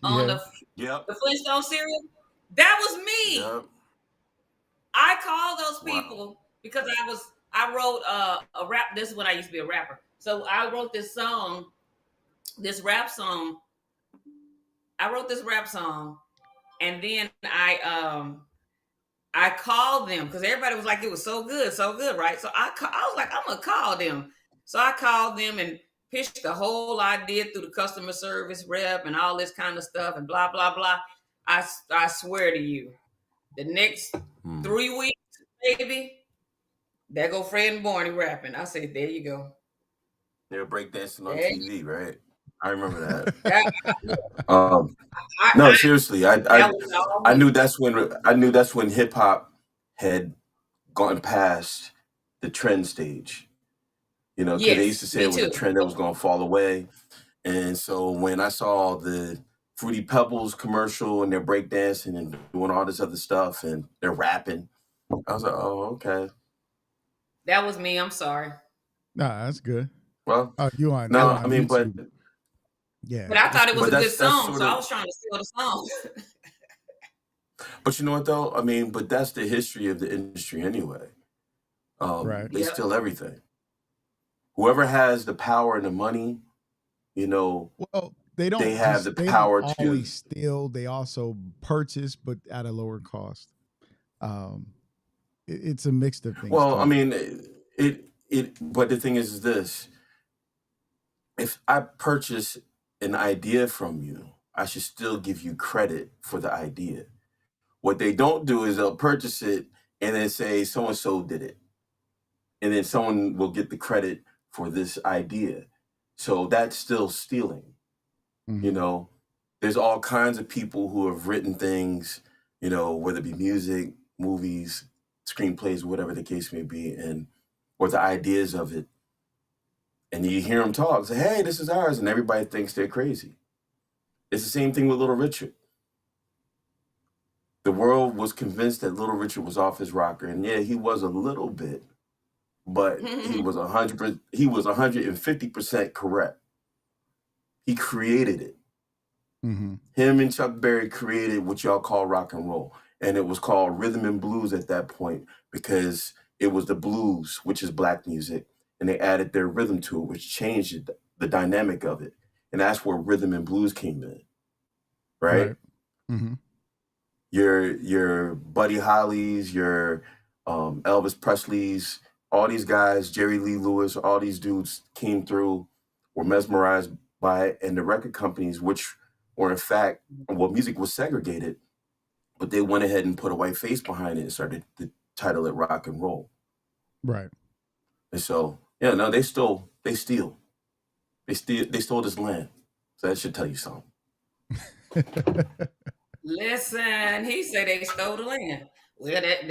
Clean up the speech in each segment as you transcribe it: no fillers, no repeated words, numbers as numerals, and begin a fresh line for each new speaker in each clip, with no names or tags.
on
Yeah.
the Flintstone cereal. That was me.
Yep.
I called those
Wow.
people because I wrote a rap. This is when I used to be a rapper. So I wrote this song, this rap song. I wrote this rap song, and then I called them because everybody was like, it was so good, right? So I was like, I'm gonna call them. So I called them and pitched the whole idea through the customer service rep and all this kind of stuff and blah blah blah. I swear to you, the next
Hmm.
3 weeks, maybe, there go Fred and Barney rapping. I said, there you go.
They were breakdancing on
There
TV, right? I remember that.
that,
Um, no,
I,
seriously,
that was all
I
me.
knew that's when hip hop had gone past the trend stage. You know, because they used to
Yes,
say it
me
was a
too.
trend that was going to fall away. And so when I saw the Fruity Pebbles commercial and they're breakdancing and doing all this other stuff and they're rapping, I was like, oh, okay.
That was me. I'm sorry.
Nah, that's good.
Well,
Oh, you
no,
on
I mean,
YouTube? Yeah,
But I
that's
thought it was
cool.
a good
that's
song,
sort
so I
of.
was trying to steal the song.
But you know what though? I mean, but that's the history of the industry anyway.
Right.
They
Yep.
steal everything. Whoever has the power and the money, you know,
Well,
they have the
they don't
power to.
always steal. They also purchase, but at a lower cost. Um, it's a mix of things
Well, I
too.
mean, But the thing is this: if I purchase an idea from you, I should still give you credit for the idea. What they don't do is they'll purchase it and then say so and so did it, and then someone will get the credit for this idea. So that's still stealing. You
Hmm.
know, there's all kinds of people who have written things, you know, whether it be music, movies, screenplays, whatever the case may be, and or the ideas of it. And you hear them talk, say, "Hey, this is ours," and everybody thinks they're crazy. It's the same thing with Little Richard. The world was convinced that Little Richard was off his rocker, and yeah, he was a little bit, but he was 100. He was 150% correct. He created it.
Hmm.
Him and Chuck Berry created what y'all call rock and roll. And it was called rhythm and blues at that point because it was the blues, which is black music, and they added their rhythm to it, which changed the dynamic of it. And that's where rhythm and blues came in, right?
Right. Hmm.
Your Buddy Hollies, your Elvis Presley's, all these guys, Jerry Lee Lewis, all these dudes came through, were mesmerized by it, and the record companies, which were in fact, well, music was segregated, but they went ahead and put a white face behind it and started to title it rock and roll.
Right.
And so, yeah, no, they stole this land. So that should tell you something.
Listen, he said they stole the land. Well, that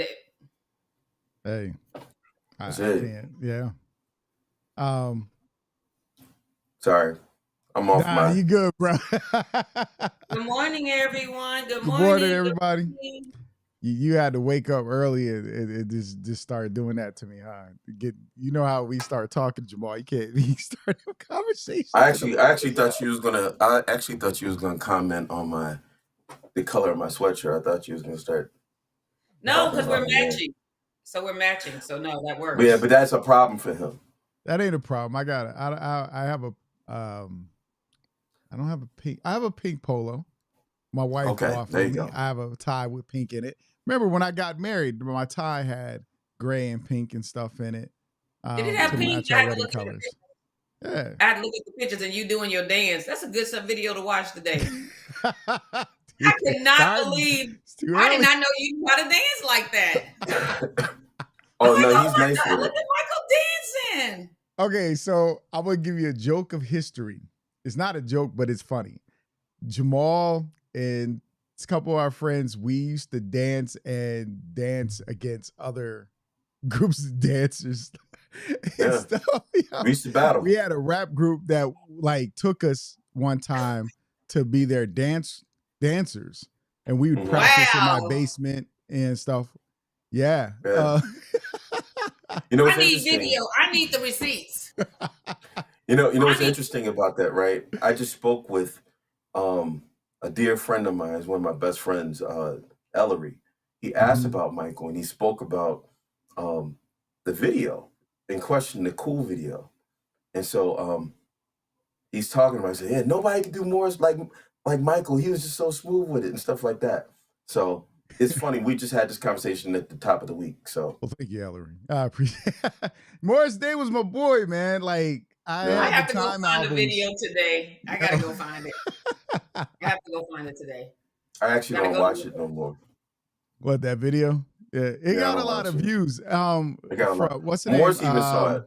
Hey,
That's
I
it.
can't. Yeah. Um.
Sorry, I'm off
Nah,
my.
you good, bro.
good morning, everyone. Good
Good morning,
morning. Good
everybody.
morning.
You had to wake up early and just start doing that to me, huh? You know how we start talking, Jamal. You can't start a conversations in the
I
morning.
actually thought you was gonna. I actually thought you was gonna comment on the color of my sweatshirt. I thought you was gonna start
No,
talking
because we're
about me there.
matching. So we're matching. So no, that
But yeah,
works.
but that's a problem for him.
That ain't a problem. I got it. I have a I don't have a pink. I have a pink polo. My wife
Okay,
bought
there
for
you
me.
go.
I have a tie with pink in it. Remember when I got married, my tie had gray and pink and stuff in it
Did it have
to
pink?
match our wedding colors. Yeah.
I had to look at the pictures and you doing your dance. That's a good video to watch today.
Dude,
I
it's
cannot
starting.
believe
It's too
I did
early.
not know you knew how to dance like that. I'm
Oh
like,
no,
oh
he's
my
nice
God,
with
look
it.
at Michael dancing.
Okay, so I'm gonna give you a joke of history. It's not a joke, but it's funny. Jamal and a couple of our friends, we used to dance against other groups of dancers and
Yeah,
stuff.
we used to battle.
We had a rap group that like took us one time to be their dancers, and we would
Hmm.
practice in my
Wow.
basement and stuff. Yeah.
Yeah. You know
I
what's
need
interesting?
video. I need the receipts.
You know
I
what's
need
interesting about that, right? I just spoke with a dear friend of mine, is one of my best friends, Ellery. He asked
Mhm.
about Michael, and he spoke about the video in question, the cool video. And so he's talking about, he said, yeah, nobody can do more like Michael. He was just so smooth with it and stuff like that. So it's funny. We just had this conversation at the top of the week. So
Well, thank you, Ellery. I appreciate Morris Day was my boy, man. Like, I
I
yeah,
had the
have to go
Time
find the
albums.
video today. I
Yo.
gotta go find it. I have to go find it today.
I actually
Gotta
don't
go.
watch it no more.
What, that video? Yeah, it
Yeah, I
got a
don't
lot of
watch it.
views.
I got a lot.
From what's the name?
Morris even saw it.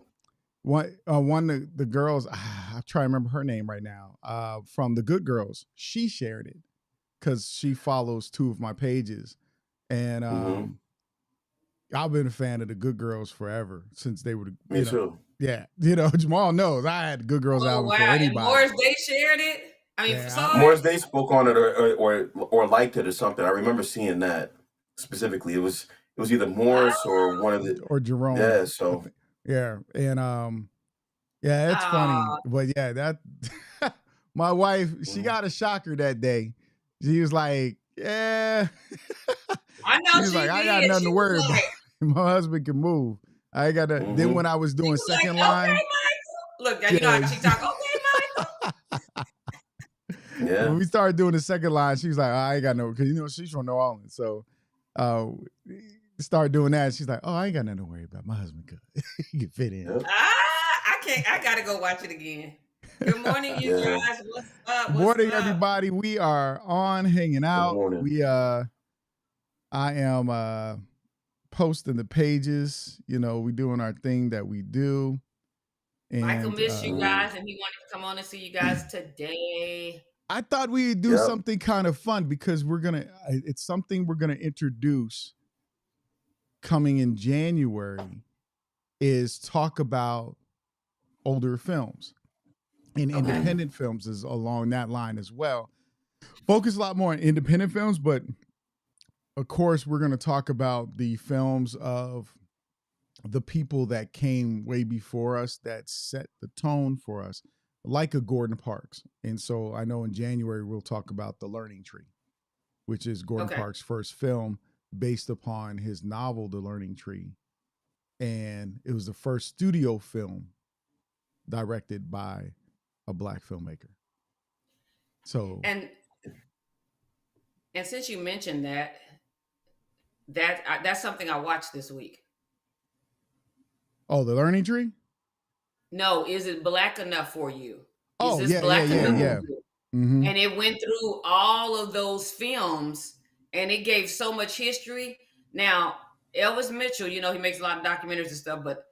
One of the girls, I'm trying to remember her name right now. From the Good Girls, she shared it because she follows 2 of my pages, and
Mm-hmm.
I've been a fan of the Good Girls forever since they were,
Me too.
yeah, Jamal knows I had the Good Girls
Oh
album for
wow! And
anybody.
Morris Day shared it. I mean,
Yeah,
saw it.
Morris Day spoke on it or liked it or something. I remember seeing that specifically. It was either
Ah,
Morris or one of the
or Jerome,
yeah.
I
So
think. Yeah, and yeah, it's funny,
ah.
but yeah, that my wife, she
mhm.
got a shocker that day. She was like, "Yeah,"
I
she
know
was like,
she
"I got
did.
nothing
She
to
was
worry about.
like,
My husband can move. I got to." Then when I was
she
doing
was like,
second
okay,
line,
Michael. Look, you know
yeah,
how she talk. Okay,
Yeah.
when we started doing the second line, she was like, "I ain't got no," because she's from New Orleans, so uh, started doing that. She's like, "Oh, I ain't got nothing to worry about. My husband could, he can fit in."
Yep.
I can't. I gotta go watch it again. Good morning, you
Yeah.
guys. What's up? What's
Morning,
up?
everybody. We are on hanging
Good
out.
morning.
I am posting the pages. We doing our thing that we do.
Michael
And
missed you
Mm,
guys, and he wanted to come on and see you guys today.
I thought we'd do
yep.
something kind of fun because it's something we're gonna introduce coming in January, is talk about older films and
Okay.
independent films is along that line as well. Focus a lot more on independent films, but of course we're going to talk about the films of the people that came way before us that set the tone for us, like a Gordon Parks. And so I know in January we'll talk about The Learning Tree, which is Gordon
Okay.
Parks' first film based upon his novel The Learning Tree. And it was the first studio film directed by a black filmmaker. So,
And since you mentioned that's something I watched this week.
oh, The Learning Tree?
No, is it black enough for you? Is
Oh,
this
yeah, yeah,
black
yeah,
enough for
yeah.
Mm,
you?
Mm-hmm.
And it went through all of those films, and it gave so much history. Now, Elvis Mitchell, he makes a lot of documentaries and stuff, but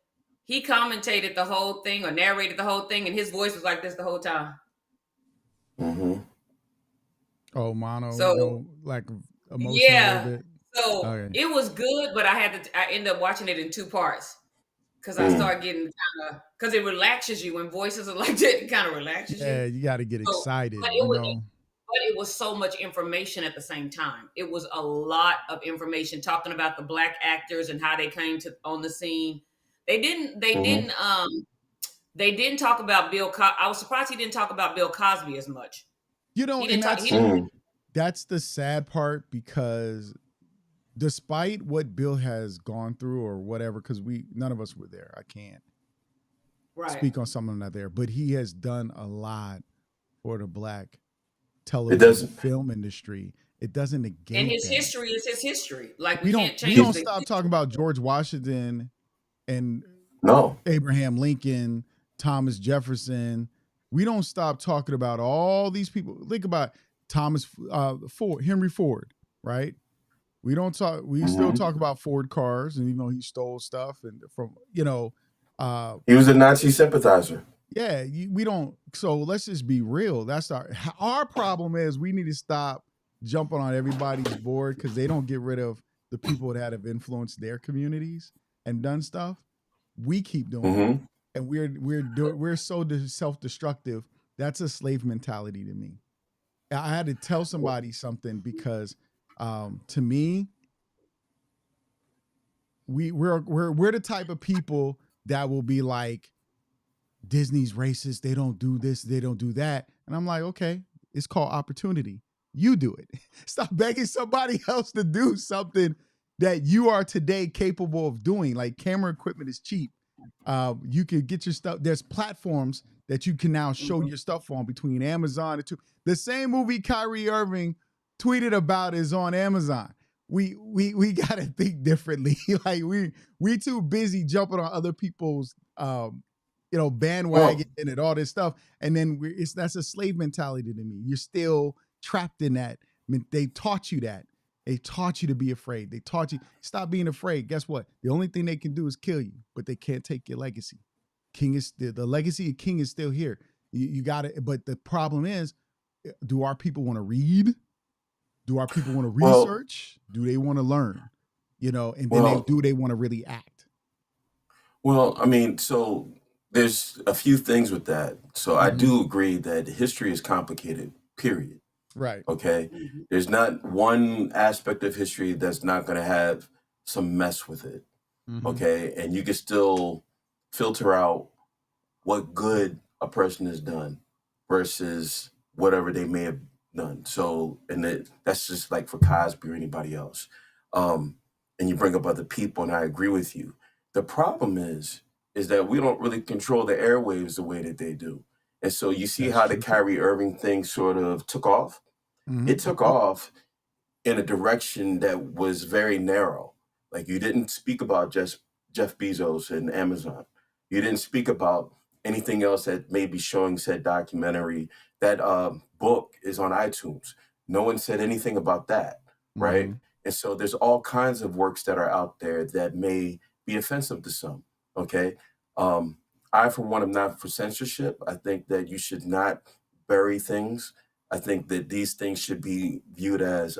he commentated the whole thing or narrated the whole thing, and his voice was like this the whole time.
mm-hmm.
Oh, mono,
So
no lack of emotion a little
yeah,
bit.
so
Okay.
it was good, but I ended up watching it in 2 parts because I
Mm,
started getting kind of because it relaxes you when voices are like that. It kind of relaxes you.
Yeah, you got to get
So,
excited,
but it was so much information at the same time. It was a lot of information talking about the black actors and how they came to on the scene. They didn't. They
mm-hmm.
didn't. They didn't talk about Bill. I was surprised he didn't talk about Bill Cosby as much. He
And
didn't talk. He
that's
didn't.
Mm,
that's the sad part because despite what Bill has gone through or whatever, because none of us were there. I can't
Right.
speak on someone not there, but he has done a lot for the black
it
television
doesn't.
film industry. It doesn't
And
negate
his
that.
history is his history. Like we
We don't
can't
we
change
don't
He,
the
stop talking
history.
about George Washington and
no.
Abraham Lincoln, Thomas Jefferson. We don't stop talking about all these people. Think about Thomas Ford, Henry Ford, right? We don't talk. We still
Mm-hmm.
talk about Ford cars, and he stole stuff and from uh,
He was a Nazi sympathizer.
yeah. We don't. So let's just be real. That's our problem. Is we need to stop jumping on everybody's board because they don't get rid of the people that have influenced their communities and done stuff. We keep doing it,
Mm-hmm.
and we're so self-destructive. That's a slave mentality to me. I had to tell somebody something because to me, we're the type of people that will be like, Disney's racist, they don't do this, they don't do that. And I'm like, okay, it's called opportunity. You do it. Stop begging somebody else to do something that you are today capable of doing. Like camera equipment is cheap. You can get your stuff. There's platforms that you can now show your stuff on between Amazon and the same movie Kyrie Irving tweeted about is on Amazon. We gotta think differently. Like we too busy jumping on other people's bandwagon and all this stuff, and then that's a slave mentality to me. You're still trapped in that. I mean, they taught you that. They taught you to be afraid. They taught you stop being afraid. Guess what? The only thing they can do is kill you, but they can't take your legacy. King is the legacy of King is still here. You got it. But the problem is, do our people want to read? Do our people want to research? Do they want to learn? And then they want to really act?
Well, I mean, so there's a few things with that. So I do agree that history is complicated, period.
Right.
Okay. There's not one aspect of history that's not going to have some mess with it. Okay. And you can still filter out what good a person has done versus whatever they may have done. So, and that's just like for Cosby or anybody else. And you bring up other people, and I agree with you. The problem is that we don't really control the airwaves the way that they do. And so you see how the Kyrie Irving thing sort of took off. It took off in a direction that was very narrow. Like you didn't speak about just Jeff Bezos and Amazon. You didn't speak about anything else that may be showing said documentary. That book is on iTunes. No one said anything about that, right? And so there's all kinds of works that are out there that may be offensive to some, okay? I, for one, am not for censorship. I think that you should not bury things. I think that these things should be viewed as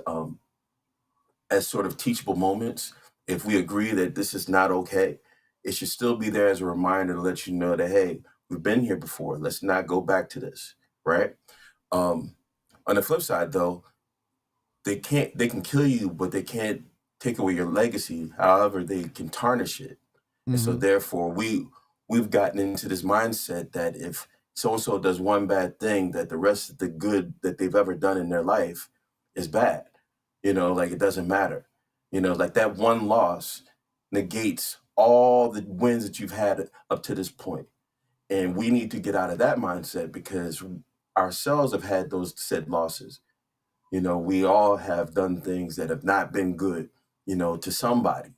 sort of teachable moments. If we agree that this is not okay, it should still be there as a reminder to let you know that, hey, we've been here before. Let's not go back to this, right? On the flip side, though, they can kill you, but they can't take away your legacy. However, they can tarnish it. And so therefore we've gotten into this mindset that if so-and-so does one bad thing, that the rest of the good that they've ever done in their life is bad. Like it doesn't matter. Like that one loss negates all the wins that you've had up to this point. And we need to get out of that mindset because ourselves have had those said losses. We all have done things that have not been good, to somebody.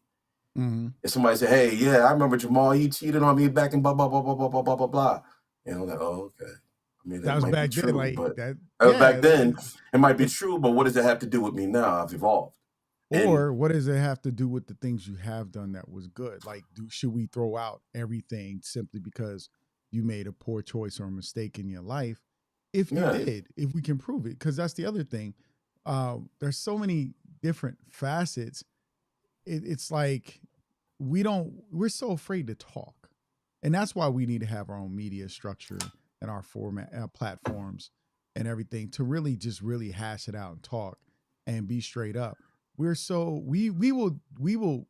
If somebody say, hey, yeah, I remember Jamal, he cheated on me back in blah, blah, blah, blah, blah, blah, blah, blah, blah. And I'm like, oh, okay. I mean, that
was
might
back
be
then,
true,
like
but
that.
Back then, it might be true, but what does it have to do with me now? I've evolved.
Or what does it have to do with the things you have done that was good? Like, should we throw out everything simply because you made a poor choice or a mistake in your life? If you did, if we can prove it, because that's the other thing. There's so many different facets. It's like we're so afraid to talk. And that's why we need to have our own media structure and our format, platforms and everything to really just really hash it out and talk and be straight up. We will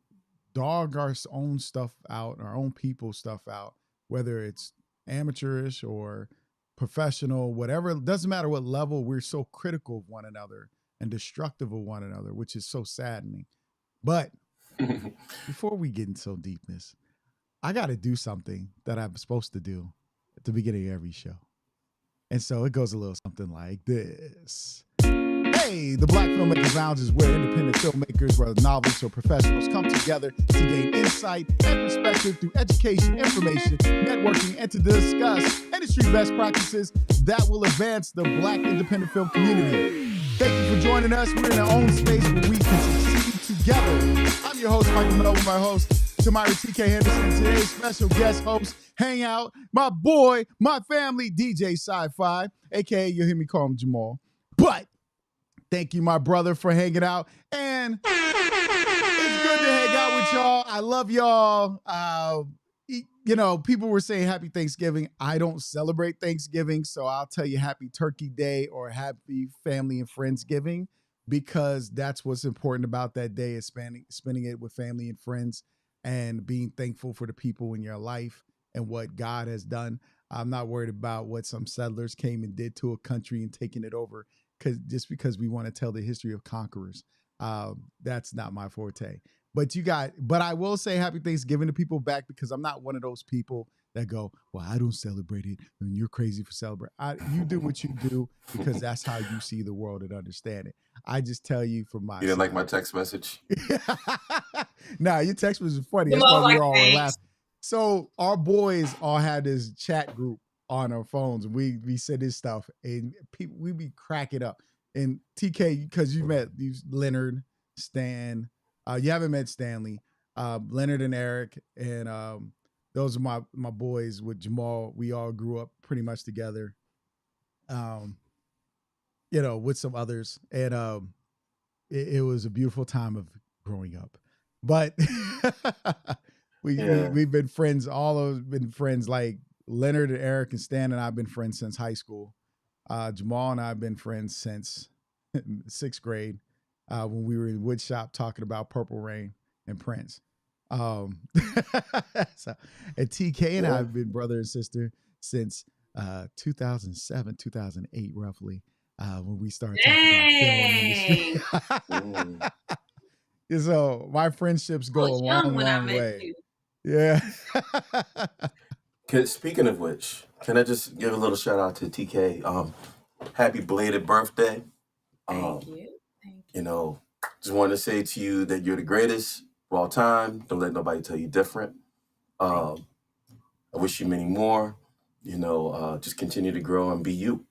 dog our own stuff out, our own people's stuff out, whether it's amateurish or professional, whatever. It doesn't matter what level. We're so critical of one another and destructive of one another, which is so saddening. But before we get into so deepness, I got to do something that I'm supposed to do at the beginning of every show. And so it goes a little something like this. Hey, the Black Filmmakers Lounge is where independent filmmakers, whether novelists or professionals, come together to gain insight and perspective through education, information, networking, and to discuss industry best practices that will advance the Black independent film community. Thank you for joining us. We're in our own space where we can succeed together. I'm your host, Michael Melvin, my host, Tamara TK Henderson, and today's special guest host, hang out, my boy, my family, DJ Sci-Fi, aka you'll hear me call him Jamal. But thank you, my brother, for hanging out. And it's good to hang out with y'all. I love y'all. People were saying happy Thanksgiving. I don't celebrate Thanksgiving, so I'll tell you happy Turkey Day or happy Family and Friendsgiving, because that's what's important about that day is spending it with family and friends and being thankful for the people in your life and what God has done. I'm not worried about what some settlers came and did to a country and taking it over. because we want to tell the history of conquerors. That's not my forte. But I will say happy Thanksgiving to people back, because I'm not one of those people that go, well, I don't celebrate it, and you're crazy for celebrating. You do what you do because that's how you see the world and understand it. I just tell you from my
You didn't like
side.
my text message?
Nah, your text was funny. That's why
Jamal
we
like,
all were
thanks.
laughing. So our boys all had this chat group on our phones, and we said this stuff, and people we be cracking up. And TK, because you met these Leonard, Stan, you haven't met Stanley, Leonard and Eric, and those are my boys with Jamal. We all grew up pretty much together, with some others, and it was a beautiful time of growing up. But
Yeah.
we've been friends. All of us been friends. Like Leonard and Eric and Stan and I've been friends since high school. Jamal and I have been friends since sixth grade, when we were in wood shop talking about Purple Rain and Prince. So, and TK and I have been brother and sister since 2007, 2008, roughly, when we started talking about film industry. So my friendships
I
go a
was young
long,
when I
long
met
way.
you.
Yeah.
Speaking of which, can I just give a little shout out to TK? Happy belated birthday.
Thank you. Thank you.
Just want to say to you that you're the greatest of all time. Don't let nobody tell you different. I wish you many more. Just continue to grow and be you.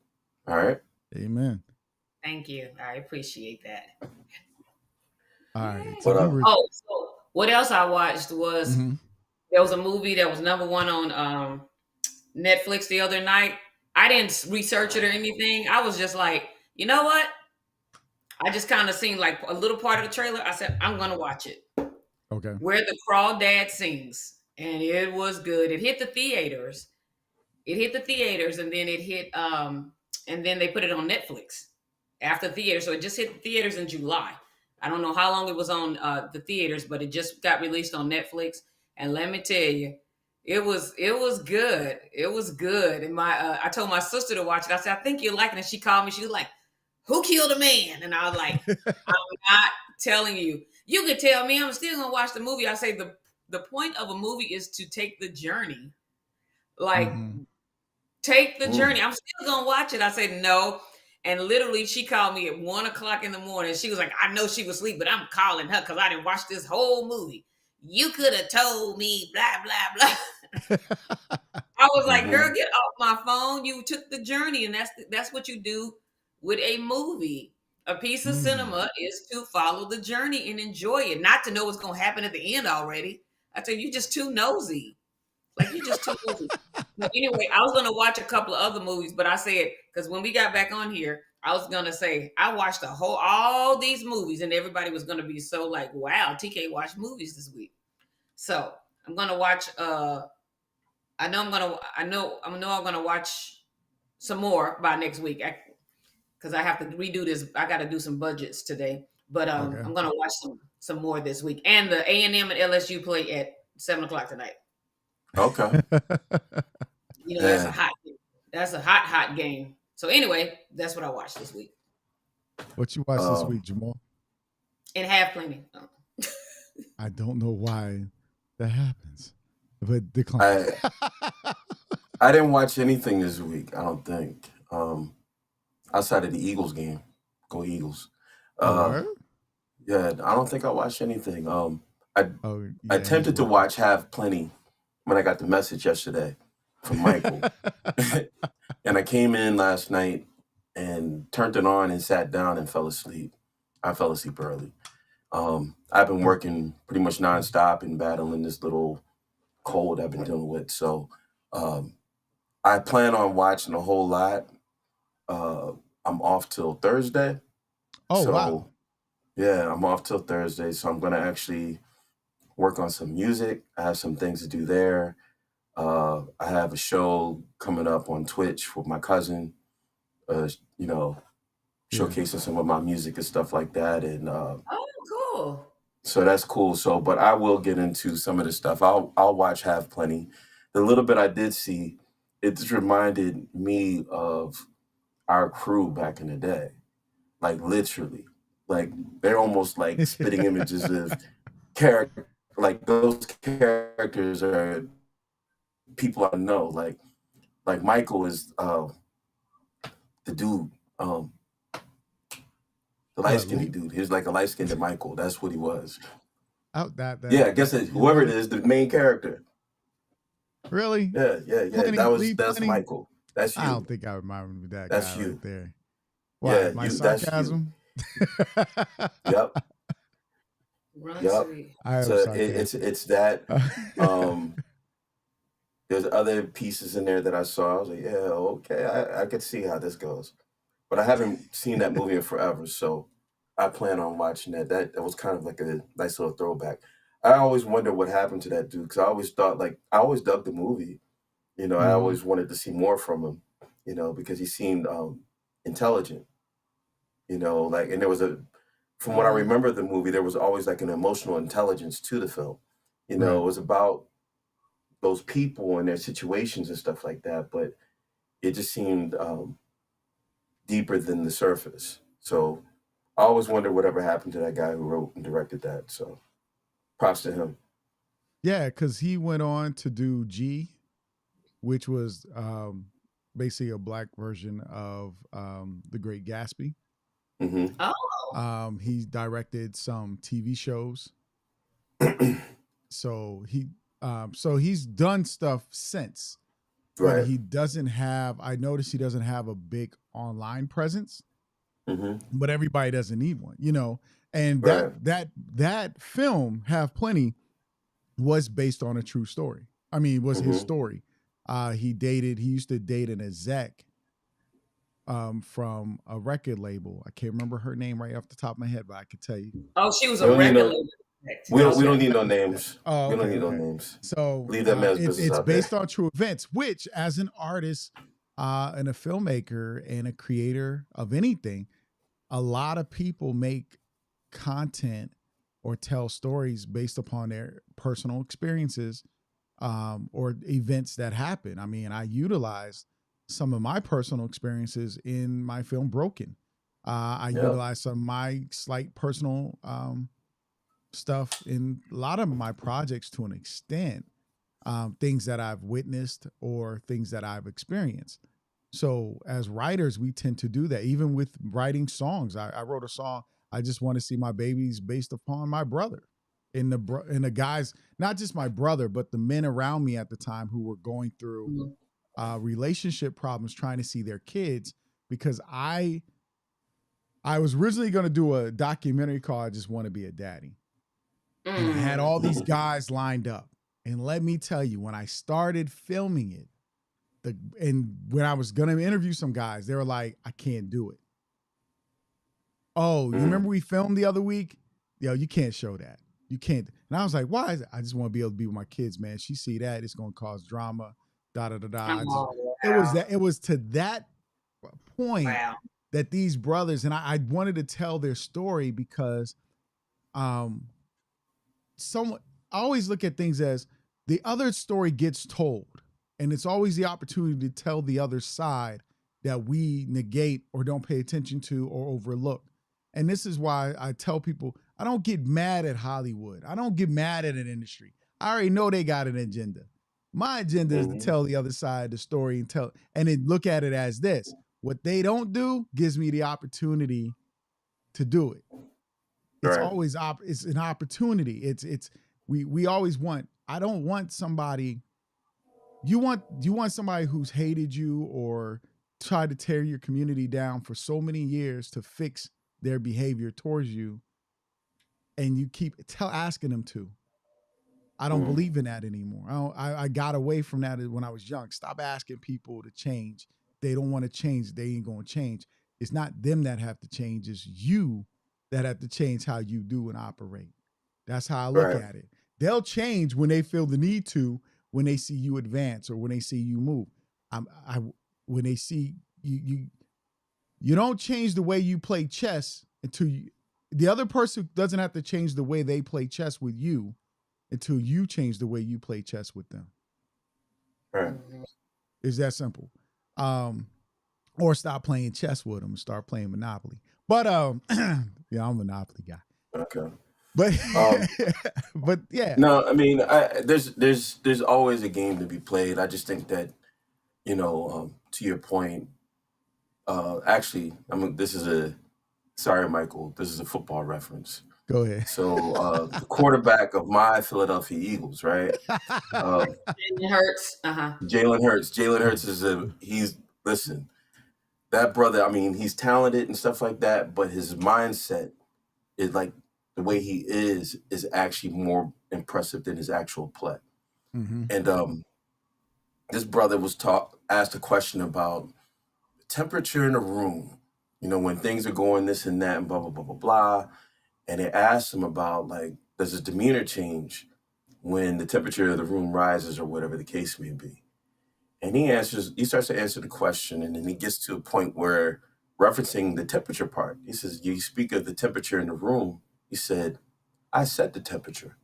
All right.
Amen.
Thank you. I appreciate that.
All right. So
But
we were.
So what else I watched was
Mhm.
there was a movie that was number one on Netflix the other night. I didn't research it or anything. I was just like, you know what? I just kind of seen like a little part of the trailer. I said, I'm gonna watch it.
Okay.
Where the Crawdad Sings, and it was good. It hit the theaters. And then it hit and then they put it on Netflix after theater. So it just hit the theaters in July. I don't know how long it was on the theaters, but it just got released on Netflix. And let me tell you, it was good. It was good. And I told my sister to watch it. I said, I think you'll like it. And she called me. She was like, who killed a man? And I was like, I'm not telling you. You could tell me I'm still gonna watch the movie. I say the point of a movie is to take the journey. Like,
Mhm.
take the journey. I'm still gonna watch it. I said no. And literally she called me at 1 o'clock in the morning. She was like, I know she was asleep, but I'm calling her because I didn't watch this whole movie. You could have told me, blah, blah, blah. I was like, girl, get off my phone. You took the journey, and that's what you do with a movie. A piece of cinema is to follow the journey and enjoy it, not to know what's gonna happen at the end already. I tell you, you're just too nosy. Like, you just too nosy. But anyway, I was gonna watch a couple of other movies, but I said, because when we got back on here, I was gonna say I watched all these movies, and everybody was gonna be so like, wow, TK watched movies this week. So I'm gonna watch I'm gonna watch some more by next week, because I have to redo this. I got to do some budgets today, but
Okay.
I'm gonna watch some more this week. And the A&M and LSU play at 7 o'clock tonight.
Okay.
That's a
Yeah.
hot game. So anyway, that's what I watched this week.
What you watched this week, Jamal?
And have plenty.
I don't know why that happens, but decline.
I didn't watch anything this week. I don't think. Outside of the Eagles game. Go Eagles.
Word?
Yeah, I don't think I watched anything. I
Oh, yeah,
attempted to watch Have Plenty when I got the message yesterday from Michael. And I came in last night and turned it on and sat down and fell asleep. I fell asleep early. I've been working pretty much nonstop and battling this little cold I've been dealing with. So I plan on watching a whole lot. I'm off till Thursday.
Oh,
So
wow.
yeah, I'm off till Thursday. So I'm gonna actually work on some music. I have some things to do there. I have a show coming up on Twitch with my cousin. You know, showcasing some of my music and stuff like that. And
Oh, cool.
so that's cool. So, but I will get into some of the stuff. I'll watch Have Plenty. The little bit I did see, it just reminded me of our crew back in the day. like literally, like they're almost like spitting images of character. Like those characters are people I know. Like Michael is the dude, the light
What?
skinned dude. He was like a light skinned Michael. That's what he was.
Oh,
Yeah, I guess
you
whoever
know
it is, the main character.
really?
Yeah. That's
Plenty?
Michael. That's
I don't
you.
think I remember that
That's
guy right
you.
there. Why?
Yeah,
My
you. That's you.
sarcasm?
Yep.
Run
Yep.
sweet.
I am
So
sarcastic.
it's that. Um, there's other pieces in there that I saw. I was like, yeah, okay, I could see how this goes, but I haven't seen that movie in forever, so I plan on watching that. That was kind of like a nice little throwback. I always wonder what happened to that dude because I always thought like I always dug the movie. I
Mhm.
always wanted to see more from him. Because he seemed intelligent. Like and there was from what I
Mhm.
remember of the movie, there was always like an emotional intelligence to the film.
Right.
It was about those people and their situations and stuff like that, but it just seemed deeper than the surface. So I always wonder whatever happened to that guy who wrote and directed that. So props to him.
Yeah, because he went on to do G, which was basically a black version of The Great Gatsby.
Mm-hmm.
Oh.
He directed some TV shows. So he's done stuff since, but
Right.
he doesn't have. I noticed he doesn't have a big online presence.
Mm-hmm.
But everybody doesn't need one, And
Right.
that film, Have Plenty, was based on a true story. I mean, it was his
Mm-hmm.
story. He used to date an exec from a record label. I can't remember her name right off the top of my head, but I could tell you.
Oh, she was
We
a
don't need
record
no.
label.
We don't. We
Okay.
don't need no names.
Oh,
We don't
okay,
need no
okay.
names.
So
Leave that man's
it's
business out there.
based on true events, which, as an artist and a filmmaker and a creator of anything, a lot of people make content or tell stories based upon their personal experiences or events that happen. I mean, I utilized some of my personal experiences in my film Broken. I
Yep.
utilized some of my slight personal stuff in a lot of my projects to an extent, things that I've witnessed or things that I've experienced. So as writers, we tend to do that. Even with writing songs, I wrote a song. I just want to see my babies based upon my brother, and the guys, not just my brother, but the men around me at the time who were going through
Mhm.
relationship problems, trying to see their kids. Because I was originally going to do a documentary called "I Just Want to Be a Daddy," and I had all these guys lined up. And let me tell you, when I started filming it, and when I was gonna interview some guys, they were like, I can't do it. Oh, you remember we filmed the other week? Yo, you can't show that. You can't. And I was like, why is it? I just want to be able to be with my kids, man. She see that, it's gonna cause drama. Da da da da.
Oh,
It was
wow.
that. It was to that point
Wow.
that these brothers, and I wanted to tell their story because um someone, I always look at things as the other story gets told, and it's always the opportunity to tell the other side that we negate or don't pay attention to or overlook. And this is why I tell people I don't get mad at Hollywood. I don't get mad at an industry. I already know they got an agenda. My agenda is to tell the other side of the story and then look at it as this. What they don't do gives me the opportunity to do it. It's
Right.
always it's an opportunity. It's we always want. I don't want somebody. You want somebody who's hated you or tried to tear your community down for so many years to fix their behavior towards you, and you keep asking them to. I don't believe in that anymore. I got away from that when I was young. Stop asking people to change. They don't want to change. They ain't going to change. It's not them that have to change. It's you that have to change how you do and operate. That's how I look
Right.
at it. They'll change when they feel the need to, when they see you advance or when they see you move. When they see you don't change the way you play chess the other person doesn't have to change the way they play chess with you until you change the way you play chess with them.
Right.
It's that simple. Or stop playing chess with them and start playing Monopoly. But yeah, I'm a Monopoly guy.
Okay.
But
Um,
but yeah.
no, I mean, there's always a game to be played. I just think that, to your point, actually, this is sorry, Michael, this is a football reference.
Go ahead.
So the quarterback of my Philadelphia Eagles, right?
It hurts.
Jalen Hurts. Jalen Hurts listen, that brother, I mean, he's talented and stuff like that, but his mindset is like the way he is actually more impressive than his actual play.
Mm-hmm.
And this brother was asked a question about the temperature in the room, when things are going this and that and blah, blah, blah, blah, blah. And they asked him about, like, does his demeanor change when the temperature of the room rises or whatever the case may be? And he starts to answer the question, and then he gets to a point where, referencing the temperature part, he says, you speak of the temperature in the room. He said, I set the temperature.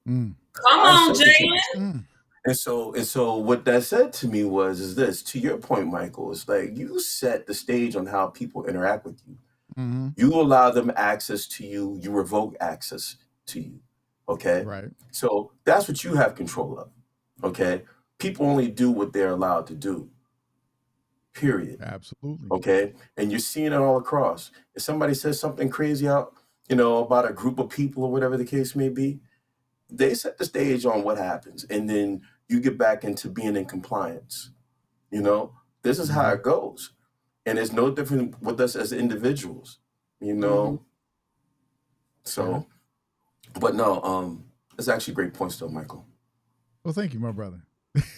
Mm.
Come
I
on,
set the temperature.
Mm.
And so what that said to me is this, to your point, Michael, it's like you set the stage on how people interact with you.
Mm-hmm.
You allow them access to you, you revoke access to you. Okay?
Right.
So that's what you have control of. Okay? People only do what they're allowed to do. Period.
Absolutely.
Okay? And you're seeing it all across. If somebody says something crazy out, about a group of people or whatever the case may be, they set the stage on what happens. And then you get back into being in compliance. This is how it goes. And it's no different with us as individuals, So, but no, it's actually great points though, Michael.
Well, thank you, my brother.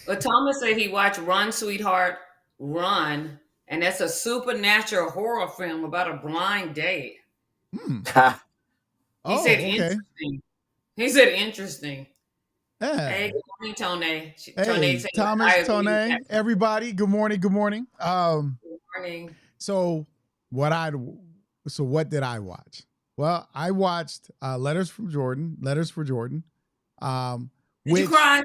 But Thomas said he watched Run, Sweetheart, Run, and that's a supernatural horror film about a blind date.
Hmm.
He said
okay.
interesting. He said interesting.
Yeah.
Hey, good morning, Tony.
Hey, Thomas, Tony, everybody. Good morning. Good morning.
Good morning.
So what did I watch? Well, I watched Letters for Jordan.
Did you cry?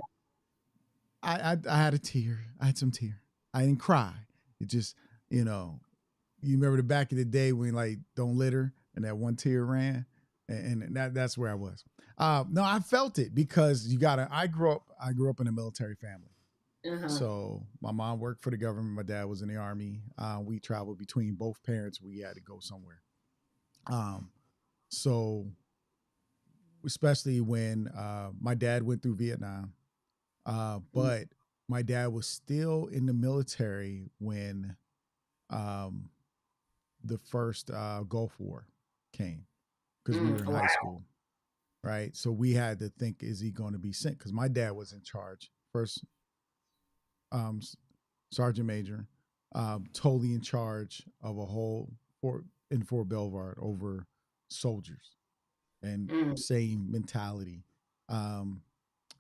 I had a tear. I had some tear. I didn't cry. It just, you remember the back of the day when like don't litter and that one tear ran, and that's where I was. No, I felt it because I grew up in a military family.
Uh-huh.
So my mom worked for the government. My dad was in the Army. We traveled between both parents. We had to go somewhere. So especially when my dad went through Vietnam, but my dad was still in the military when the first Gulf War came, because we were in high school, right? So we had to think, is he going to be sent? Because my dad was in charge, first sergeant major, totally in charge of a whole in Fort Belvoir over soldiers, and same mentality.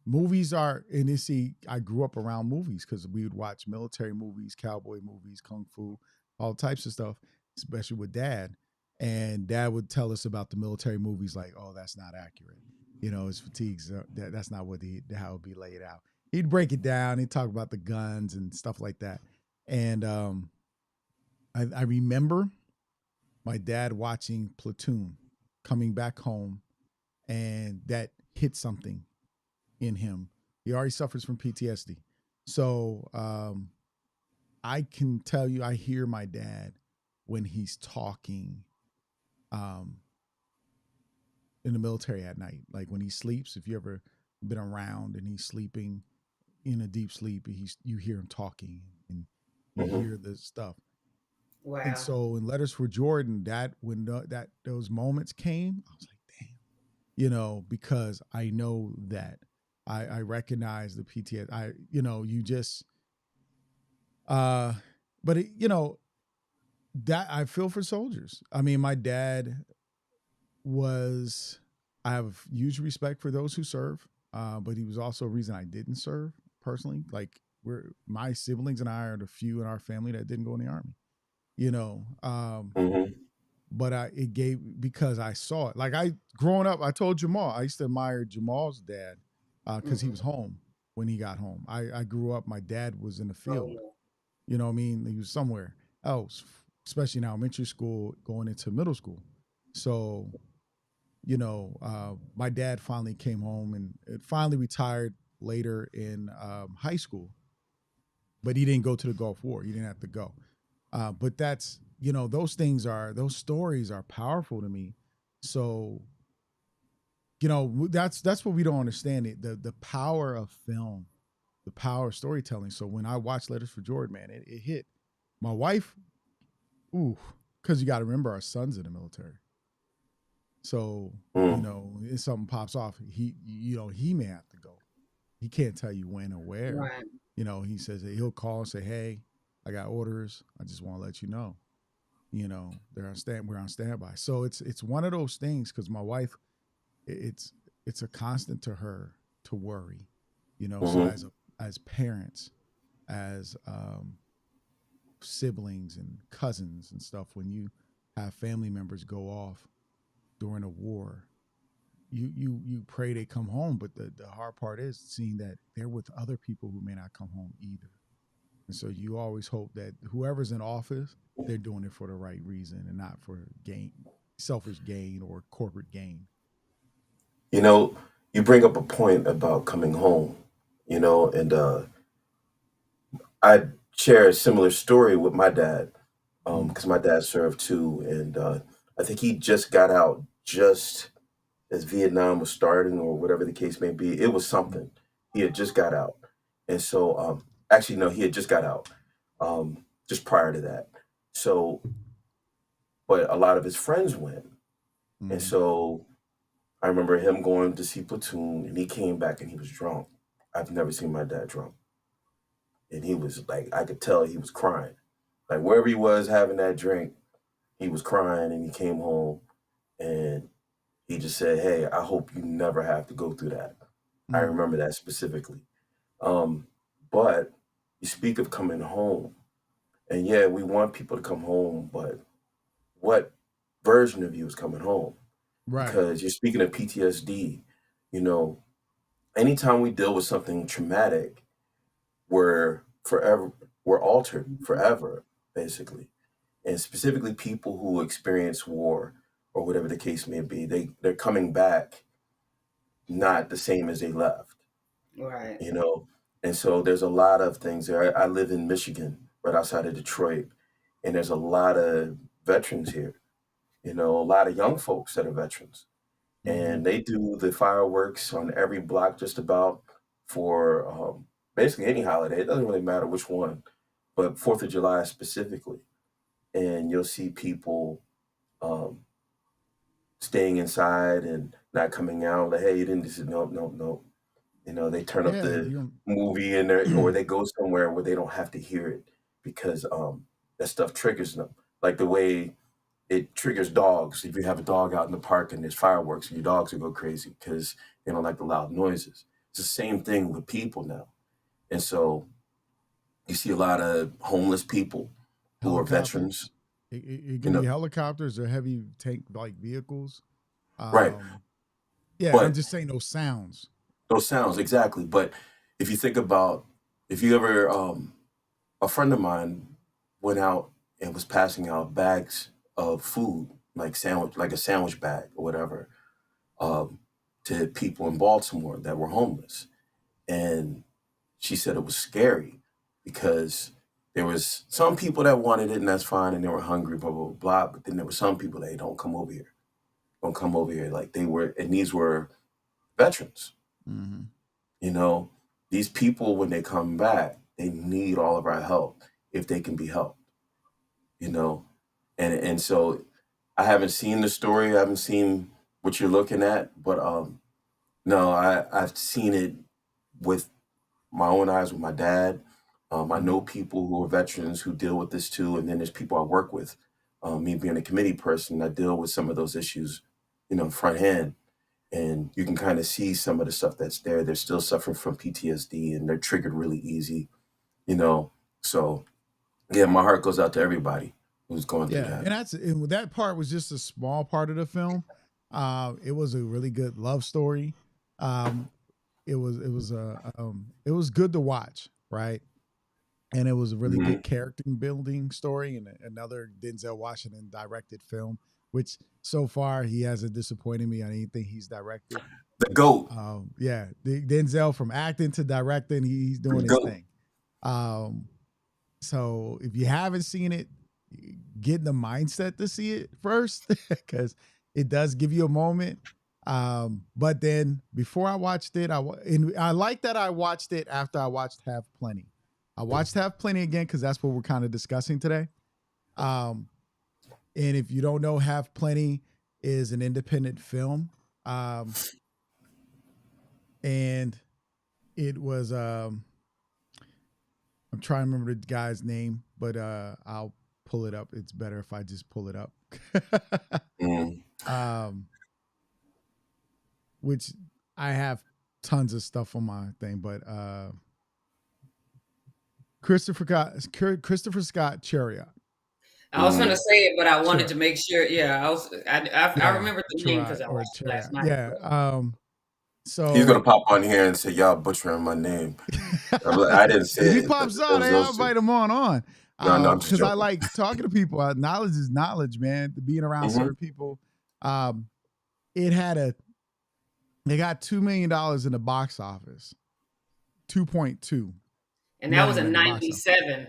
Movies are, and you see, I grew up around movies because we would watch military movies, cowboy movies, kung fu, all types of stuff, especially with dad. And dad would tell us about the military movies, like, "Oh, that's not accurate. His fatigues. That's not how it would be laid out." He'd break it down. He'd talk about the guns and stuff like that. And I remember my dad watching Platoon, coming back home, and that hit something in him. He already suffers from PTSD. So I can tell you, I hear my dad when he's talking in the military at night. Like when he sleeps, if you ever been around and he's sleeping in a deep sleep, you hear him talking and you hear the stuff.
Wow.
And so in Letters for Jordan, when those moments came, I was like, damn, because I know that I recognize the PTSD. You just, but that I feel for soldiers. I mean, my dad I have huge respect for those who serve, but he was also a reason I didn't serve personally. Like my siblings and I are the few in our family that didn't go in the Army, but because I saw it. Like growing up, I told Jamal, I used to admire Jamal's dad because he was home when he got home. I grew up, my dad was in the field. You know what I mean? He was somewhere else especially in elementary school, going into middle school. So, my dad finally came home and finally retired later in high school, but he didn't go to the Gulf War. He didn't have to go. But that's, those stories are powerful to me. So, that's what we don't understand, the power of film, the power of storytelling. So when I watched Letters for Jordan, man, it hit my wife. Ooh, because you got to remember our son's in the military. So, if something pops off, he may have to go. He can't tell you when or where.
Right.
He says that he'll call and say, "Hey, I got orders. I just want to let you know." We're on standby. So it's one of those things, because my wife, it's a constant to her to worry. So as parents, as siblings and cousins and stuff, when you have family members go off during a war, you pray they come home, but the hard part is seeing that they're with other people who may not come home either. And so you always hope that whoever's in office, they're doing it for the right reason and not for selfish gain or corporate gain.
You bring up a point about coming home, and I share a similar story with my dad, because my dad served too, and I think he just got out just as Vietnam was starting, or whatever the case may be. It was something. He had just got out, and so actually no, he had just got out just prior to that. So, but a lot of his friends went, and so I remember him going to see Platoon, and he came back and he was drunk. I've never seen my dad drunk. And he was like, I could tell he was crying. Like wherever he was having that drink, he was crying, and he came home and he just said, "Hey, I hope you never have to go through that." I remember that specifically. But you speak of coming home, and yeah, we want people to come home, but what version of you is coming home?
Right.
Because you're speaking of PTSD, anytime we deal with something traumatic, we're altered forever, basically. And specifically people who experience war or whatever the case may be, they're coming back not the same as they left,
Right.
And so there's a lot of things there. I live in Michigan, right outside of Detroit, and there's a lot of veterans here, a lot of young folks that are veterans. And they do the fireworks on every block just about for basically any holiday. It doesn't really matter which one, but 4th of July specifically. And you'll see people um, staying inside and not coming out. Like, hey, you didn't just no, no, no. They turn up
Yeah.
the movie in there, or they go somewhere where they don't have to hear it, because that stuff triggers them. Like the way it triggers dogs. If you have a dog out in the park and there's fireworks, your dogs will go crazy because they don't like the loud noises. It's the same thing with people now. And so you see a lot of homeless people who are veterans.
It can be helicopters or heavy tank like vehicles.
Right.
Yeah,
But
I'm just saying those sounds.
those sounds, exactly. But if you think about, if you ever, a friend of mine went out and was passing out bags of food, like a sandwich bag or whatever, um, to people in Baltimore that were homeless. And she said it was scary because there was some people that wanted it, and that's fine, and they were hungry, blah, blah, blah. But then there were some people that don't come over here. Don't come over here. Like they were, and these were veterans.
Mm-hmm.
These people, when they come back, they need all of our help if they can be helped, and so I haven't seen the story. I haven't seen what you're looking at, but no, I've seen it with my own eyes with my dad. I know people who are veterans who deal with this too, and then there's people I work with. Me being a committee person, I deal with some of those issues, front hand, and you can kind of see some of the stuff that's there. They're still suffering from PTSD, and they're triggered really easy, So, yeah, my heart goes out to everybody who's going through that.
And that part was just a small part of the film. It was a really good love story. It was good to watch, right? and it was a really
Mhm.
good character building story, and another Denzel Washington directed film, which so far he hasn't disappointed me on anything he's directed.
The GOAT.
Yeah, Denzel, from acting to directing, he's
The
doing his
GOAT.
thing. So if you haven't seen it, get in the mindset to see it first, because it does give you a moment. But then before I watched it, I like that I watched it after I watched Have Plenty. I watched Have Plenty again because that's what we're kind of discussing today. Um, and if you don't know, Have Plenty is an independent film. And it was I'm trying to remember the guy's name, but I'll pull it up. It's better if I just pull it up.
Mm.
Which I have tons of stuff on my thing, but Christopher Scott Chariot.
I was going to say it, but I wanted
Chariot.
to make sure. Yeah, I
Yeah,
remember the name because
Chariot
I
or
watched it last
Chariot.
night.
Yeah.
He's gonna
So
pop on here and say, "Y'all butchering my name." I didn't say
if he
it.
pops
It
on,
was
hey, I'll
those two.
invite him on.
No, I'm just
Because I
joking.
like talking to people. Knowledge is knowledge, man. Being around
Hmm.
certain people. It had they got $2 million in the box office. 2.2
And that was
million
in
in the box office.
'97.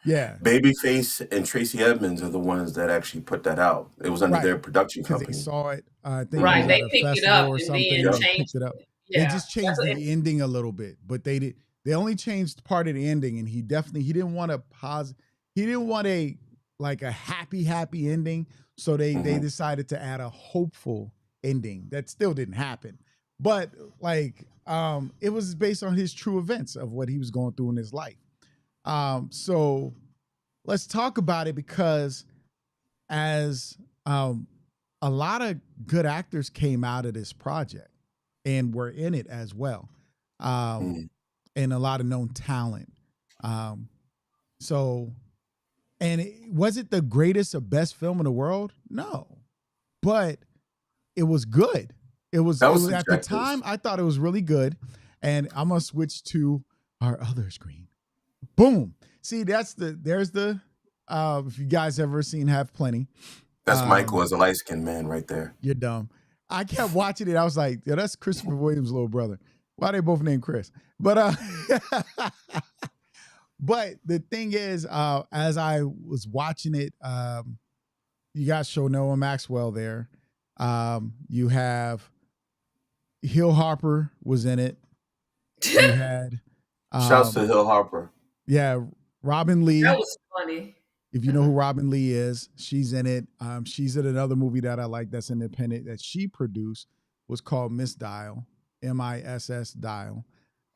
Yeah.
Babyface and Tracy Edmonds are the ones that actually put that out. It was under
Right.
their production
Because they
company.
saw it. I think it
Right.
was
Hmm.
They
at a
picked it
festival
up
or
and
something,
then
and
Yep.
they picked
changed.
it up. They
Yeah.
just changed the ending a little bit, but they only changed part of the ending, and he didn't want he didn't want a happy ending, so they
Hmm.
decided to add a hopeful ending that still didn't happen. But it was based on his true events of what he was going through in his life. So let's talk about it, because as a lot of good actors came out of this project and were in it as well,
Mm.
and a lot of known talent. Um, so, and was it the greatest or best film in the world? No, but it was good.
That
It
was
was at the
subjective.
time I thought it was really good, and I'm gonna switch to our other screen. Boom. See, there's the if you guys ever seen Have Plenty.
That's Michael as a light skinned man right there.
You're dumb. I kept watching it. I was like, yo, that's Christopher Williams' little brother. Why they both named Chris? But but the thing is, as I was watching it, you got Noah Maxwell there. You have Hill Harper was in it. You had
Shouts to Hill Harper.
yeah, Robin Lee.
That was funny.
If you know who Robin Lee is, she's in it. She's in another movie that I like that's independent that she produced, was called Miss Dial, Miss Dial.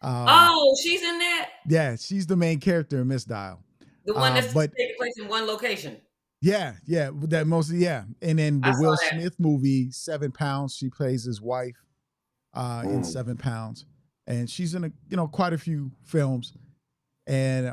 Oh, she's in that?
Yeah, she's the main character in Miss Dial.
The one that's
But
taking place in one location.
yeah, that mostly, yeah. And then
I
the
saw
Will
that.
Smith movie, 7 Pounds, she plays his wife in
Mm.
7 Pounds. And she's in quite a few films. And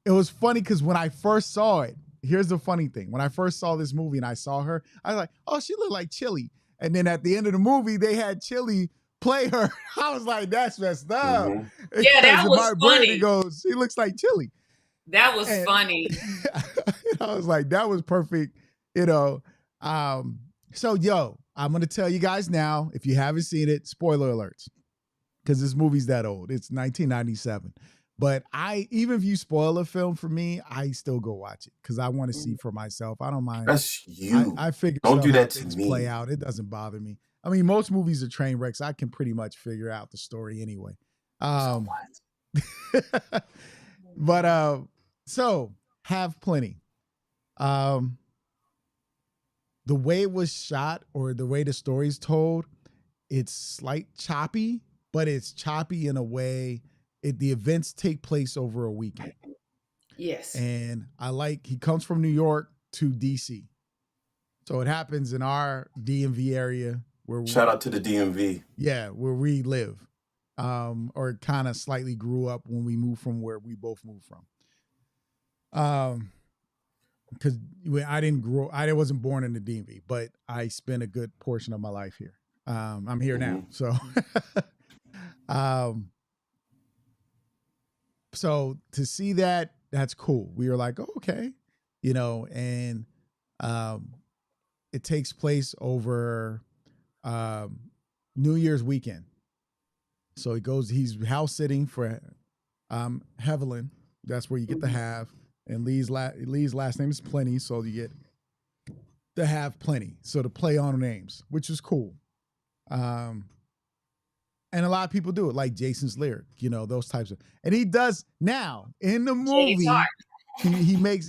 it was funny because when I first saw it, here's the funny thing. When I first saw this movie and I saw her, I was like, oh, she looked like Chili. And then at the end of the movie, they had Chili play her. I was like, that's messed up.
Mhm.
Yeah, that
Because in
was
my brain, it
funny.
goes, she looks like Chili.
That was
And
funny.
I was like, that was perfect. So, yo, I'm going to tell you guys now, if you haven't seen it, spoiler alerts, because this movie's that old. It's 1997. But even if you spoil a film for me, I still go watch it because I want to see for myself. I don't mind.
That's you.
I figure
Don't
stuff
do
how
that to
things
me.
play out. It doesn't bother me. I mean, most movies are train wrecks. I can pretty much figure out the story anyway.
So what?
But so Have Plenty. The way it was shot or the way the story's told, it's slight choppy, but it's choppy in a way. The events take place over a weekend.
Yes.
And he comes from New York to DC. So it happens in our DMV area where
Shout out to the DMV.
Yeah, where we live. Or kind of slightly grew up when we moved from where we both moved from. Because I wasn't born in the DMV, but I spent a good portion of my life here. I'm here now. So so to see that that's cool. We were like, oh, okay, and um, it takes place over um, New Year's weekend. So he's house sitting for Hevelin. That's where you get the have. And Lee's last name is Plenty, so you get the have Plenty. So to play on names, which is cool. And a lot of people do it, like Jason's lyric, those types of. And he does now in the movie. He makes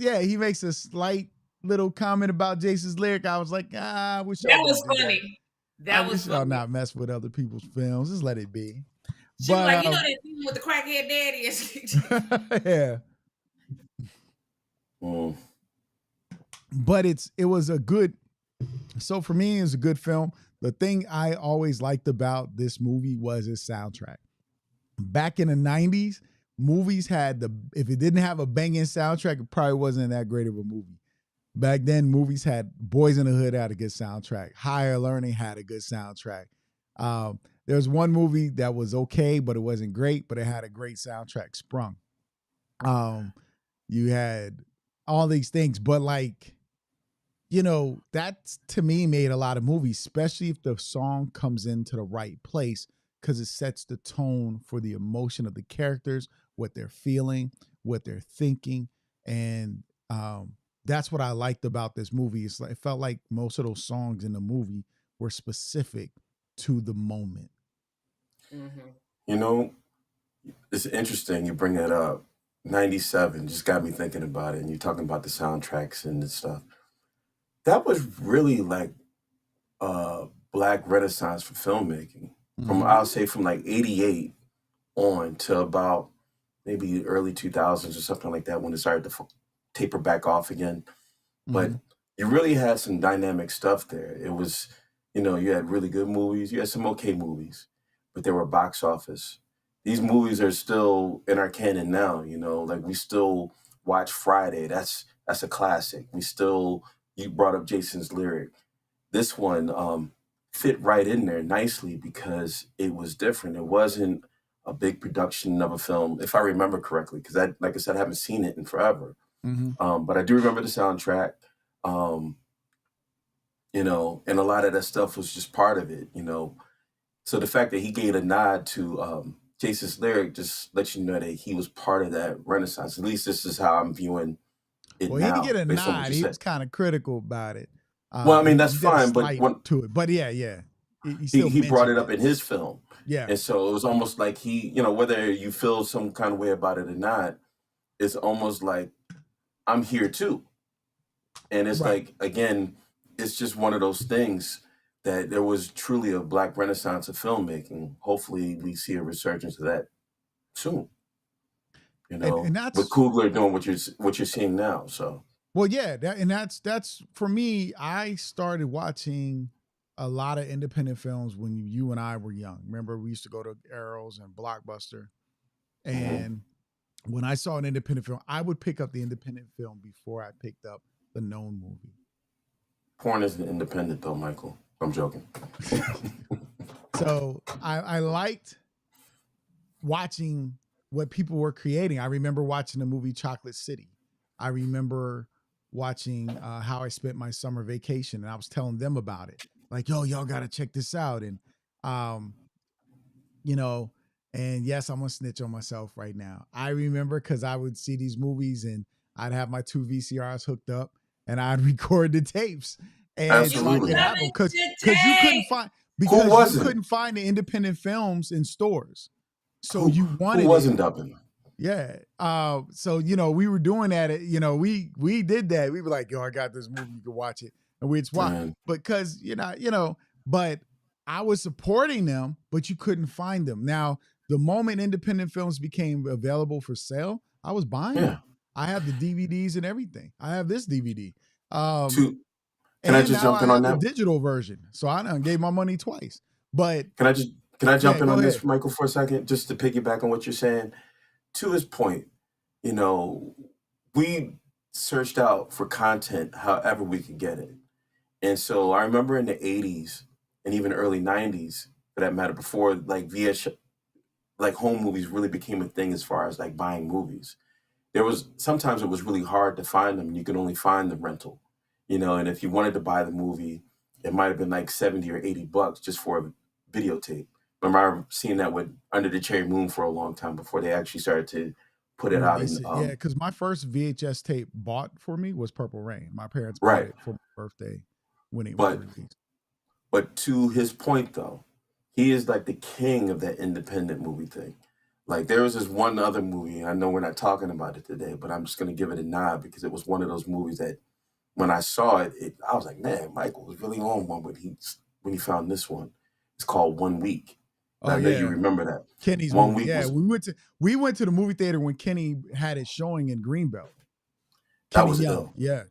a slight little comment about Jason's lyric. I was like, I wish
That
y'all
was
wouldn't do that.
funny.
I
That was
wish y'all
funny.
not mess with other people's films. Just let it be.
She was
But
like, that thing with the crackhead daddy.
yeah. But it was a good. So for me, it was a good film. The thing I always liked about this movie was its soundtrack. Back in the 90s, movies had if it didn't have a banging soundtrack, it probably wasn't that great of a movie. Back then, movies had Boys in the Hood had a good soundtrack. Higher Learning had a good soundtrack. There's one movie that was okay, but it wasn't great, but it had a great soundtrack, Sprung. You had all these things, but that to me made a lot of movies, especially if the song comes into the right place, because it sets the tone for the emotion of the characters, what they're feeling, what they're thinking. And that's what I liked about this movie. It felt like most of those songs in the movie were specific to the moment.
It's interesting you bring that up. 97 just got me thinking about it, and you're talking about the soundtracks and the stuff. That was really like Black Renaissance for filmmaking. I'll say from like 88 on to about maybe early 2000s or something like that, when it started to taper back off again. But you really had some dynamic stuff there. It was, you had really good movies. You had some okay movies, but they were box office. These movies are still in our canon now, like we still watch Friday. That's a classic. You brought up Jason's lyric. This one fit right in there nicely because it was different. It wasn't a big production of a film, if I remember correctly, because like I said, I haven't seen it in forever. But I do remember the soundtrack, and a lot of that stuff was just part of it, So the fact that he gave a nod to Jason's lyric just lets you know that he was part of that renaissance. At least this is how I'm viewing it now.
Well, he didn't get a nod. He was kind of critical about it.
Well, I mean, that's fine, but
yeah.
He brought it up in his film.
Yeah.
And so it was almost like whether you feel some kind of way about it or not, it's almost like I'm here too. And it's like, again, it's just one of those things that there was truly a Black Renaissance of filmmaking. Hopefully we see a resurgence of that soon.
And that's
with Coogler doing what you're seeing now. So
well, yeah, that's for me. I started watching a lot of independent films when you and I were young. Remember, we used to go to Arrows and Blockbuster, and when I saw an independent film, I would pick up the independent film before I picked up the known movie.
Porn isn't independent though, Michael. I'm joking.
So I liked watching what people were creating. I remember watching the movie Chocolate City. I remember watching How I Spent My Summer Vacation, and I was telling them about it. Like, yo, y'all got to check this out. And, and yes, I'm going to snitch on myself right now. I remember because I would see these movies and I'd have my 2 VCRs hooked up and I'd record the tapes. And
absolutely,
because you couldn't find the independent films in stores. So you wanted
who wasn't dubbing?
Yeah. So we were doing that. We did that. We were like, yo, I got this movie, you can watch it. And we'd watch because but I was supporting them, but you couldn't find them. Now, the moment independent films became available for sale, I was buying them. I have the DVDs and everything. I have this DVD.
Can I just jump in on that?
The digital version. So I done gave my money twice. But
can I jump in on this, Michael, for a second, just to piggyback on what you're saying? To his point, we searched out for content however we could get it. And so I remember in the 80s and even early 90s, for that matter, before like VHS, like home movies really became a thing as far as like buying movies. sometimes it was really hard to find them. You could only find the rental, and if you wanted to buy the movie, it might have been like 70 or 80 bucks just for a videotape. Remember seeing that with Under the Cherry Moon for a long time before they actually started to put it out in,
Release it. Yeah, because my first VHS tape bought for me was Purple Rain. My parents bought
right.
it for my birthday when it was
But
released.
But to his point, though, he is like the king of that independent movie thing. Like there was this one other movie. I know we're not talking about it today, but I'm just gonna give it a nod because it was one of those movies that when I saw it, I was like, man, Michael was really on one when he found this one. It's called 1 Week. And
Oh
I know you
yeah,
remember that.
Kenny's
1
movie.
Week
Yeah,
was
we went to the movie theater when Kenny had it showing in Greenbelt.
that
Kenny
was
Young.
ill.
Yeah.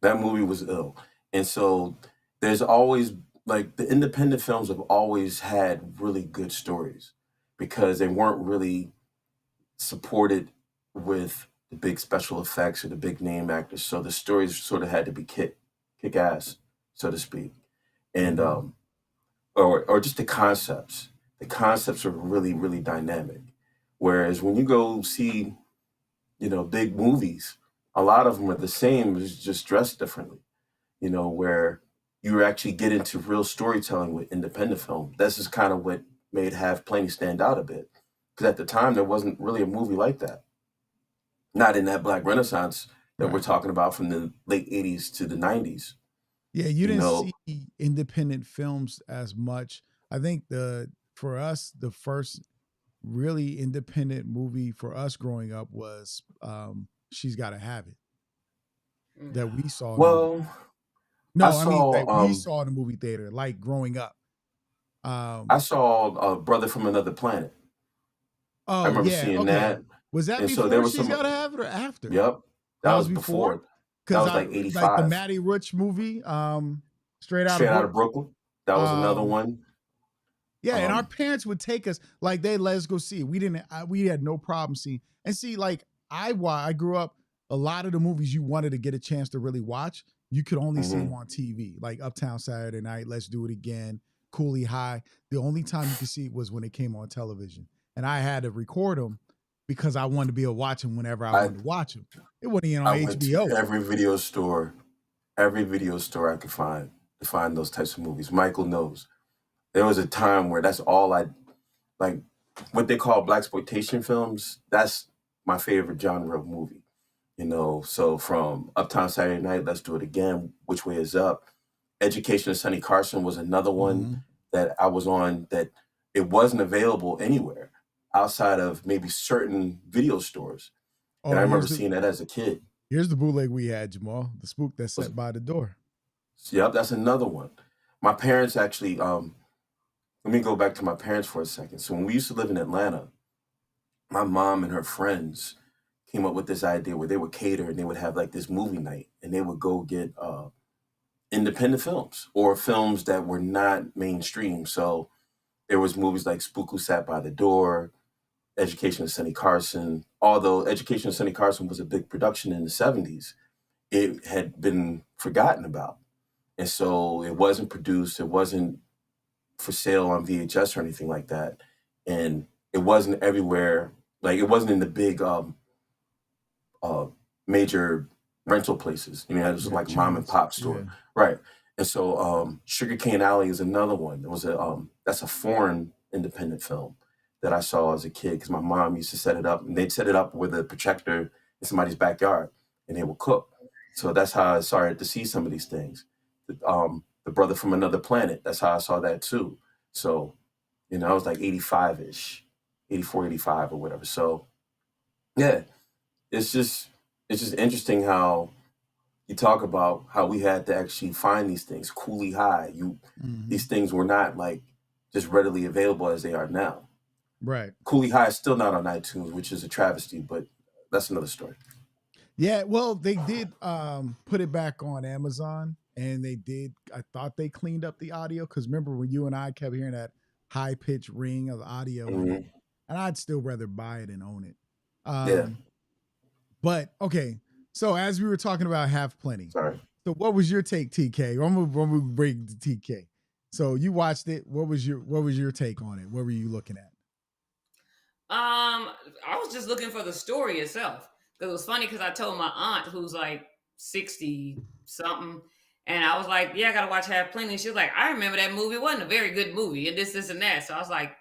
That movie was ill. And so there's always like the independent films have always had really good stories because they weren't really supported with the big special effects or the big name actors. So the stories sort of had to be kick ass, so to speak. And
Mhm.
or just the concepts. The concepts are really, really dynamic. Whereas when you go see, big movies, a lot of them are the same, it's just dressed differently, where you actually get into real storytelling with independent film. This is kind of what made Have Plenty stand out a bit. Because at the time, there wasn't really a movie like that. Not in that Black Renaissance that we're
Right.
talking about from the late 80s to the 90s.
Yeah, you
You
didn't
know,
see independent films as much. I think for us, the first really independent movie for us growing up was She's Gotta Have It that we saw in the movie.
well, I
No, I mean
saw
that we saw in the movie theater, like growing up.
I
Um,
saw Brother from Another Planet. I
oh
remember
yeah,
seeing
okay.
that.
Was that
And so there
before
was
She's
some,
Gotta Have It or after?
yep, that
That was
was
before?
before. That
Because
was
I
like
like the
85.
Matty Rich movie, Straight Out of
Straight Out of
Brooklyn.
Brooklyn. That was another
Um,
one.
Yeah, and our
Um,
parents would take us like they let us go see it. We had no problem seeing and see like I grew up. A lot of the movies you wanted to get a chance to really watch, you could only see them
mhm.
on TV, like Uptown Saturday Night, Let's Do It Again, Cooley High. The only time you could see it was when it came on television, and I had to record them because I wanted to be able to watch them whenever I
I
wanted to watch them. It wasn't even on
I went to
HBO.
every video store I could find to find those types of movies. Michael knows. There was a time where that's all I like what they call black exploitation films. That's my favorite genre of movie. So from Uptown Saturday Night, Let's Do It Again, Which Way Is Up, Education of Sonny Carson was another one
Mm-hmm.
that I was on that it wasn't available anywhere outside of maybe certain video stores. And
Oh,
I remember seeing that as a kid.
here's the bootleg we had, Jamal. The spook that
Was
sat by the door.
Yep, that's another one. My parents actually, let me go back to my parents for a second. So when we used to live in Atlanta, my mom and her friends came up with this idea where they would cater and they would have like this movie night and they would go get independent films or films that were not mainstream. So there was movies like Spook Who Sat by the Door, Education of Sonny Carson. Although Education of Sonny Carson was a big production in the 70s, it had been forgotten about. And so it wasn't produced, it wasn't for sale on VHS or anything like that. And it wasn't everywhere, like it wasn't in the big uh, major rental places. It was
Yeah,
like a mom and
chains.
pop
Yeah.
store. Right. And so Sugarcane Alley is another one. It was that's a foreign independent film that I saw as a kid because my mom used to set it up and they'd set it up with a projector in somebody's backyard and they would cook. So that's how I started to see some of these things. The Brother from Another Planet, that's how I saw that too. So, I was like 85-ish, 84, 85 or whatever. So yeah, it's just it's just interesting how you talk about how we had to actually find these things. Cooley High,
Mm-hmm.
these things were not like just readily available as they are now.
Right.
Cooley High is still not on iTunes, which is a travesty, but that's another story.
Yeah, well, they did put it back on Amazon and they did I thought they cleaned up the audio cuz remember when you and I kept hearing that high pitched ring of audio in it.
Hmm.
And I'd still rather buy it and own it.
Yeah,
Um but okay. So as we were talking about Have Plenty.
sorry.
So what was your take, TK? I'm gonna break the TK. So you watched it. What was your take on it? What were you looking at?
I was just looking for the story itself. It was funny because I told my aunt, who's like 60 something, and I was like, "Yeah, I gotta watch Have Plenty." She was like, "I remember that movie. It wasn't a very good movie, and this, and that." So I was like,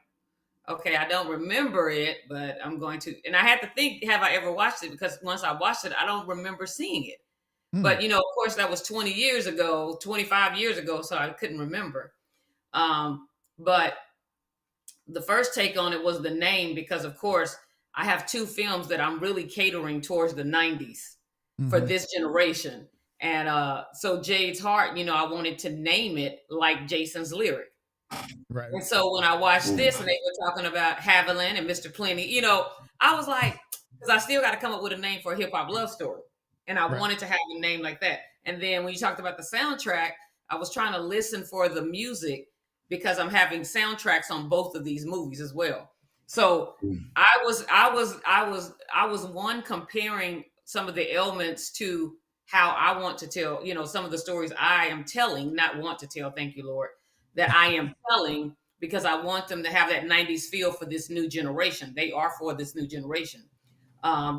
"Okay, I don't remember it, but I'm going to." And I had to think, have I ever watched it? Because once I watched it, I don't remember seeing it.
Hmm.
But of course, that was 20 years ago, 25 years ago, so I couldn't remember. But the first take on it was the name, because of course I have two films that I'm really catering towards the 90s for
Mm-hmm.
this generation. And so Jade's Heart, I wanted to name it like Jason's lyric.
Right.
And so when I watched
Mm.
this and they were talking about Haviland and Mr. Plenty, I was like, because I still got to come up with a name for a hip hop love story. And I
Right.
wanted to have a name like that. And then when you talked about the soundtrack, I was trying to listen for the music because I'm having soundtracks on both of these movies as well. So
Mm.
I was one, comparing some of the elements to how I want to tell, some of the stories I am telling, not want to tell, thank you, Lord, that I am telling, because I want them to have that 90s feel for this new generation. They are for this new generation.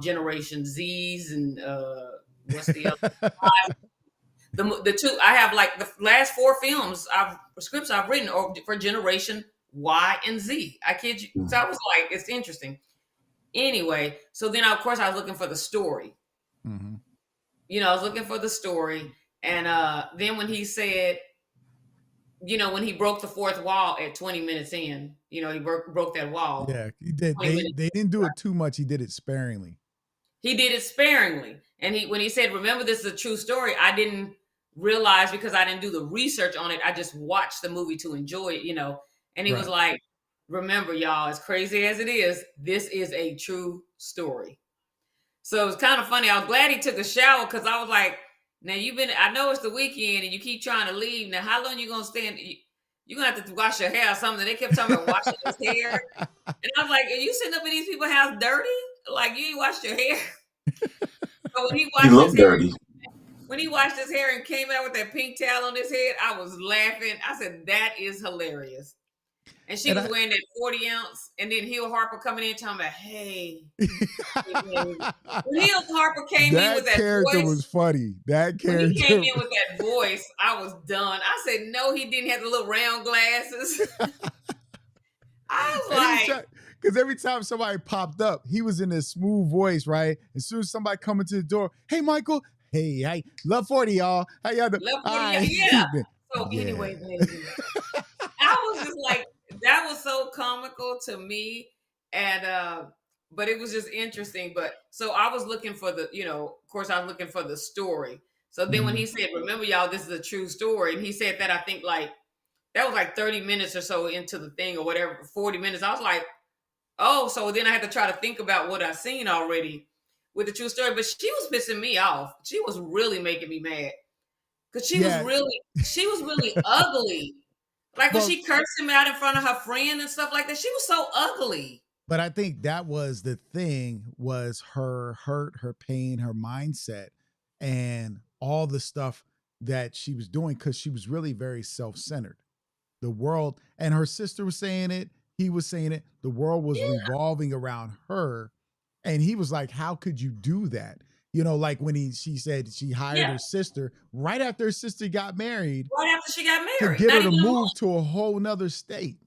Generation Z's and what's the other? The two I have, like the last four scripts I've written are for Generation Y and Z. I kid you. So
Mm.
I was like, it's interesting. Anyway, so then of course I was looking for the story.
Mm-hmm.
I was looking for the story, and then when he said, when he broke the fourth wall at 20 minutes in, he broke that wall.
Yeah, he did.
20
They
minutes.
they didn't do it too much. He did it sparingly.
He did it sparingly. And when he said, "Remember, this is a true story," I didn't realize, because I didn't do the research on it. I just watched the movie to enjoy it. And he was
Right.
like, "Remember, y'all, as crazy as it is, this is a true story." So it was kind of funny. I was glad he took a shower, because I was like, "Now I know it's the weekend and you keep trying to leave. Now, how long you going to stand? You're going to have to wash your hair or something." They kept talking about washing his hair. And I was like, "Are you sitting up in these people's house dirty? Like, you ain't washed your hair?" So when he
He
washed his
looked
hair,
dirty.
and came out with that pink towel on his head, I was laughing. I said, "That is hilarious." And she
And
was wearing that 40 ounce, and then Hill Harper coming in talking about, "Hey, hey, baby." When Hill Harper came in with
that
that
character was
voice,
funny. That
when he came
character.
in with that voice, I was done. I said, "No, he didn't have the little round glasses." I was
And he was
like,
trying, because every time somebody popped up, he was in this smooth voice, right? As soon as somebody come into the door, "Hey, Michael, hey, love 40, y'all. How y'all doing?"
left
All
40,
right.
yeah. So
Yeah.
anyway, baby, I was just like, that was so comical to me. And but it was just interesting. But so I was looking for of course I was looking for the story. So then when
Mhm.
he said, "Remember, y'all, this is a true story," and he said that, I think like that was like 30 minutes or so into the thing, or whatever, 40 minutes. I was like, oh, so then I had to try to think about what I've seen already with the true story. But she was pissing me off. She was really making me mad, because
Yeah.
she was really ugly. Like when
Well,
she cursed him out in front of her friend and stuff like that, she was so ugly.
but I think that was the thing, was her hurt, her pain, her mindset, and all the stuff that she was doing, because she was really very self-centered. The world, and her sister was saying it, he was saying it, the world was
Yeah,
revolving around her. And he was like, how could you do that? Like when she said she hired
yeah.
her sister right after her sister got married
Right after she got
to
married,
get
not
her to
even a month.
move to a whole nother state.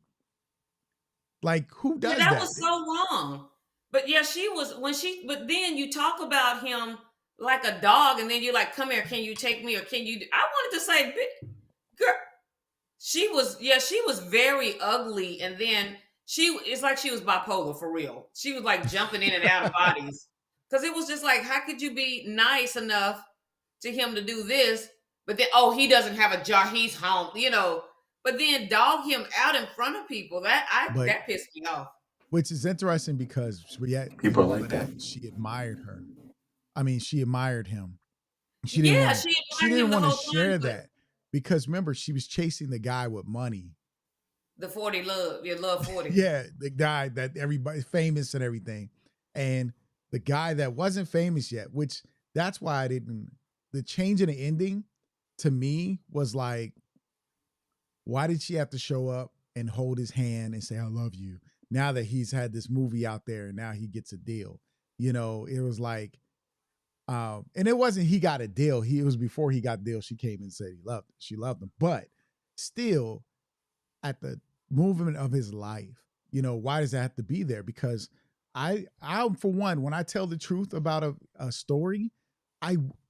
Like, who
Yeah,
does
that
that?
was so wrong. But yeah, she was when she. But then you talk about him like a dog, and then you're like, "Come here, can you take me, or can you?" I wanted to say, "Girl, she was very ugly." And then it's like she was bipolar for real. She was like jumping in and out of bodies, because it was just like, how could you be nice enough to him to do this, but then, oh, he doesn't have a job, he's home. But then dog him out in front of people.
But
That pissed me off.
which is interesting, because yet
People
through
are
all
like
of
that.
that, she admired her. I mean, she admired him. She didn't
Yeah,
want to.
she
She
admired
didn't
him the
want to
whole time,
share
but
that, because remember, she was chasing the guy with money.
the 40 love, your love 40.
Yeah, the guy that everybody famous and everything, and the guy that wasn't famous yet. Which that's why I didn't. The change in the ending to me was like, why did she have to show up and hold his hand and say, "I love you"? Now that he's had this movie out there and now he gets a deal, it was like, And it wasn't he got a deal. It was before he got a deal. She came and said she loved him. But still, at the movement of his life, why does that have to be there? Because I for one, when I tell the truth about a story,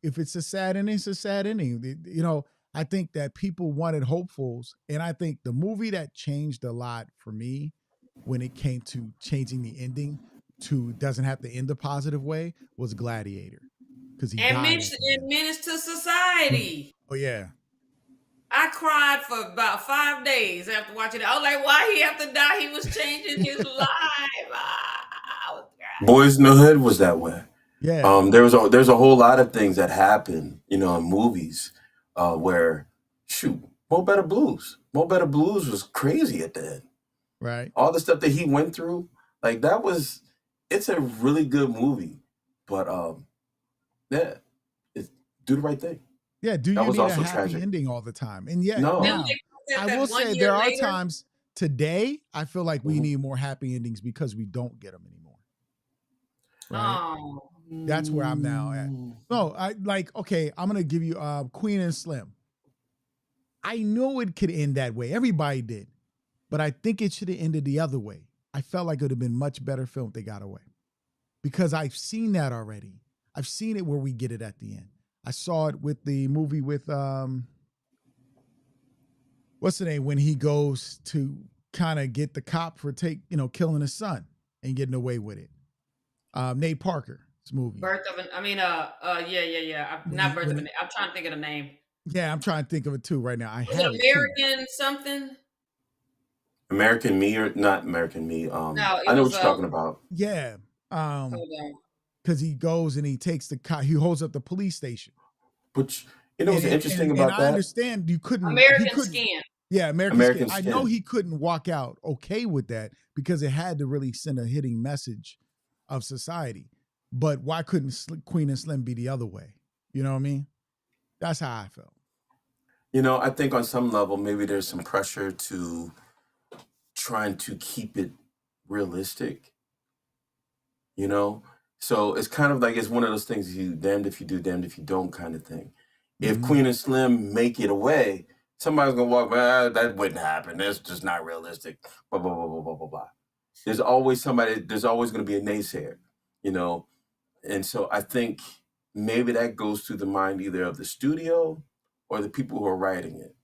if it's a sad ending, it's a sad ending. I think that people wanted hopefuls, and I think the movie that changed a lot for me when it came to changing the ending to doesn't have to end a positive way was Gladiator, because he
And
died at
Menace,
the end.
and Menace to Society.
Oh yeah,
I cried for about 5 days after watching it. I was like, why he have to die? He was changing his life. I was crying.
Boys in the Hood was that way.
yeah,
There's a whole lot of things that happen, in movies, where shoot, Mo Better Blues was crazy at the end.
right.
All the stuff that he went through, like it's a really good movie. But yeah, it's Do the Right Thing.
Yeah, do
That
you
was
need a
also
happy
tragic.
ending all the time? And yet
Didn't
No,
now,
they put
I
that
will
one
say
year
there are
later?
times today I feel like we
Mhm.
need more happy endings because we don't get them anymore. Right?
Oh,
That's where I'm now at. No, okay, I'm gonna give you Queen and Slim. I knew it could end that way. Everybody did. But I think it should have ended the other way. I felt like it would have been much better film if they got away. Because I've seen that already. I've seen it where we get it at the end. I saw it with the movie with what's the name, when he goes to kind of get the cop for killing his son and getting away with it. Nate Parker's movie.
Birth of an. I mean, yeah.
When
Not
he
birth
when
of
he,
an. I'm trying to think of the name.
yeah, I'm trying to think of it too right now. I
Was it
have it too.
American something?
American Me or not American Me.
No,
I
it
know
was
what you're talking about.
Yeah.
Hold on.
Because he goes and he takes he holds up the police station.
But you know what's interesting
And
about
I
that?
understand he
American
couldn't.
Skin.
Yeah, American Skin.
American
I know
Skin.
he couldn't walk out okay with that because it had to really send a hitting message of society. But why couldn't Queen and Slim be the other way? You know what I mean? That's how I felt.
I think on some level maybe there's some pressure to trying to keep it realistic, you know? So it's kind of like it's one of those things you damned if you do, damned if you don't kind of thing. If
Mm-hmm.
Queen and Slim make it away, somebody's gonna walk by, that wouldn't happen. That's just not realistic. Blah blah blah blah blah blah blah. There's always gonna be a naysayer, you know. And so I think maybe that goes through the mind either of the studio or the people who are writing it,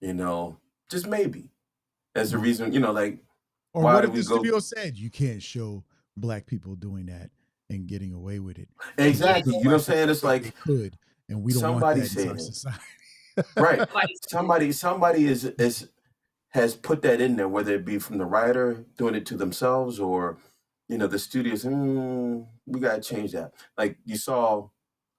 you know, just maybe as a reason, like
Or
why
what
do
if
we
the
go
studio said you can't show black people doing that and getting away with it? And
Yeah,
exactly, you know what I'm
white people
saying? It's
think they
like
could, and we don't want
somebody
that in
saying
our
it.
society.
Right.
somebody said it.
Somebody is has put that in there, whether it be from the writer doing it to themselves or, the studios, we gotta change that. Like you saw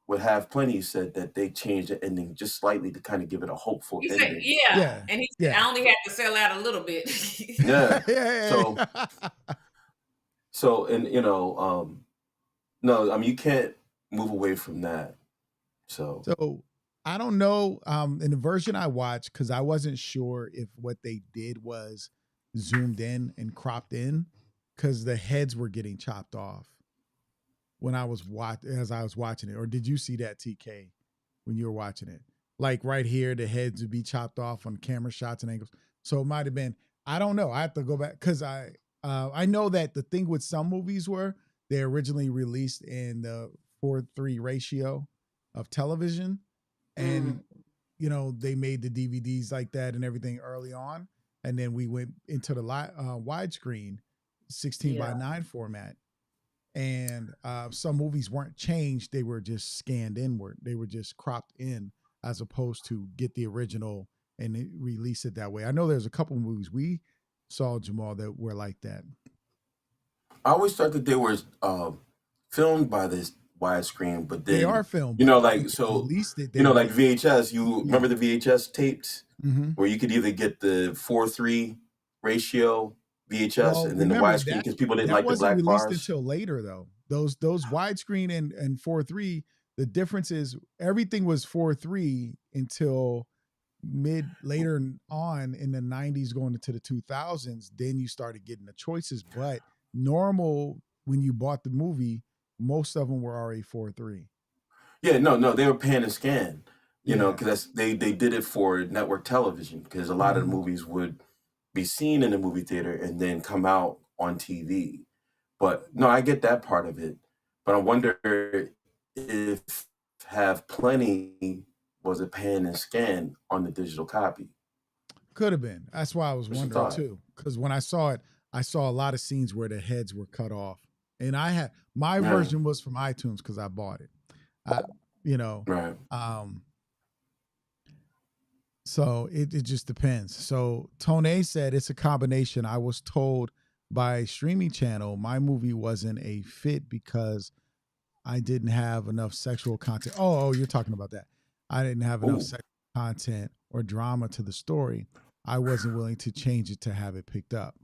with Have Plenty said that they changed the ending just slightly to kind of give it a hopeful
He said,
ending.
yeah.
Yeah,
And he said,
yeah.
I only had to sell out a little bit.
Yeah.
Yeah.
So and no, I mean you can't move away from that. So
So I don't know. In the version I watched, because I wasn't sure if what they did was zoomed in and cropped in, because the heads were getting chopped off when I was as I was watching it. Or did you see that, TK, when you were watching it? Like right here, the heads would be chopped off on camera shots and angles. So it might have been. I don't know. I have to go back because I know that the thing with some movies were they originally released in the 4:3 ratio of television,
Mm,
and they made the DVDs like that and everything early on, and then we went into the widescreen 16
yeah.
by 9 format, and some movies weren't changed, they were just scanned inward, they were just cropped in as opposed to get the original and release it that way. I know there's a couple movies we saw, Jamal, that were like that.
I always thought that they were filmed by this widescreen, but
They are
then
filmed, but when
like
they
so
released it, they
like
released
VHS. You
yeah.
remember the VHS tapes
Mm-hmm.
where you could either get the 4:3 ratio VHS
Well,
and then the
remember
widescreen
that
because people didn't
that
like the
wasn't
black
released
bars.
until later though. Those widescreen and 4:3, the difference is everything was 4:3 until later on in the 90s going into the 2000s, then you started getting the choices, but normal when you bought the movie, most of them were already 4:3.
Yeah, no, they were pan and scan,
Yeah.
because they did it for network television because a lot of the
Mhm.
movies would be seen in the movie theater and then come out on TV. But no, I get that part of it. But I wonder if Have Plenty was a pan and scan on the digital copy.
Could have been. That's why I was
What's your
wondering
thought?
too. Because when I saw it, I saw a lot of scenes where the heads were cut off, and I had my
Right,
version was from iTunes because I bought it. I, you know,
right.
um, so it just depends. So Tone said it's a combination. I was told by a streaming channel my movie wasn't a fit because I didn't have enough sexual content. Oh, you're talking about that. I didn't have enough
Oh,
sexual content or drama to the story. I wasn't willing to change it to have it picked up.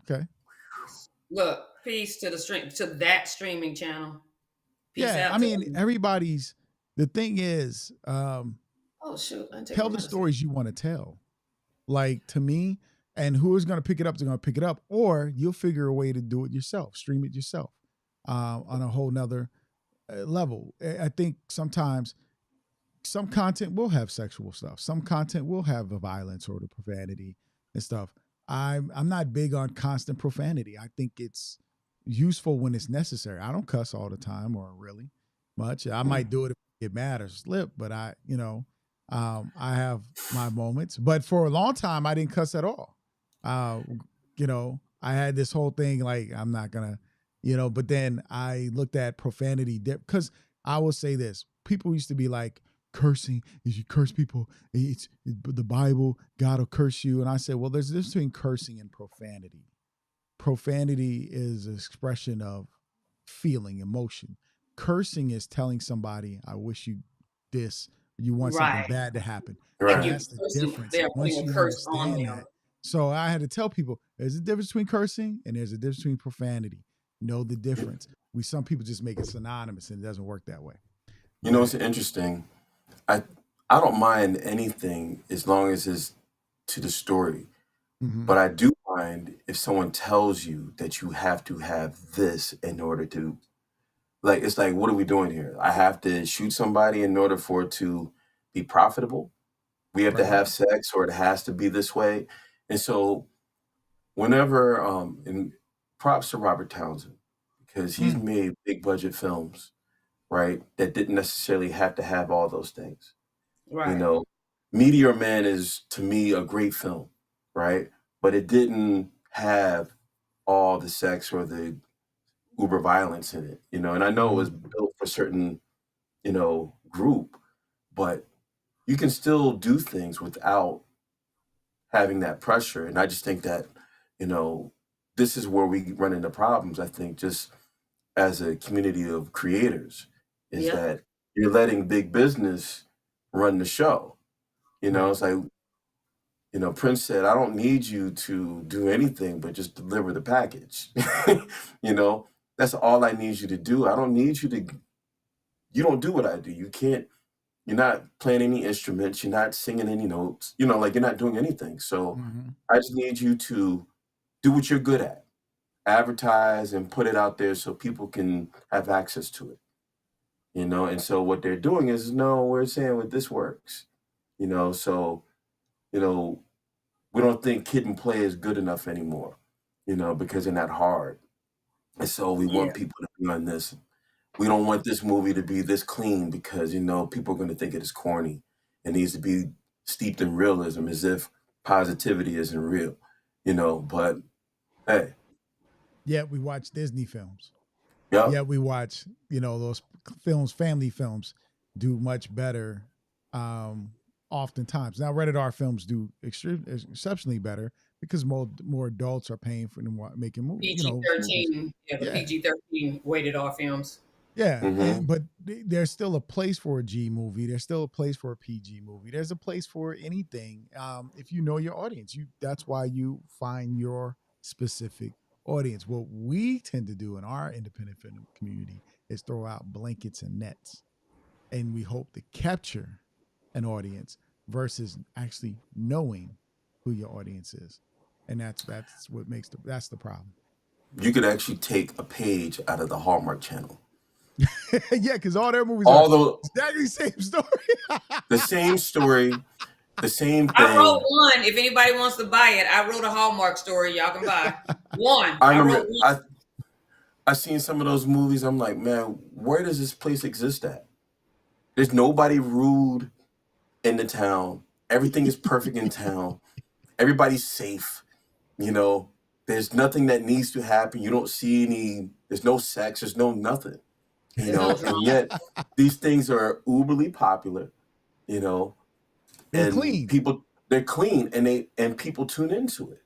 Okay.
Look, peace to that streaming channel. Peace
Yeah. I
out to
mean,
them.
everybody's the thing is,
Oh shoot, I'm taking
tell the
medicine.
stories you want to tell. Like to me, and who is going to pick it up is going to pick it up, or you'll figure a way to do it yourself, stream it yourself on a whole nother level. I think sometimes some content will have sexual stuff. Some content will have the violence or the profanity and stuff. I'm not big on constant profanity. I think it's useful when it's necessary. I don't cuss all the time or really much. I
mm,
might do it if I get mad or slip, but I have my moments. But for a long time, I didn't cuss at all. Uh, I had this whole thing like I'm not gonna, But then I looked at profanity because I will say this: people used to be like, cursing is you curse people, it's the Bible, God will curse you. And I said, well, there's a difference between cursing and profanity. Profanity is an expression of feeling, emotion. Cursing is telling somebody, I wish you this, you want something
Right.
bad to happen. So
Like
right.
you
that's the
cursing,
difference.
they are
Once
putting a
you
curse on
understand
them.
that, so I had to tell people there's a difference between cursing and there's a difference between profanity. Know the difference. Some people just make it synonymous and it doesn't work that way.
You know,
But
it's interesting. I I don't mind anything as long as it's to the story.
mhm.
But I do mind if someone tells you that you have to have this in order to, like, it's like, what are we doing here? I have to shoot somebody in order for it to be profitable. We have to
Right.
have sex or it has to be this way. And so whenever and props to Robert Townsend because he's
Mm.
made big budget films, right? That didn't necessarily have to have all those things. You
Right.
know, Meteor Man is to me a great film, right? But it didn't have all the sex or the uber violence in it, and I know it was
Mhm.
built for certain, group, but you can still do things without having that pressure. And I just think that, you know, this is where we run into problems, I think, just as a community of creators, is
Yep.
that you're letting big business run the show.
Right.
It's like, Prince said, I don't need you to do anything but just deliver the package. you know, that's all I need you to do. I don't need you don't do what I do. You're not playing any instruments. You're not singing any notes, like you're not doing anything. So
Mhm.
I just need you to do what you're good at, advertise and put it out there so people can have access to it, And so what they're doing is, no, we're saying what this works, so, you know, we don't think kid and play is good enough anymore, because they're not hard. And so we
Yeah.
want people to be on this. We don't want this movie to be this clean because, people are going to think it is corny. It needs to be steeped in realism as if positivity isn't real, but hey,
Yeah, we watch Disney films.
yep.
Yeah, we watch, those films, family films do much better oftentimes. Now, rated R films do exceptionally better because more adults are paying for them making
PG
movies.
13. Yeah, the
Yeah.
PG-13 weighted R films.
Yeah,
Hmm.
but there's still a place for a G movie. There's still a place for a PG movie. There's a place for anything. If you know your audience, that's why you find your specific audience. What we tend to do in our independent film community is throw out blankets and nets, and we hope to capture an audience versus actually knowing who your audience is, and that's what makes that's the problem.
You could actually take a page out of the Hallmark Channel.
Yeah, because all their movies are
All the
exactly the same story.
the same story, the same
I wrote
thing.
one. If anybody wants to buy it, I wrote a Hallmark story. Y'all can buy one.
I
I wrote
remember
one.
I seen some of those movies. I'm like, man, where does this place exist at? There's nobody rude in the town. Everything is perfect in town. Everybody's safe. You know, there's nothing that needs to happen. You don't see any. There's no sex. There's no nothing. You
There's no
know, and
drama.
yet these things are uberly popular. You know,
They're
and
clean.
people they're clean and people tune into it.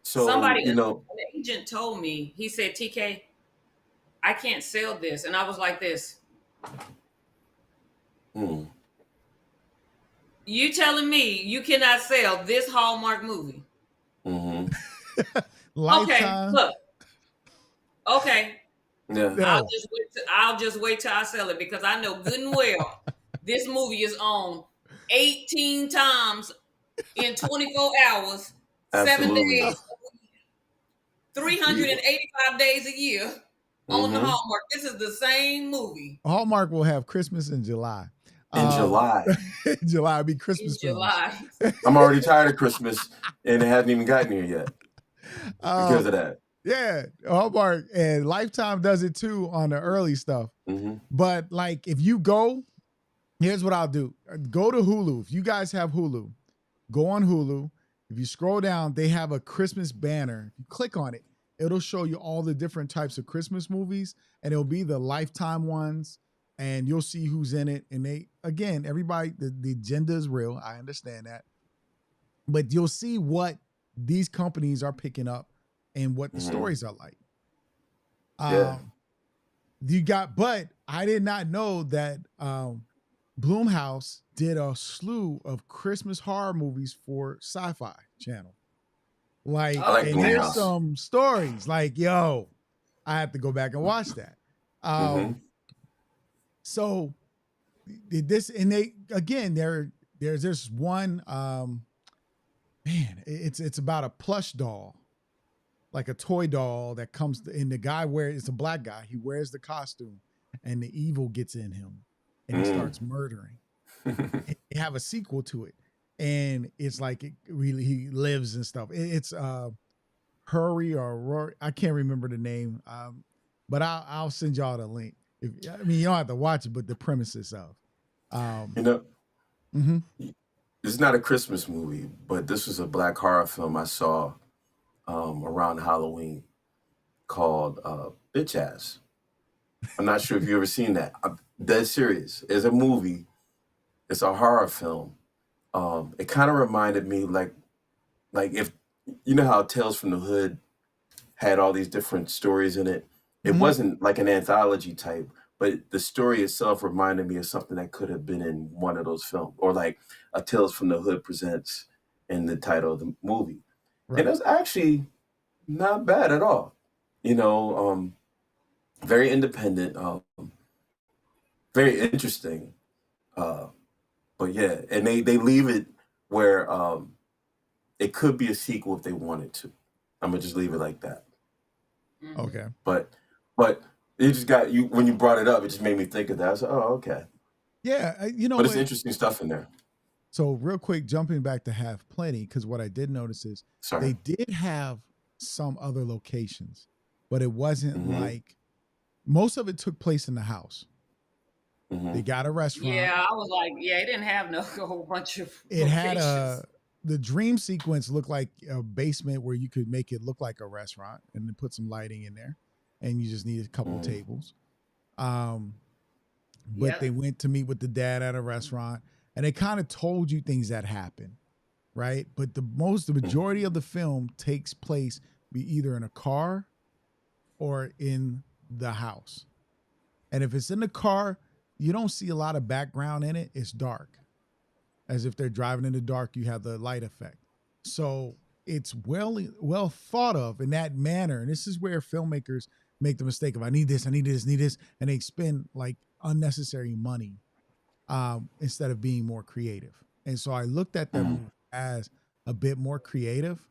So
Somebody,
you know,
an agent told me, he said, TK, I can't sell this. And I was like this,
mm,
you telling me you cannot sell this Hallmark movie?
hmm
Okay,
Lifetime.
look, okay.
yeah,
No.
I'll just wait till I sell it because I know good and well this movie is on 18 times in 24 hours, 7 days,
absolutely.
385 days a year on the
hmm
Hallmark. This is the same movie
Hallmark will have Christmas in July.
In July,
July will be
in
Christmas films.
July.
I'm already tired of Christmas, and it hasn't even gotten here yet because
um,
of that.
yeah, Hallmark and Lifetime does it too on the early stuff.
hmm
But like, if you go, here's what I'll do: go to Hulu. If you guys have Hulu, go on Hulu. If you scroll down, they have a Christmas banner. If you click on it, it'll show you all the different types of Christmas movies, and it'll be the Lifetime ones, and you'll see who's in it. And they, again, everybody, the agenda is real. I understand that, but you'll see what these companies are picking up and what the
hmm
stories are like.
Yeah.
But I did not know that Bloomhouse did a slew of Christmas horror movies for Sci-Fi Channel. Like,
I like
and
Okay.
there's
Bloomhouse.
some stories like, yo, I have to go back and watch that.
hmm
So this, and they, again, there's this one, man, it's about a plush doll, like a toy doll that comes and the guy wears, it's a black guy. He wears the costume and the evil gets in him and he
Mm.
starts murdering. They have a sequel to it, and it's like it really he lives and stuff. It's Hurry or Rory, I can't remember the name, but I'll send y'all the link. If, I mean, you don't have to watch it, but the premises of.
You know,
Mhm.
it's not a Christmas movie, but this was a black horror film I saw around Halloween called Bitch Ass. I'm not sure if you ever seen that. I'm dead serious. It's a movie. It's a horror film. It kind of reminded me like if you know how Tales from the Hood had all these different stories in it. It
Mhm.
wasn't like an anthology type, but the story itself reminded me of something that could have been in one of those films, or like a Tales from the Hood presents in the title of the movie. And
Right.
it's actually not bad at all. You know, very independent, very interesting. Uh, but yeah, and they leave it where it could be a sequel if they wanted to. I'm gonna just leave it like that.
Mhm.
Okay.
But but it just got you when you brought it up. It just made me think of that. I was like, oh, okay.
Yeah, you know
But it's
what?
interesting stuff in there.
So real quick, jumping back to Have Plenty, because what I did notice is
Sorry.
they did have some other locations, but it wasn't
hmm
like most of it took place in the house. They
hmm
got a restaurant.
Yeah, I was like, yeah, it didn't have no a whole bunch of
It had
locations.
the dream sequence looked like a basement where you could make it look like a restaurant and then put some lighting in there, and you just needed a couple
hmm
tables. Um, but they
Yep.
went to meet with the dad at a restaurant, and they kind of told you things that happened, right? But the majority of the film takes place be either in a car or in the house. And if it's in the car, you don't see a lot of background in it. It's dark. As if they're driving in the dark, you have the light effect. So it's well thought of in that manner. And this is where filmmakers make the mistake of I need this, I need this, I need this, and they spend like unnecessary money instead of being more creative. And so I looked at that
hmm
movie as a bit more creative.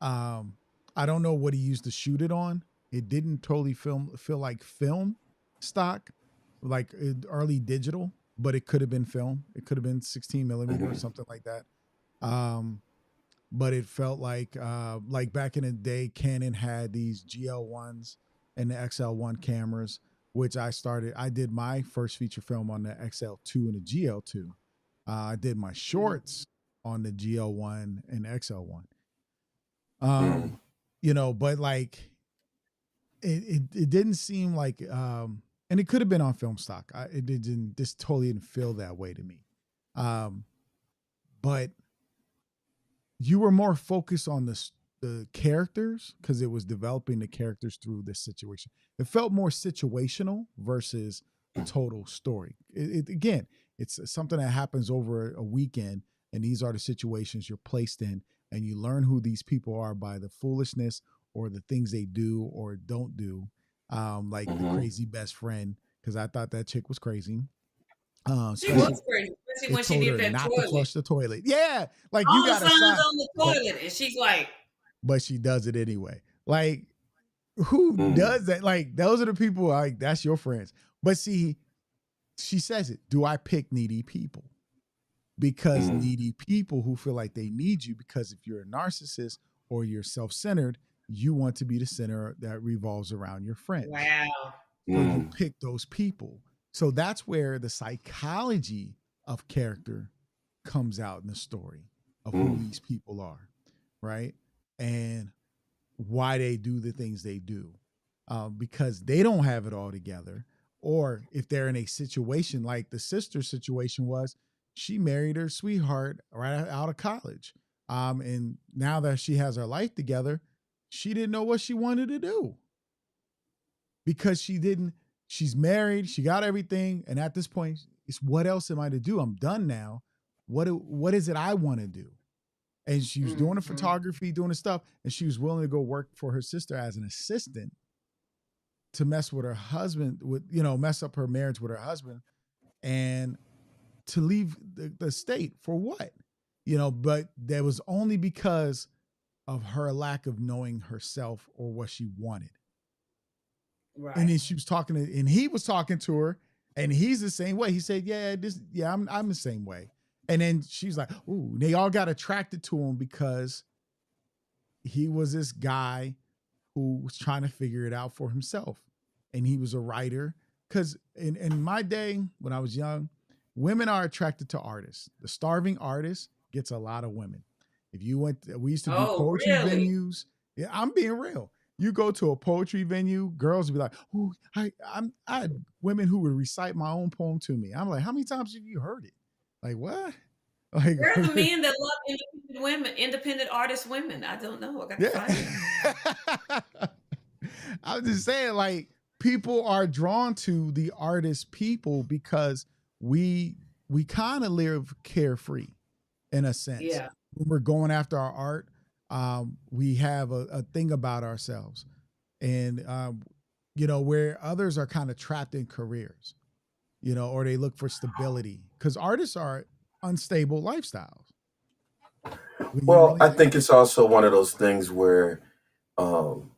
Um, I don't know what he used to shoot it on. It didn't totally feel like film stock, like early digital, but it could have been film. It could have been 16 millimeter or something like that. Um, but it felt like back in the day, Canon had these GL1s and the XL1 cameras, which I did my first feature film on the XL2 and the GL2. I did my shorts on the GL1 and XL1.
Mm.
But like it didn't seem like and it could have been on film stock. It didn't this totally didn't feel that way to me. Um, but you were more focused on the characters because it was developing the characters through this situation. It felt more situational versus the total story. Again, it's something that happens over a weekend, and these are the situations you're placed in, and you learn who these people are by the foolishness or the things they do or don't do. Like the crazy best friend, because I thought that chick was crazy.
She
Especially
was crazy, especially
it
when she
told
did
her
that
not to
toilet.
flush the toilet. Yeah, like you
All the
got a
signs
sign,
on the
but
toilet, and she's like,
but she does it anyway. Like who
Mm.
does that? Like those are the people like that's your friends. But see, she says it. Do I pick needy people? Because
Mm.
needy people who feel like they need you, because if you're a narcissist or you're self-centered, you want to be the center that revolves around your friends.
wow.
So you
Mm.
pick those people. So that's where the psychology of character comes out in the story of who
Mm.
these people are, right? And why they do the things they do, because they don't have it all together. Or if they're in a situation like the sister situation was, she married her sweetheart right out of college. And now that she has her life together, she didn't know what she wanted to do because she's married, she got everything. And at this point, it's what else am I to do? I'm done now. What is it I want to do? And she was doing the
Mm-hmm.
photography, doing the stuff, and she was willing to go work for her sister as an assistant to mess with her husband, mess up her marriage with her husband, and to leave the state for what? But that was only because of her lack of knowing herself or what she wanted. And
Right.
then she was talking to, and he was talking to her, and he's the same way. He said, I'm the same way. And then she's like, ooh, they all got attracted to him because he was this guy who was trying to figure it out for himself. And he was a writer. Because in my day, when I was young, women are attracted to artists. The starving artist gets a lot of women. If you we used to do
Oh,
poetry
really?
venues. Yeah, I'm being real. You go to a poetry venue, girls would be like, "Ooh, I had women who would recite my own poem to me." I'm like, "How many times have you heard it?" Like what? Like
Where are the men that love independent women, independent artist women? I don't know. I got to
yeah.
find them.
I'm just saying, like, people are drawn to the artist people because we we kind of live carefree in a sense.
Yeah.
When we're going after our art, we have a thing about ourselves. And where others are kind of trapped in careers, or they look for stability. Because artists are unstable lifestyles when you
Well,
really
I
think
think
about
it's also one of those things where um,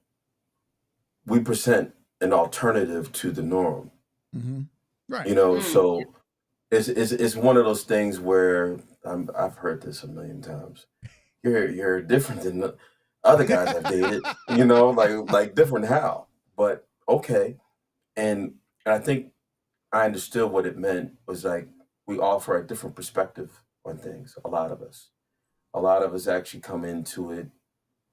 we present an alternative to the norm.
it. Right.
Mm.
So it's one of those things where I've heard this a million times. You're different than the other guys I've dated. Like different how, but okay. And I think I understood what it meant was like we offer a different perspective on things. A lot of us actually come into it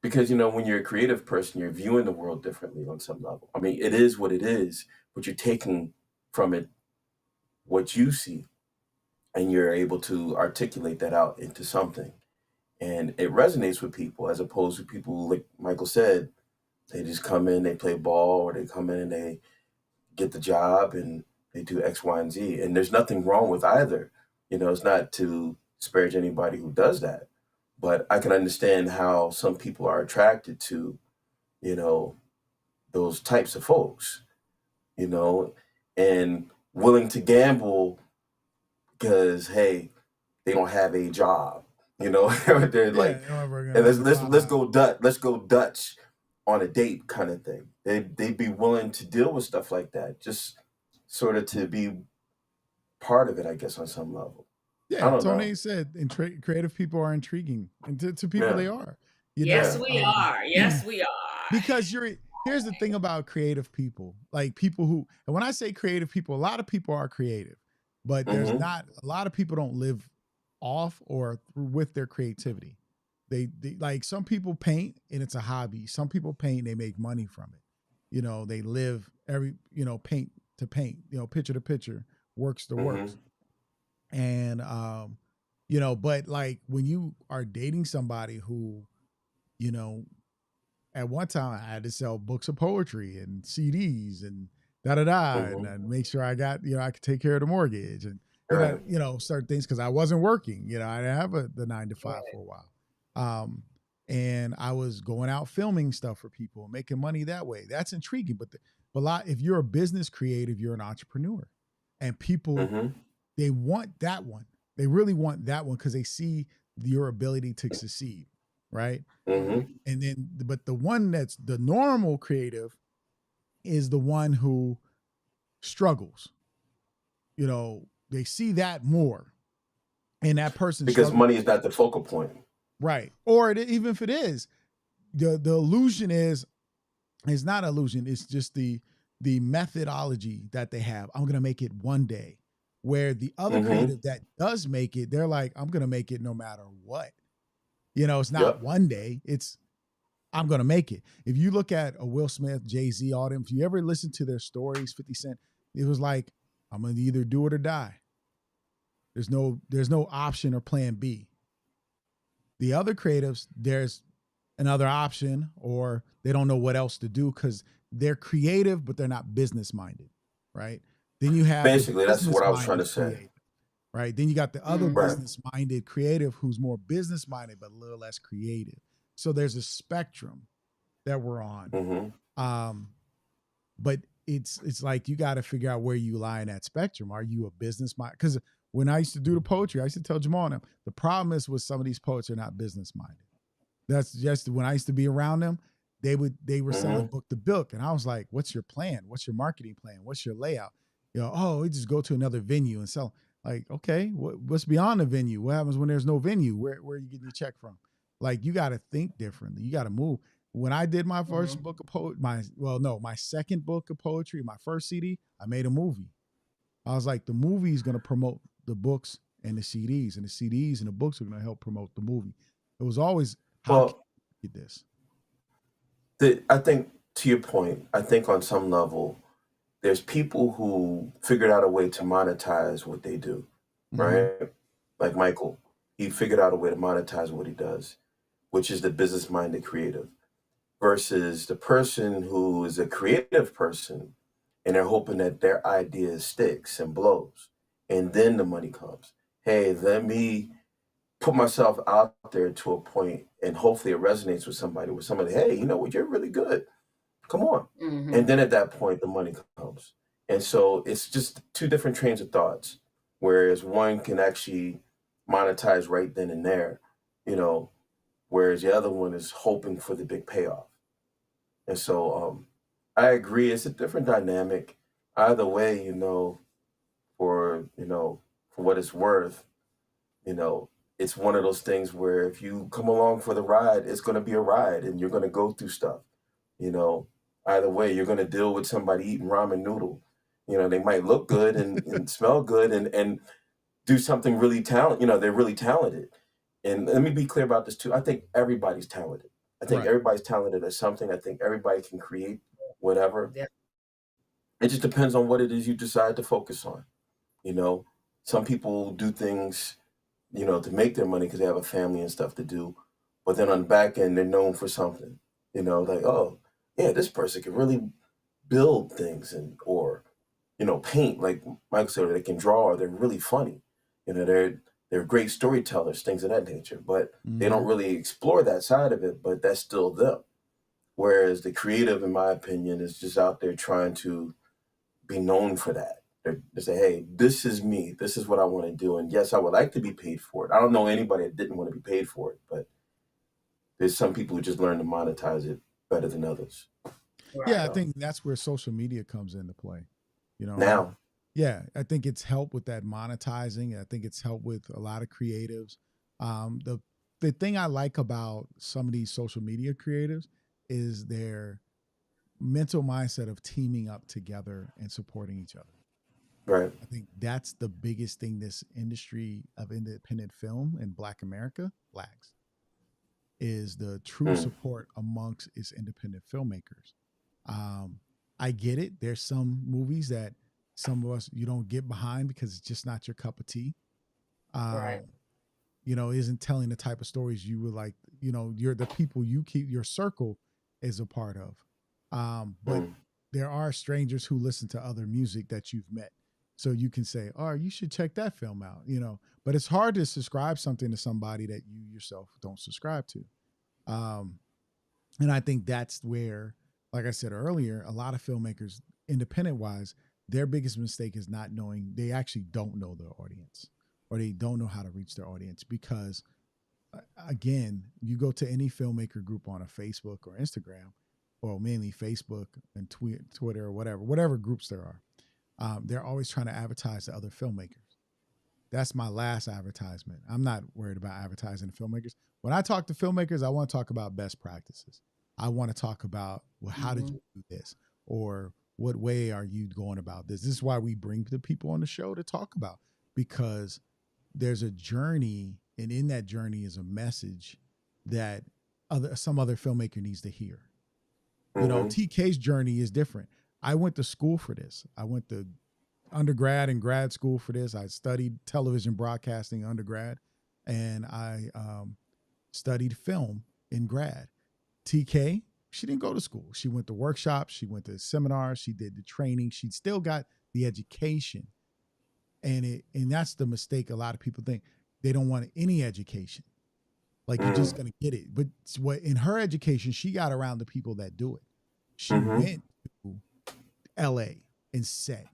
because when you're a creative person, you're viewing the world differently on some level. I mean, it is what it is, but you're taking from it what you see, and you're able to articulate that out into something, and it resonates with people as opposed to people who, like Michael said, they just come in, they play ball, or they come in and they get the job and they do X, Y, and Z. And there's nothing wrong with either. It's not to disparage anybody who does that. But I can understand how some people are attracted to, you know, those types of folks, you know, and willing to gamble because, hey, they don't have a job, they're
Yeah,
like,
we're
and
gonna
let's
nine to
let's let's
five.
go Dutch on a date kind of thing. They'd be willing to deal with stuff like that. Just sort of to be part of it, I guess, on some level. I
Yeah,
don't
Tony
know.
said, creative people are intriguing, and to people
Yeah.
they are.
Yes,
Yeah.
we are. Yes, we are.
Because here's the thing about creative people, like people who, and when I say creative people, a lot of people are creative, but there's
Mm-hmm.
not a lot of people don't live off or with their creativity. They like some people paint and it's a hobby. Some people paint and they make money from it. They live paint to paint, picture to picture, works to
Mm-hmm.
works. And but like when you are dating somebody who, you know, at one time I had to sell books of poetry and CDs and da da da, and
Mm-hmm.
make sure I got, I could take care of the mortgage and
Right.
certain things because I wasn't working. I didn't have the 9 to 5
Right.
for a while. And I was going out filming stuff for people, making money that way. That's intriguing. But if you're a business creative, you're an entrepreneur, and people
Mm-hmm.
they want that one. They really want that one because they see your ability to succeed, right?
Mm-hmm.
And then, but the one that's the normal creative is the one who struggles. They see that more, and that person
Because
struggles,
money is not the focal point.
right? Or even if it is, the illusion is it's not illusion. It's just the methodology that they have. I'm gonna make it one day. Where the other
Mm-hmm.
creative that does make it, they're like, I'm gonna make it no matter what. It's not
Yep.
one day. It's I'm gonna make it. If you look at a Will Smith, Jay-Z, all them, if you ever listen to their stories, 50 Cent, it was like, I'm gonna either do it or die. There's no option or plan B. The other creatives, there's another option, or they don't know what else to do because they're creative, but they're not business minded, right? Then you have the
Basically, that's
business
what I was trying
minded
to say.
creative, right? Then you got the other
Mm-hmm.
Right.
business minded creative who's more business minded but a little less creative. So there's a spectrum that we're on.
Mm-hmm.
But it's like you got to figure out where you lie in that spectrum. Are you a business mind? Because when I used to do the poetry, I used to tell Jamal and them, the problem is with some of these poets are not business minded. That's just when I used to be around them, they were selling
Mm-hmm.
book to book. And I was like, what's your plan? What's your marketing plan? What's your layout? Oh, we just go to another venue and sell. Like, okay, what's beyond the venue? What happens when there's no venue? Where are you getting your check from? Like, you got to think differently. You got to move. When I did my first book of poetry, my second book of poetry, my first CD, I made a movie. I was like, the movie is going to promote the books and the CDs, and the CDs and the books are going to help promote the movie. It was always, how can
Well,
you get this?
I think to your point, I think on some level, there's people who figured out a way to monetize what they do,
Mm-hmm.
right? Like Michael, he figured out a way to monetize what he does, which is the business-minded creative, versus the person who is a creative person and they're hoping that their idea sticks and blows. And then the money comes. Hey, let me put myself out there to a point and hopefully it resonates with somebody, hey, you know what, you're really good. Come on.
Mm-hmm.
And then at that point, the money comes. And so it's just two different trains of thoughts, whereas one can actually monetize right then and there, you know, whereas the other one is hoping for the big payoff. And so I agree, it's a different dynamic. Either way, for what it's worth, you know, it's one of those things where if you come along for the ride, it's going to be a ride and you're going to go through stuff. You know, either way, you're going to deal with somebody eating ramen noodle. They might look good and smell good and do something really they're really talented. And let me be clear about this too. I think everybody's talented. I think
Right.
everybody's talented at something. I think everybody can create whatever.
Yeah.
It just depends on what it is you decide to focus on. You know, some people do things, to make their money because they have a family and stuff to do. But then on the back end, they're known for something. Like, oh, yeah, this person can really build things or paint. Like Michael said, they can draw or they're really funny. They're great storytellers, things of that nature. But they don't
Mm-hmm.
really explore that side of it, but that's still them. Whereas the creative, in my opinion, is just out there trying to be known for that. They say, hey, this is me. This is what I want to do. And yes, I would like to be paid for it. I don't know anybody that didn't want to be paid for it, but there's some people who just learn to monetize it better than others.
Yeah, I
Right.
So,
think that's where social media comes into play. You know,
Now,
yeah, I think it's helped with that monetizing. I think it's helped with a lot of creatives. The thing I like about some of these social media creatives is their mental mindset of teaming up together and supporting each other.
right.
I think that's the biggest thing this industry of independent film in Black America lacks is the true
Mm,
support amongst its independent filmmakers. Um, I get it. There's some movies that some of us you don't get behind because it's just not your cup of tea.
Right.
Um, isn't telling the type of stories you would like. You're the people you keep your circle is a part of. But
mm,
there are strangers who listen to other music that you've met. So you can say, oh, you should check that film out, but it's hard to subscribe something to somebody that you yourself don't subscribe to. Um, and I think that's where, like I said earlier, a lot of filmmakers, independent wise, their biggest mistake is not knowing they actually don't know their audience or they don't know how to reach their audience because, again, you go to any filmmaker group on a Facebook or Instagram, or mainly Facebook and Twitter or whatever groups there are. They're always trying to advertise to other filmmakers. That's my last advertisement. I'm not worried about advertising to filmmakers. When I talk to filmmakers, I want to talk about best practices. I want to talk about, well, how did
Mm-hmm.
you do this? Or what way are you going about this? This is why we bring the people on the show to talk about, because there's a journey, and in that journey is a message that some other filmmaker needs to hear.
mm-hmm,
TK's journey is different. I went to school for this. I went to undergrad and grad school for this. I studied television broadcasting undergrad, and I studied film in grad. TK, she didn't go to school. She went to workshops. She went to seminars. She did the training. She still got the education, and that's the mistake. A lot of people think they don't want any education. Like you're just
mm,
gonna get it. But what in her education, she got around the people that do it. She
mm-hmm,
went to LA and sat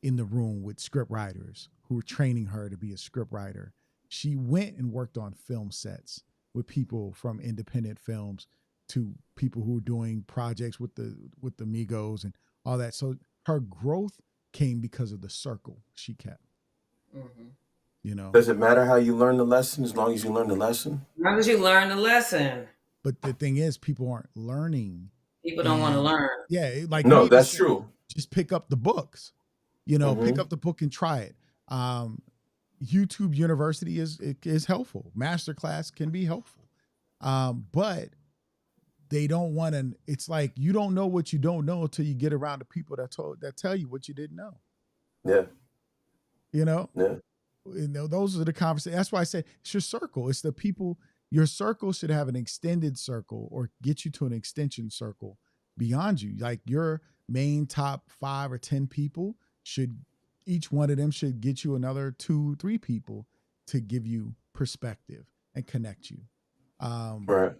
in the room with script writers who were training her to be a script writer. She went and worked on film sets with people from independent films to people who were doing projects with the Migos and all that. So her growth came because of the circle she kept,
Mm-hmm.
you know.
Does it matter how you learn the lesson as long as you learn the lesson?
As long as you learn the lesson,
But the thing is, people aren't learning,
people don't want to
and
learn.
yeah, like
No,
me to
that's
say,
true.
just pick up the books, pick
Mm-hmm.
up the book and try it. YouTube University is helpful. Masterclass can be helpful, but they don't want to. It's like you don't know what you don't know until you get around to people that tell you what you didn't know.
Yeah,
You know,
yeah,
those are the conversations. That's why I say it's your circle. It's the people. Your circle should have an extended circle or get you to an extension circle beyond you. Like your main top 5 or 10 people should, each one of them should get you another 2, 3 people to give you perspective and connect you. Um,
right.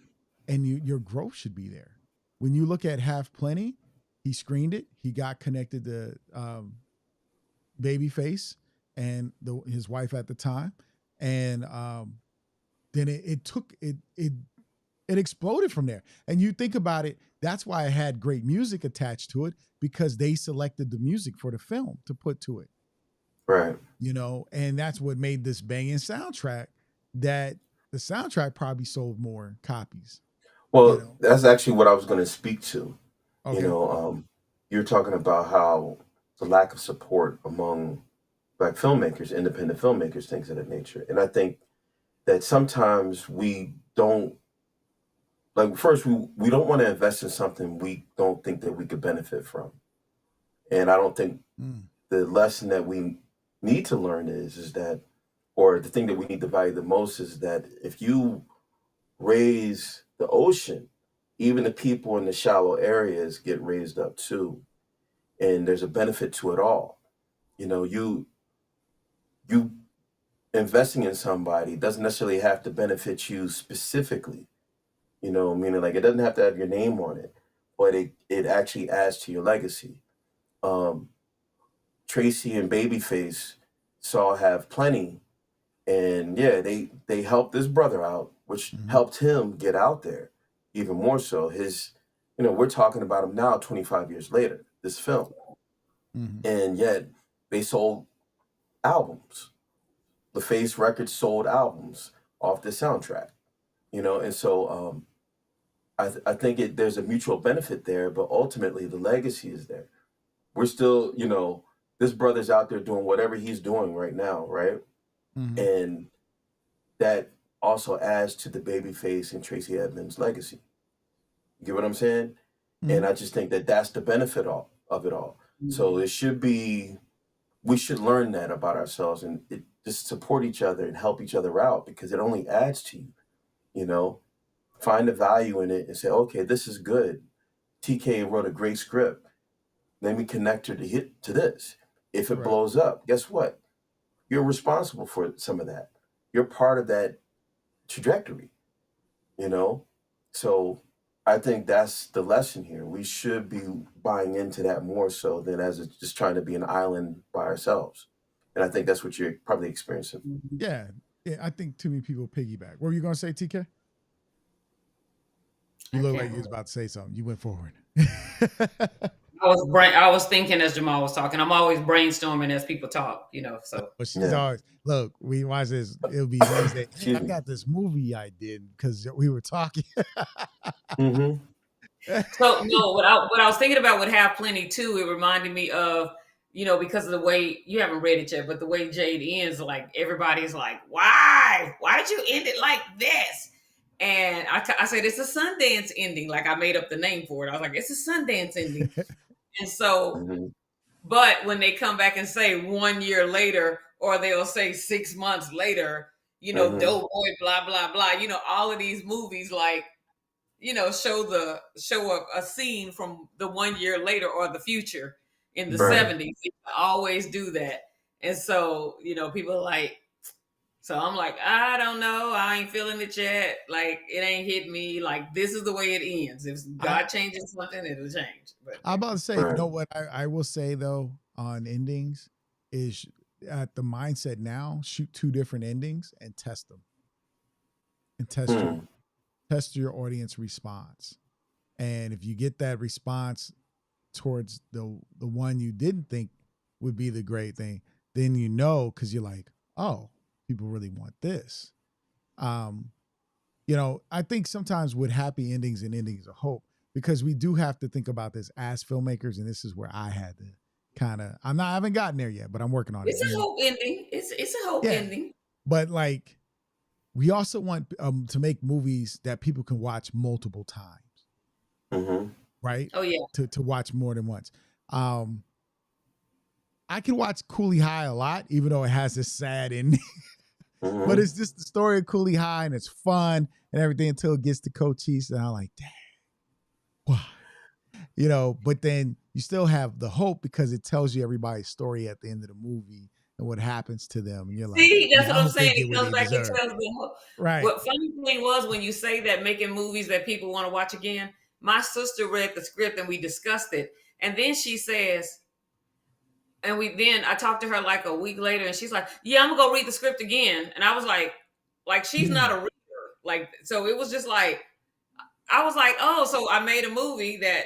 and your growth should be there. When you look at Half Plenty, he screened it. He got connected to Babyface and his wife at the time, and then it exploded from there. And you think about it, that's why it had great music attached to it, because they selected the music for the film to put to it.
Right.
And that's what made this banging soundtrack that the soundtrack probably sold more copies.
Well, that's actually what I was going to speak to. You
Okay.
know, you're talking about how the lack of support among Black filmmakers, independent filmmakers, things of that nature. And I think that sometimes we don't, like, first, we don't want to invest in something we don't think that we could benefit from. And I don't think
Mm.
the lesson that we need to learn is that, or the thing that we need to value the most is that if you raise the ocean, even the people in the shallow areas get raised up too. And there's a benefit to it all. You investing in somebody doesn't necessarily have to benefit you specifically, meaning like it doesn't have to have your name on it, but it actually adds to your legacy. Um, Tracy and Babyface saw Have Plenty, and yeah, they helped this brother out, which
Mm-hmm.
helped him get out there even more so. We're talking about him now 25 years later, this film. and yet they sold albums. The Face Records sold albums off the soundtrack, and so I think there's a mutual benefit there, but ultimately the legacy is there. We're still, this brother's out there doing whatever he's doing right now, right? And that also adds to the Babyface and Tracy Edmonds legacy. You get what I'm saying? And I just think that that's the benefit of it all. So it should be, we should learn that about ourselves and just support each other and help each other out, because it only adds to you. Find the value in it and say, okay, this is good. TK wrote a great script. Let me connect her to this. If it blows up, guess what? You're responsible for some of that. You're part of that trajectory, So I think that's the lesson here. We should be buying into that more so than as just trying to be an island by ourselves. And I think that's what you're probably experiencing.
Yeah. I think too many people piggyback. What were you going to say, TK? You look like you was about to say something. You went forward.
I was thinking as Jamal was talking. I'm always brainstorming as people talk, So
But she's always, look, we watch this. It'll be Wednesday. Hey, I got this movie I did because we were talking.
So no, what I was thinking about would Have Plenty too. It reminded me of, because of the way, you haven't read it yet, but the way Jade ends, like everybody's like, why did you end it like this? And I said, it's a Sundance ending. Like I made up the name for it. I was like, it's a Sundance ending. And so, but when they come back and say 1 year later, or they'll say 6 months later, Doughboy, blah, blah, blah, all of these movies, like, show a scene from the 1 year later or the future in the 70s. They always do that. And so, people are like, so I'm like, I don't know. I ain't feeling it yet. Like, it ain't hit me. Like, this is the way it ends. If God changes something, it'll change. But
I'm about to say, you know what I will say, though, on endings is at the mindset now, shoot 2 different endings and test them. And test your audience response. And if you get that response towards the one you didn't think would be the great thing, then because you're like, oh, people really want this. I think sometimes with happy endings and endings of hope, because we do have to think about this as filmmakers, and this is where I had to I haven't gotten there yet, but I'm working on it.
It's a hope ending. It's a hope ending.
But like, we also want to make movies that people can watch multiple times. Right?
Oh yeah.
To watch more than once. I can watch Cooley High a lot, even though it has this sad ending. But it's just the story of Cooley High, and it's fun and everything until it gets to Cochise, and I'm like, dang, why? But then you still have the hope because it tells you everybody's story at the end of the movie and what happens to them. And you're like,
see, that's what I'm saying. It comes back and tells the hope.
Right.
What funny thing was, when you say that, making movies that people want to watch again, my sister read the script and we discussed it. And then she says, I talked to her like a week later, and she's like, yeah, I'm gonna go read the script again. And I was like she's not a reader. Like, so it was just like, I was like, oh, so I made a movie that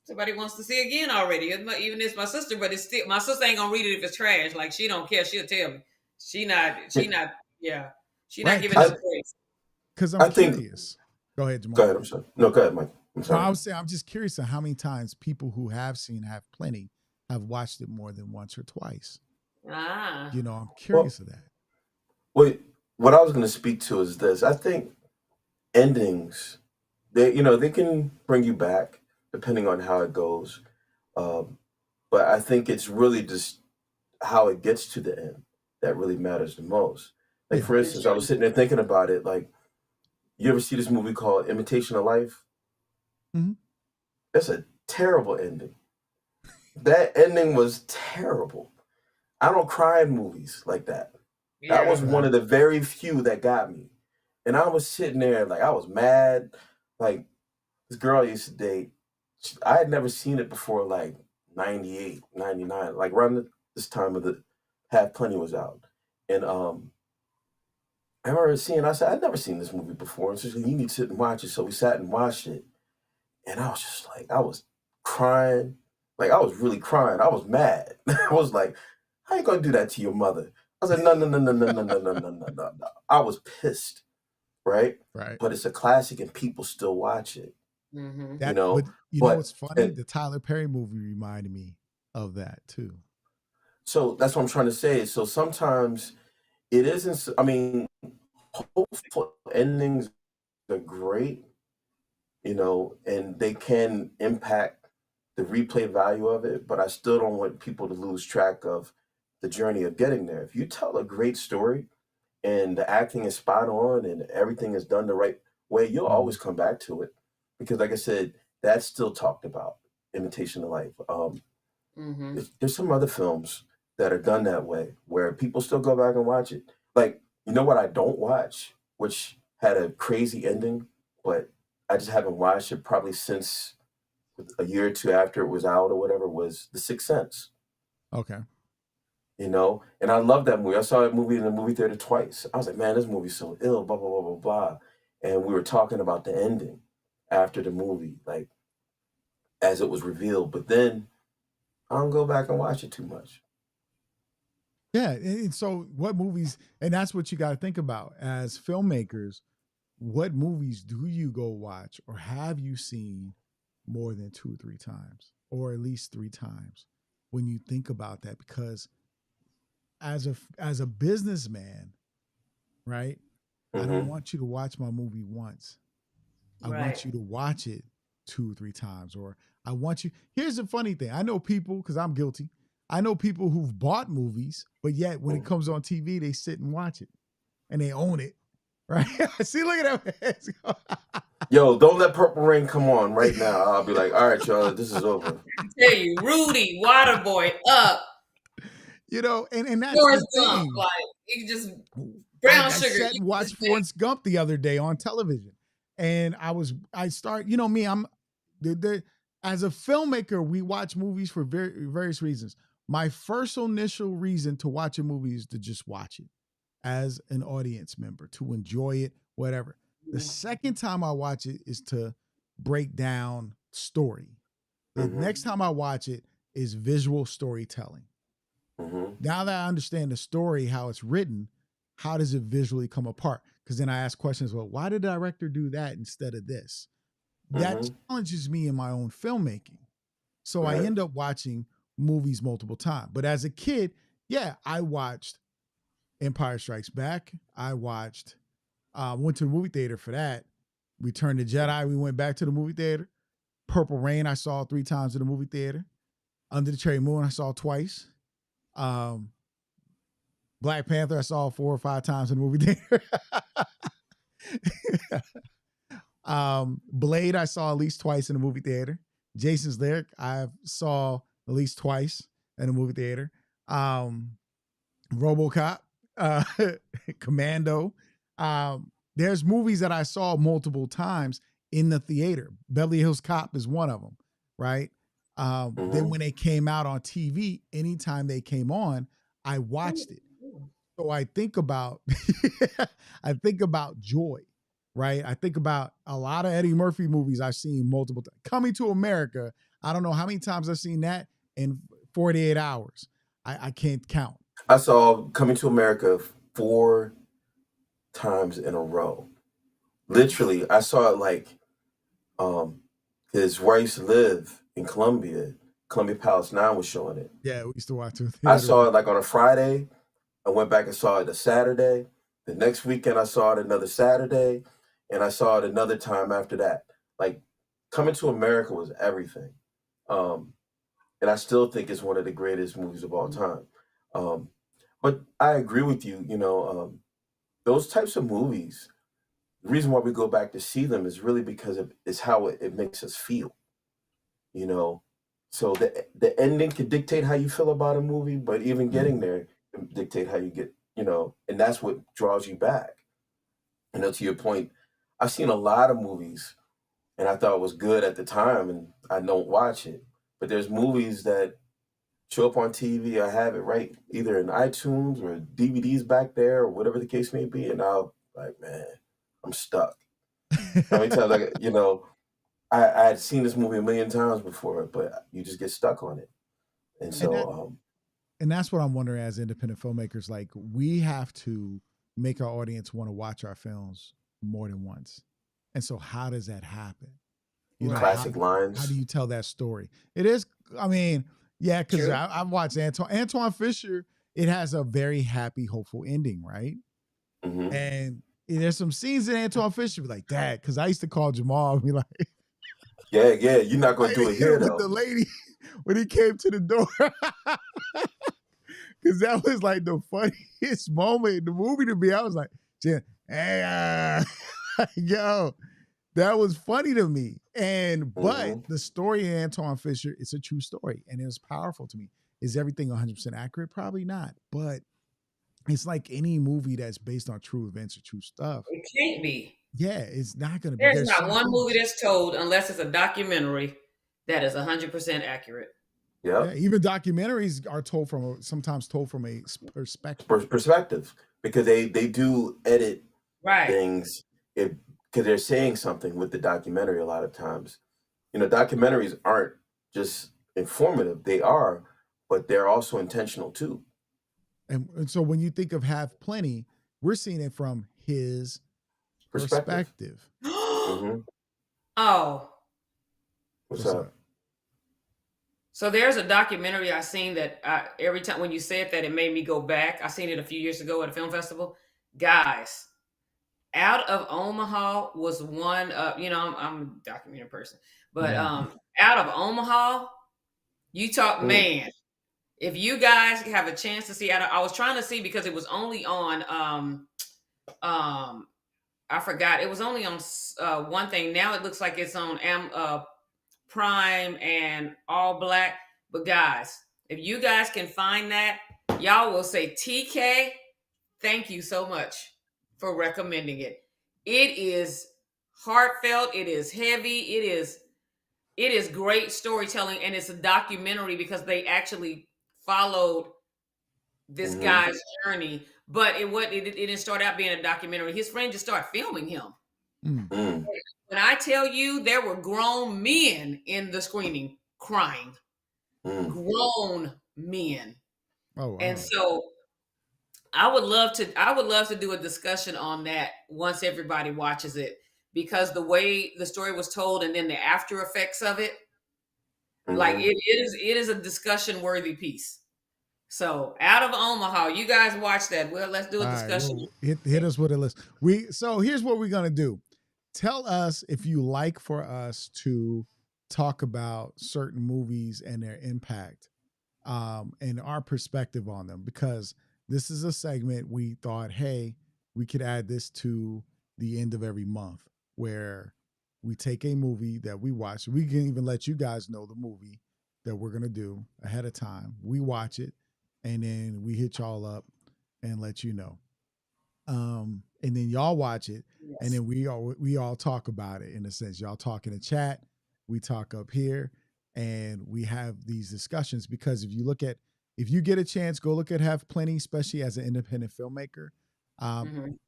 somebody wants to see again already. Even it's my sister, but it's still, my sister ain't gonna read it if it's trash. Like, she don't care. She'll tell me. She's not giving us praise.
Because I'm curious. Go ahead, Jamal.
Go ahead, I'm sorry. No, go ahead, Mike. I'm sorry.
No, I was saying, I'm just curious on how many times people who have seen Have Plenty have watched it more than once or twice. I'm curious of that.
Wait, what I was going to speak to is this. I think endings, they can bring you back depending on how it goes. But I think it's really just how it gets to the end that really matters the most. Like, for instance, I was sitting there thinking about it. Like, you ever see this movie called Imitation of Life? That's a terrible ending. That ending was terrible. I don't cry in movies like that. That was one of the very few that got me. And I was sitting there like, I was mad. Like, this girl I used to date, I had never seen it before, like 98, 99, like around this time of the Have Plenty was out. And I remember I said, I'd never seen this movie before. And she said, you need to sit and watch it. So we sat and watched it. And I was just like, I was crying. Like, I was really crying. I was mad. I was like, how you gonna do that to your mother? I was like, no, no, no, no, no, no, no, no, no, no, no, no. I was pissed, right?
Right.
But it's a classic and people still watch it,
Mm-hmm.
you
That, but
know?
you know what's
But
funny?
and
The Tyler Perry movie reminded me of that too.
so that's what I'm trying to say. So sometimes it isn't, I mean, hopeful endings are great, and they can impact the replay value of it, but I still don't want people to lose track of the journey of getting there. If you tell a great story and the acting is spot on and everything is done the right way, you'll
Mhm.
always come back to it. Because like I said, that's still talked about, imitation of life.
Mm-hmm.
There's some other films that are done that way where people still go back and watch it. Like, you know what I don't watch, which had a crazy ending, but I just haven't watched it probably since a year or two after it was out or whatever, was The Sixth Sense.
Okay.
And I love that movie. I saw that movie in the movie theater twice. I was like, man, this movie's so ill, blah, blah, blah, blah, blah. And we were talking about the ending after the movie, like as it was revealed. But then I don't go back and watch it too much.
Yeah. And so, what movies? And that's what you got to think about as filmmakers. What movies do you go watch, or have you seen more than 2 or 3 times, or at least 3 times? When you think about that, because as a businessman, right? I don't
Hmm.
want you to watch my movie once. I
Right.
want you to watch it 2 or 3 times, or I want you. Here's the funny thing: I know people, because I'm guilty. I know people who've bought movies, but yet when it comes on TV, they sit and watch it and they own it. Right? See, look at that.
Yo, don't let Purple Rain come on right now. I'll be like, all right, y'all, this is over.
I tell you, Rudy, Waterboy, up,
And that's the
Forrest Gump,
thing.
like you just
I,
brown
I
sugar.
sat
You
and watched
just think,
Forrest Gump the other day on television, and I start. You know me, I'm the as a filmmaker. We watch movies for various reasons. My first initial reason to watch a movie is to just watch it as an audience member, to enjoy it, whatever. The second time I watch it is to break down story. The
Hmm.
next time I watch it is visual storytelling.
Hmm.
Now that I understand the story, how it's written, how does it visually come apart? Because then I ask questions, well, why did the director do that instead of this? That
Hmm.
challenges me in my own filmmaking. So I
Right.
end up watching movies multiple times. But as a kid, yeah, I watched Empire Strikes Back. I watched, went to the movie theater for that. Return to Jedi, we went back to the movie theater. Purple Rain, I saw 3 times in the movie theater. Under the Cherry Moon, I saw twice. Um, Black Panther, I saw 4 or 5 times in the movie theater. Blade, I saw at least twice in the movie theater. Jason's Lyric, I saw at least twice in the movie theater. Um, RoboCop, uh, Commando. There's movies that I saw multiple times in the theater. Beverly Hills Cop is one of them, right? Then
Hmm.
when they came out on TV, anytime they came on, I watched it. So I think about I think about joy, right? I think about a lot of Eddie Murphy movies I've seen multiple times. Coming to America, I don't know how many times I've seen that in 48 hours. I can't count.
I saw Coming to America 4 times in a row. Literally, I saw it like um because where I used to live in Columbia Palace 9 was showing it.
Yeah, we used to watch it in
I
theater.
saw it like on a Friday. I went back and saw it a Saturday. The next weekend I saw it another Saturday, and I saw it another time after that. Like, Coming to America was everything. Um, and I still think it's one of the greatest movies of all time. Um, but I agree with you, those types of movies, the reason why we go back to see them is really because it's how it makes us feel, you know. So the ending can dictate how you feel about a movie, but even getting there can dictate how you get, and that's what draws you back. To your point, I've seen a lot of movies and I thought it was good at the time and I don't watch it. But there's movies that show up on TV, I have it right either in iTunes or DVDs back there or whatever the case may be, and I'll like, man, I'm stuck. How many times I had seen this movie a million times before, but you just get stuck on it. And
And that
so,
and that's what I'm wondering as independent filmmakers. Like, we have to make our audience want to watch our films more than once. And so how does that happen? You know,
Right.
how
classic
how do
lines.
you tell that story? It is, I mean, yeah, because
True.
I've watched Antoine Fisher. It has a very happy, hopeful ending, right?
Hmm.
And there's some scenes in Antoine Fisher be like, Dad, because I used to call Jamal and be like,
Yeah, yeah. You're not gonna do
fighting
it here
him with the
though.
lady when he came to the door. Because that was like the funniest moment in the movie to me. I was like, hey, yo, that was funny to me. And but
Hmm.
the story of Antoine Fisher, it's a true story, and it was powerful to me. Is everything 100% accurate? Probably not, but it's like any movie that's based on true events or true stuff.
It can't be.
Yeah, it's not going to be.
There's
There's
not
some
one movie
things.
that's told unless it's a documentary that is 100% accurate.
Yeah,
Yep.
even documentaries are sometimes told from a perspective.
Perspective, because they do edit
Right.
things if because they're saying something with the documentary a lot of times. Documentaries aren't just informative; they are, but they're also intentional too.
And so when you think of Have Plenty, we're seeing it from his
Perspective.
perspective.
Hmm.
Oh,
What's
What's
up?
up?
so there's a documentary I seen that every time when you said that, it made me go back. I seen it a few years ago at a film festival. Guys, Out of Omaha was one of, I'm a documentary person, but
Mhm.
Out of Omaha, you talk,
Mm.
man, if you guys have a chance to see, I was trying to see because it was only on, um, I forgot, it was only on one thing. Now it looks like it's on Prime and All Black. But guys, if you guys can find that, y'all will say, TK, thank you so much for recommending it. It is heartfelt, it is heavy, it is great storytelling, and it's a documentary because they actually followed this
Hmm.
guy's journey. But it didn't start out being a documentary. His friend just started filming him.
Mm.
Mm.
When I tell you there were grown men in the screening crying,
Mm.
grown men.
Oh
And
wow.
so I would love to do a discussion on that once everybody watches it, because the way the story was told and then the after effects of it, like
Hmm.
it is a discussion worthy piece. So Out of Omaha, you guys watch that. Well, let's do
All
a
right,
discussion.
well, hit us with a list. So here's what we're gonna do. Tell us if you like for us to talk about certain movies and their impact, and our perspective on them, because this is a segment we thought, hey, we could add this to the end of every month where we take a movie that we watch. We can even let you guys know the movie that we're gonna do ahead of time. We watch it, and then we hit y'all up and let you know. And then y'all watch it, and
Yes.
then we all talk about it in a sense. Y'all talk in the chat, we talk up here, and we have these discussions. Because if you get a chance, go look at Have Plenty, especially as an independent filmmaker. Um,
Mhm.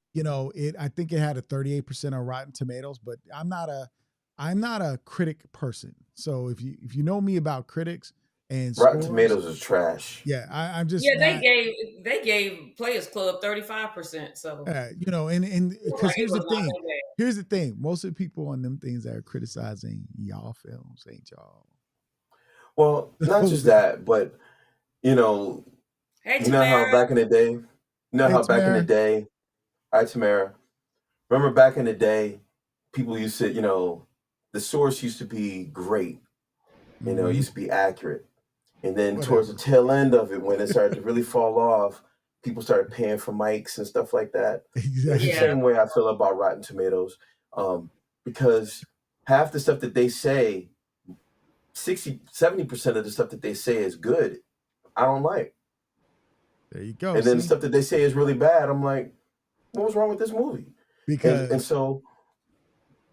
I think it had a 38% on Rotten Tomatoes, but I'm not a critic person. So if you know me about critics and
Rotten
scores,
Tomatoes is trash.
yeah, I'm just
Yeah, they
not.
gave Players Club 35%. So
And
it looked
because
like it was not that bad.
here's the thing, most of the people on them things that are criticizing y'all films ain't y'all.
Well, not
So
just that, but you know,
Hey,
you know how
Tamara.
back in the day,
hey Tamara,
hi Tamara. Remember back in the day, people used to, the source used to be great. It
hmm
used to be accurate. And then towards the
whatever.
tail end of it, when it started to really fall off, people started paying for mics and stuff like that. It's the
Yeah.
Exactly.
same way I feel about Rotten Tomatoes, because half the stuff that they say, 60, 70% of the stuff that they say is good, I don't like.
There you go.
And then the
See,
stuff that they say is really bad, I'm like, what was wrong with this movie? And
because
so,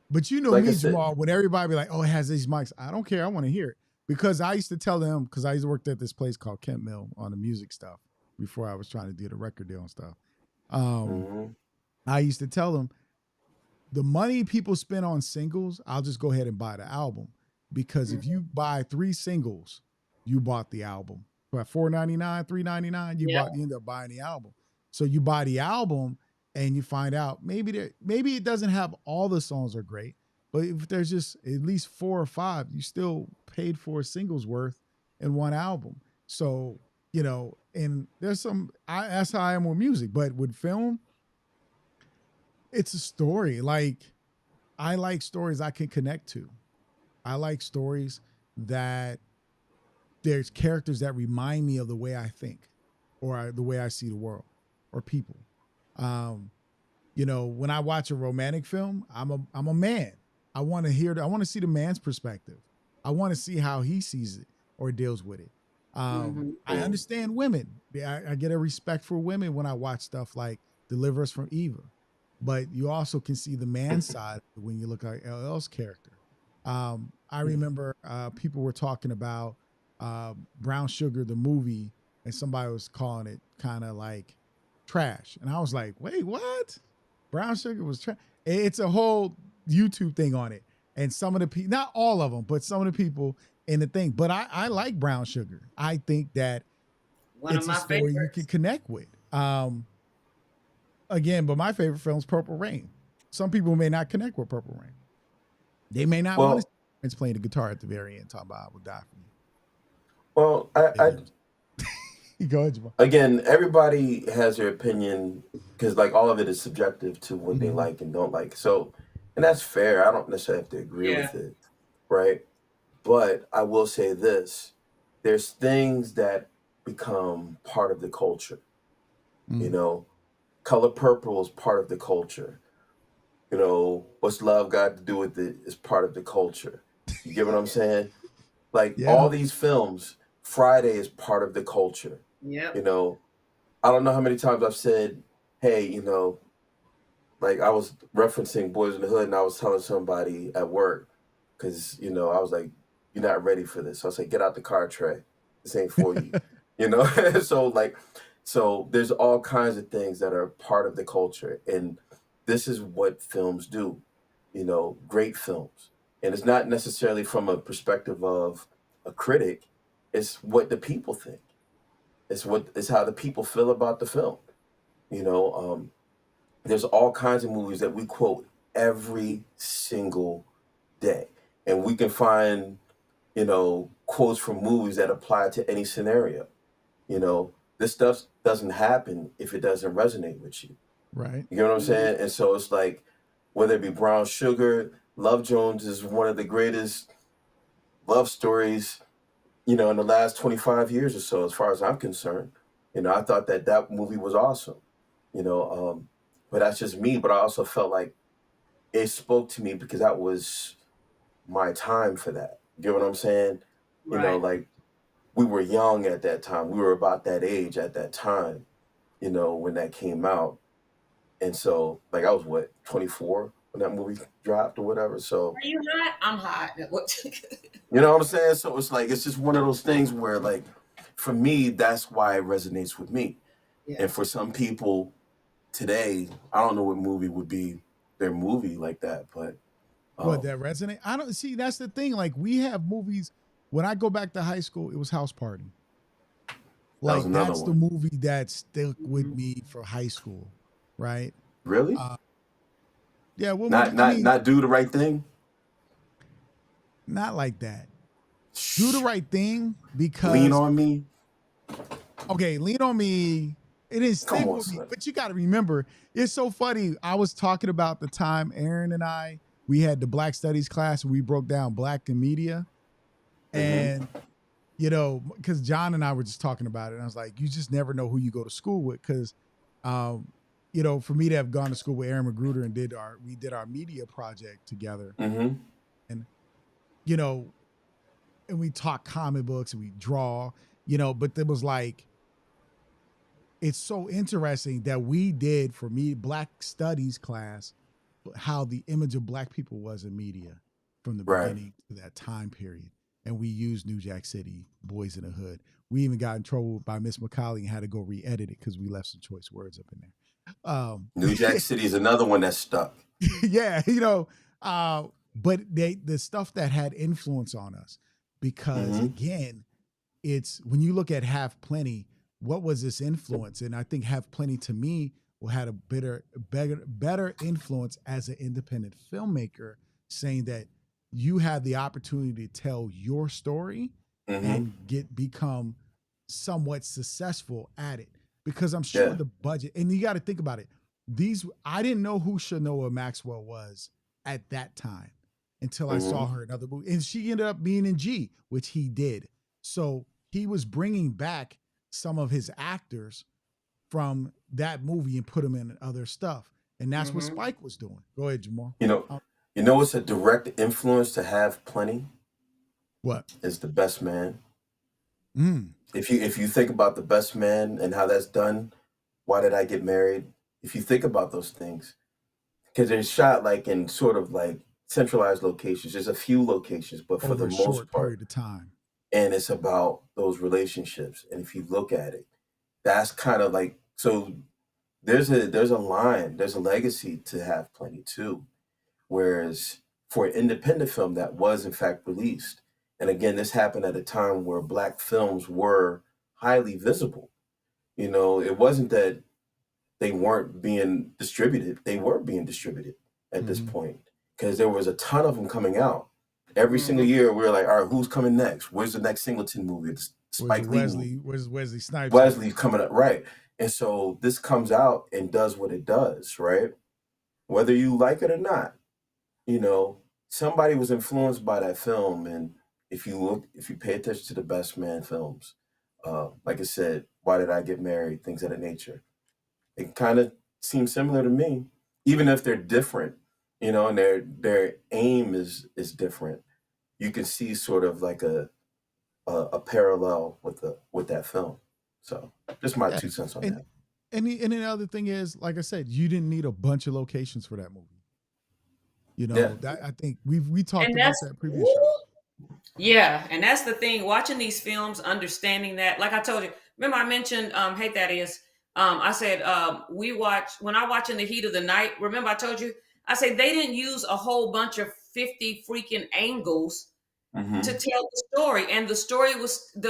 but you know
like I
me,
said,
Jamal. When everybody be like, "Oh, it has these mics," I don't care. I want to hear it because I used to tell them because I used to work at this place called Kent Mill on the music stuff before I was trying to do the record deal and stuff. Um,
mhm,
I used to tell them the money people spend on singles, I'll just go ahead and buy the album. Because if you buy 3 singles, you bought the album. For $4.99, $3.99, you end up buying the album. So you buy the album and you find out maybe it doesn't have all the songs are great, but if there's just at least 4 or 5, you still paid for a singles worth in one album. So, and there's that's how I am with music, but with film, it's a story. Like, I like stories I can connect to. I like stories that there's characters that remind me of the way I think or the way I see the world or people. When I watch a romantic film, I'm a man. I want to see the man's perspective. I want to see how he sees it or deals with it. I understand women. I get a respect for women when I watch stuff like Deliver Us from Eva. But you also can see the man side when you look at LL's character. I remember people were talking about Brown Sugar, the movie, and somebody was calling it kind of like trash. And I was like, wait, what? Brown Sugar was trash? It's a whole YouTube thing on it. And some of the people, not all of them, but some of the people in the thing. But I like Brown Sugar. I think that it's a story you can connect with. Again, but my favorite film is Purple Rain. Some people may not connect with Purple Rain. They may not want to see Prince playing the guitar at the very end, talking about I will die for you.
Well,
Go ahead, Jamal.
Again, everybody has their opinion because like all of it is subjective to what they like and don't like. So, and that's fair. I don't necessarily have to agree with it, right? But I will say this. There's things that become part of the culture. Color Purple is part of the culture. What's Love got to do with it is part of the culture. You get what I'm saying? Like all these films, Friday is part of the culture.
Yeah.
I don't know how many times I've said, hey, like I was referencing Boys in the Hood and I was telling somebody at work because, I was like, you're not ready for this. So I said, get out the car, Trey. This ain't for you. So there's all kinds of things that are part of the culture. And this is what films do, great films. And it's not necessarily from a perspective of a critic. It's what the people think. It's how the people feel about the film. There's all kinds of movies that we quote every single day. And we can find, quotes from movies that apply to any scenario. This stuff doesn't happen if it doesn't resonate with you.
Right.
You know what I'm saying? And so it's like, whether it be Brown Sugar, Love Jones is one of the greatest love stories, in the last 25 years or so, as far as I'm concerned. I thought that movie was awesome, but that's just me. But I also felt like it spoke to me because that was my time for that. You know what I'm saying?
Right.
Like we were young at that time. We were about that age at that time, when that came out. And so, like, I was 24 when that movie dropped or whatever. So,
are you hot? I'm hot.
You know what I'm saying? So it's like, it's just one of those things where, like, for me, that's why it resonates with me.
Yeah.
And for some people today, I don't know what movie would be their movie like that, but
what that resonate? I don't see. That's the thing. Like, we have movies. When I go back to high school, it was House Party. Like, that's the movie that stuck with me for high school. Right?
Really?
Yeah. Well,
not Do the Right Thing.
Not like that. Do the Right Thing because
Lean on Me.
Okay, Lean on Me. It didn't stick with me, but you got to remember, it's so funny. I was talking about the time Aaron and I, we had the Black Studies class and we broke down Black and media, and because John and I were just talking about it, and I was like, you just never know who you go to school with, because for me to have gone to school with Aaron Magruder and we did our media project together.
Mm-hmm.
And, and we talk comic books and we draw, but it was like, it's so interesting that we did, for me, Black Studies class, how the image of Black people was in media from the beginning to that time period. And we used New Jack City, Boys in the Hood. We even got in trouble by Miss McCauley and had to go re-edit it because we left some choice words up in there.
New Jack City is another one that stuck.
Yeah, but the stuff that had influence on us, because
Mm-hmm.
again, it's when you look at Have Plenty, what was this influence? And I think Have Plenty to me had a better influence as an independent filmmaker, saying that you have the opportunity to tell your story
Mm-hmm.
and become somewhat successful at it. Because I'm sure
Yeah.
the budget, and you got to think about it. I didn't know who Shanoa Maxwell was at that time until I
Mm-hmm.
saw her in other movies. And she ended up being in G, which he did. So he was bringing back some of his actors from that movie and put them in other stuff. And that's what
Mm-hmm.
Spike was doing. Go ahead, Jamal.
You know,
Um,
what's a direct influence to Have Plenty
what?
is The Best Man.
Mm.
If you think about The Best Man and how that's done, Why Did I Get Married? If you think about those things, because they're shot like in sort of like centralized locations. There's a few locations, but for
Over
the
a
most
short
part,
period of time.
and it's about those relationships. And if you look at it, that's kind of like, so there's a line, there's a legacy to Have Plenty too. Whereas for an independent film that was in fact released, and again, this happened at a time where black films were highly visible. It wasn't that they weren't being distributed; they were being distributed at this
Mm-hmm.
point because there was a ton of them coming out. Every single
Mm-hmm.
year, we were like, "All right, who's coming next? Where's the next Singleton movie? The
Where's the
Spike Lee movie?
Where's Wesley Snipes at?
Wesley's coming up, right?" And so this comes out and does what it does, right? Whether you like it or not, you know, somebody was influenced by that film. And if you pay attention to the Best Man films, like I said, Why Did I Get Married? Things of that nature. It kind of seems similar to me, even if they're different, and their aim is different. You can see sort of like a parallel with that film. So just my
Yeah.
2 cents on
And
that.
and the other thing is, like I said, you didn't need a bunch of locations for that movie.
Yeah.
That I think we talked
And
about
that's
that previous
woo,
shows.
yeah, and that's the thing. Watching these films, understanding that, like I told you, remember I mentioned, hey, that is, I said, we watch when I watch In the Heat of the Night. Remember I told you, I said they didn't use a whole bunch of 50 freaking angles to
Mm-hmm.
tell the story, and the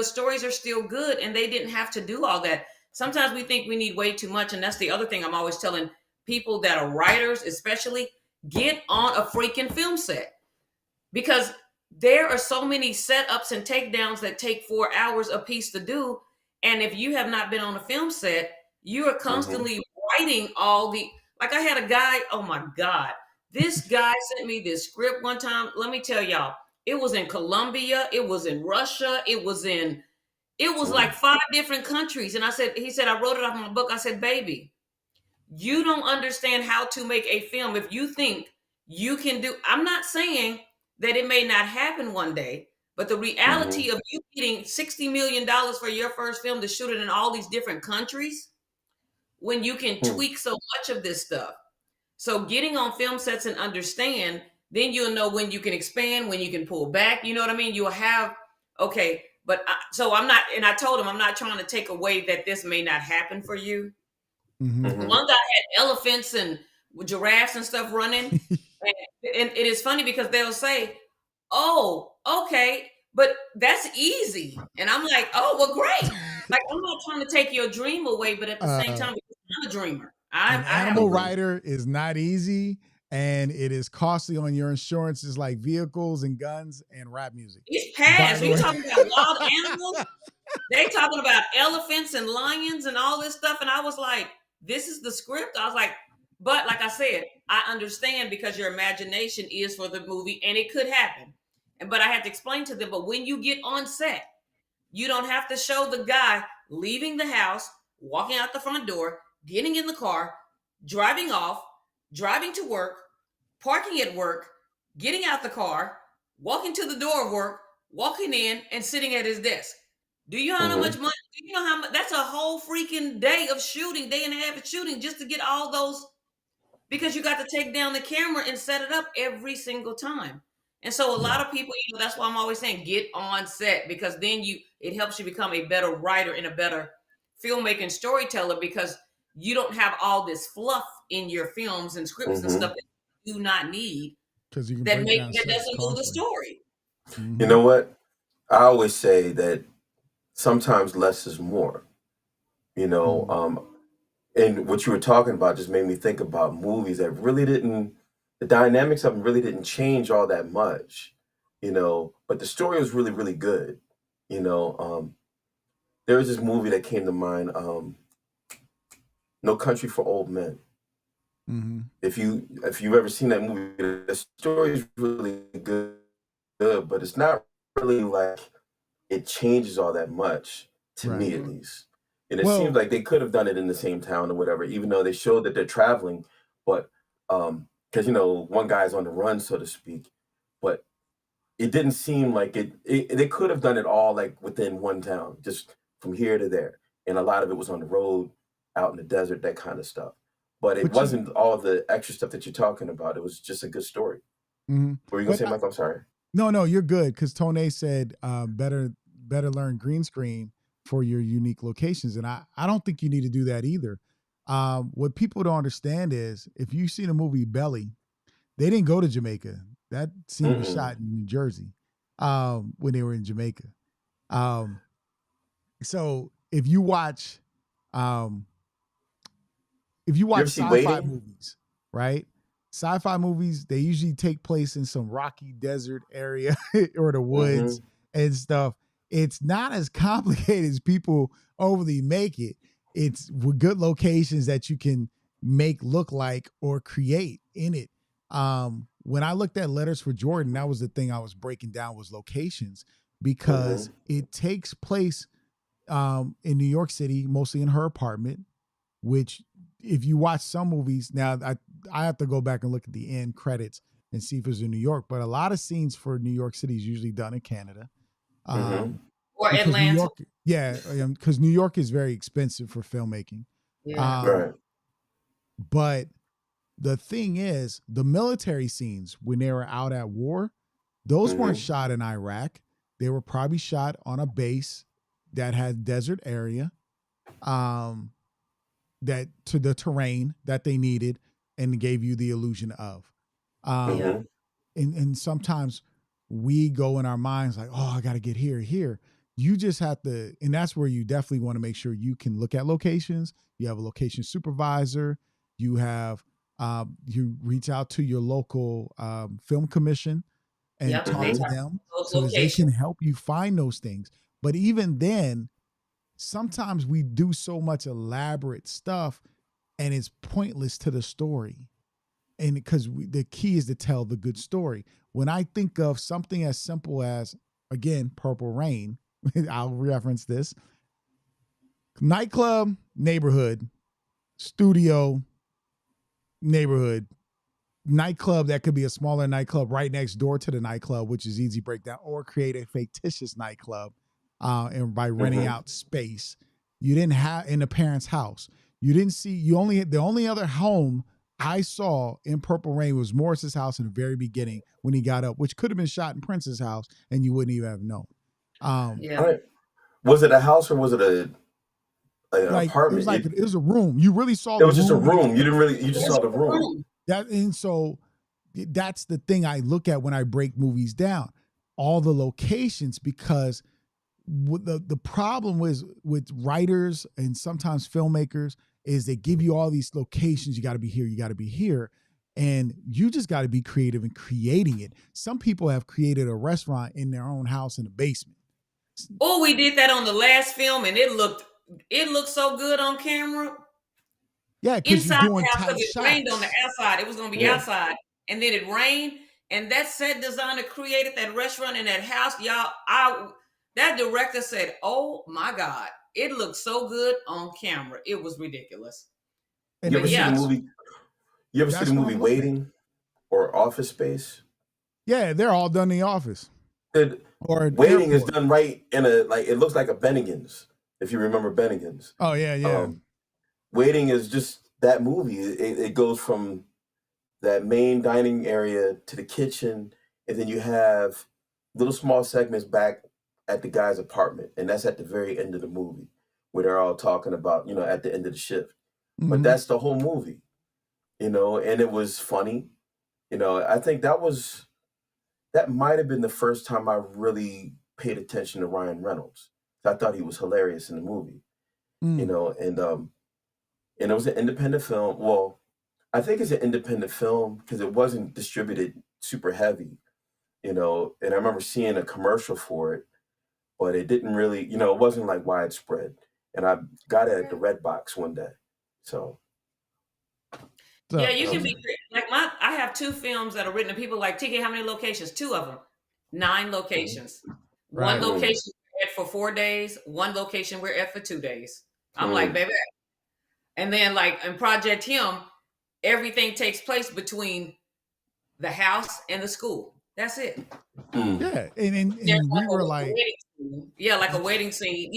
stories are still good, and they didn't have to do all that. Sometimes we think we need way too much, and that's the other thing I'm always telling people that are writers, especially, get on a freaking film set because there are so many setups and takedowns that take 4 hours a piece to do. And if you have not been on a film set, you are
Mm-hmm.
constantly writing all the, like I had a guy, oh my God, this guy sent me this script one time. Let me tell y'all, it was in Colombia, it was in Russia, it was like
Mm.
5 different countries. And he said, I wrote it off in my book. I said, baby, you don't understand how to make a film. If you think you can do, I'm not saying that it may not happen one day, but the
Mm-hmm.
reality of you getting $60 million for your first film to shoot it in all these different countries, when you can
Hmm.
tweak so much of this stuff. So getting on film sets and understand, then you'll know when you can expand, when you can pull back. You know what I mean? You'll have, okay, so I'm not, and I told him I'm not trying to take away that this may not happen for you.
Mm-hmm.
Mm-hmm.
One guy had elephants and giraffes and stuff running. And it is funny because they'll say, oh, okay, but that's easy. And I'm like, oh, well, great. Like, I'm not trying to take your dream away, but at the same
uh,
time, because I'm a dreamer.
an
I have a
animal
Mm-hmm.
dream.
rider is not easy, and it is costly on your insurances, like vehicles and guns and rap music.
It's
By
past.
the
You
way,
talking about wild animals? They talking about elephants and lions and all this stuff. And I was like, this is the script. I was like, but like I said, I understand because your imagination is for the movie and it could happen. But I had to explain to them, but when you get on set, you don't have to show the guy leaving the house, walking out the front door, getting in the car, driving off, driving to work, parking at work, getting out the car, walking to the door of work, walking in, and sitting at his desk. Do you know how
Mm-hmm.
much money? Do you know how much? That's a whole freaking day of shooting, day and a half of shooting just to get all those, because you got to take down the camera and set it up every single time. And so a
yeah.
lot of people, that's why I'm always saying get on set, because then it helps you become a better writer and a better filmmaking storyteller, because you don't have all this fluff in your films and scripts and
Mm-hmm.
stuff. do not need
because you can
that
break down
that
sets
doesn't move the
costly.
story.
You know what? I always say that sometimes less is more. You know, and what you were talking about just made me think about movies that really didn't, the dynamics of them really didn't change all that much, you know, but the story was really, really good. You know, there was this movie that came to mind, No Country for Old Men.
Mm-hmm.
If you've ever seen that movie, the story is really good, but it's not really like it changes all that much, to
Right.
me at
Mhm.
least. And it seems
Well,
like they could have done it in the same town or whatever, even though they showed that they're traveling. But because you know, one guy's on the run, so to speak. But it didn't seem like they could have done it all like within one town, just from here to there. And a lot of it was on the road, out in the desert, that kind of stuff. But it
but you,
wasn't all the extra stuff that you're talking about. It was just a good story.
mm-hmm.
What were you gonna
But
say, Michael? I'm sorry.
no, you're good because Tone said better learn green screen for your unique locations, and I don't think you need to do that either. What people don't understand is if you've seen a movie Belly, they didn't go to Jamaica. That scene was
Mm-mm.
shot in New Jersey when they were in Jamaica. Um, so um, if you
You
watch
ever see
sci-fi
Waiting?
movies, right? Sci-fi movies, they usually take place in some rocky desert area or the
Mm-hmm.
woods and stuff. It's not as complicated as people overly make it. It's with good locations that you can make look like or create in it. When I looked at Letters for Jordan, that was the thing I was breaking down was locations because
Mm-hmm.
it takes place in New York City, mostly in her apartment, which if you watch some movies now, I have to go back and look at the end credits and see if it's in New York. But a lot of scenes for New York City is usually done in Canada,
Mm-hmm.
Or
because New
Atlanta.
York, yeah, because New York is very expensive for filmmaking.
Yeah.
Um,
Right.
but the thing is, the military scenes when they were out at war, those weren't
Mm-hmm.
shot in Iraq. They were probably shot on a base that had desert area. Um, that to the terrain that they needed and gave you the illusion of.
Yeah.
Mm-hmm.
And sometimes we go in our minds like, oh, I got to get here. You just have to, and that's where you definitely want to make sure you can look at locations. You have a location supervisor. You have you reach out to your local film commission and
Yep.
talk
They
Mm-hmm.
to
talk
them
those
so that they
locations.
can help you find those things. But even then, sometimes we do so much elaborate stuff and it's pointless to the story. And because the key is to tell the good story. When I think of something as simple as, again, Purple Rain, I'll reference this nightclub, neighborhood, studio, neighborhood, nightclub that could be a smaller nightclub right next door to the nightclub, which is easy breakdown, or create a fictitious nightclub and by renting
Mm-hmm.
out space. You didn't have in the parents' house. You didn't see you only the only other home I saw in Purple Rain was Morris's house in the very beginning when he got up, which could have been shot in Prince's house, and you wouldn't even have known. Um,
Yeah.
All right. Was it a house or was it an
like
apartment?
it was a room. You really saw
It
the
was just a
room when he was
room. You
putting
didn't really. You just
It's
saw the
a
room.
room.
that, and so that's the thing I look at when I break movies down. All the locations, because the problem with writers and sometimes filmmakers is they give you all these locations. You got to be here. You got to be here. And you just got to be creative in creating it. Some people have created a restaurant in their own house in the basement.
Oh, we did that on the last film, and it looked so good on camera.
Yeah, because you're
Inside
doing
the house
tight
because it rained on the
shots.
outside. It was going to be
Yeah.
outside, and then it rained. And that set designer created that restaurant in that house, y'all. That director said, "Oh my God, it looked so good on camera. It was ridiculous."
You
And
ever
But
see the
yeah,
that's
movie? You ever see the
that's what
movie
I'm looking at.
Waiting or Office Space?
Yeah, they're all done in the office
It,
or an
Waiting is
airport.
done right in a like. It looks like a Bennigan's, if you remember Bennigan's.
Oh yeah.
Um, Waiting is just that movie. It goes from that main dining area to the kitchen, and then you have little small segments back at the guy's apartment, and that's at the very end of the movie where they're all talking about, you know, at the end of the shift. But
Mm-hmm.
that's the whole movie, you know, and it was funny. I think that might have been the first time I really paid attention to Ryan Reynolds. I thought he was hilarious in the movie,
Mm.
and it was an independent film. Well, I think it's an independent film because it wasn't distributed super heavy, and I remember seeing a commercial for it, but it didn't really, it wasn't like widespread. And I got it at the Red Box one day. So
Yeah,
So,
you
that
can
was
be like I have two films that are written. And people like TK. How many locations? Two of them, 9
mm,
locations. One
right.
mm,
location we're at for 4 days. One location we're at for 2 days. I'm like,
mm,
baby. And then like in Project Him, everything takes place between the house and the school. That's it.
mm.
Yeah. And
There's
and
like
we
a
were like,
wedding scene. Yeah, like a wedding scene,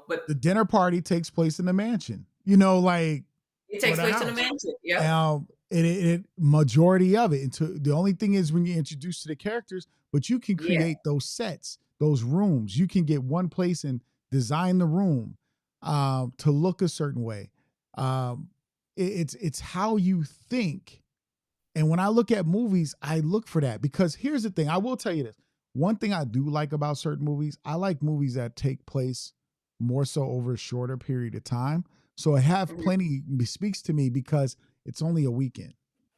but
the dinner party takes place in the mansion, like,
it
or
takes
the
place in a
house.
mansion. Yep.
It majority of it. And the only thing is when you're introduced to the characters, but you can
Yeah.
create those sets, those rooms. You can get one place and design the room to look a certain way. Um, it's how you think. And when I look at movies, I look for that because here's the thing. I will tell you this. One thing I do like about certain movies, I like movies that take place more so over a shorter period of time. So I have
Mhm.
plenty speaks to me because it's only a weekend,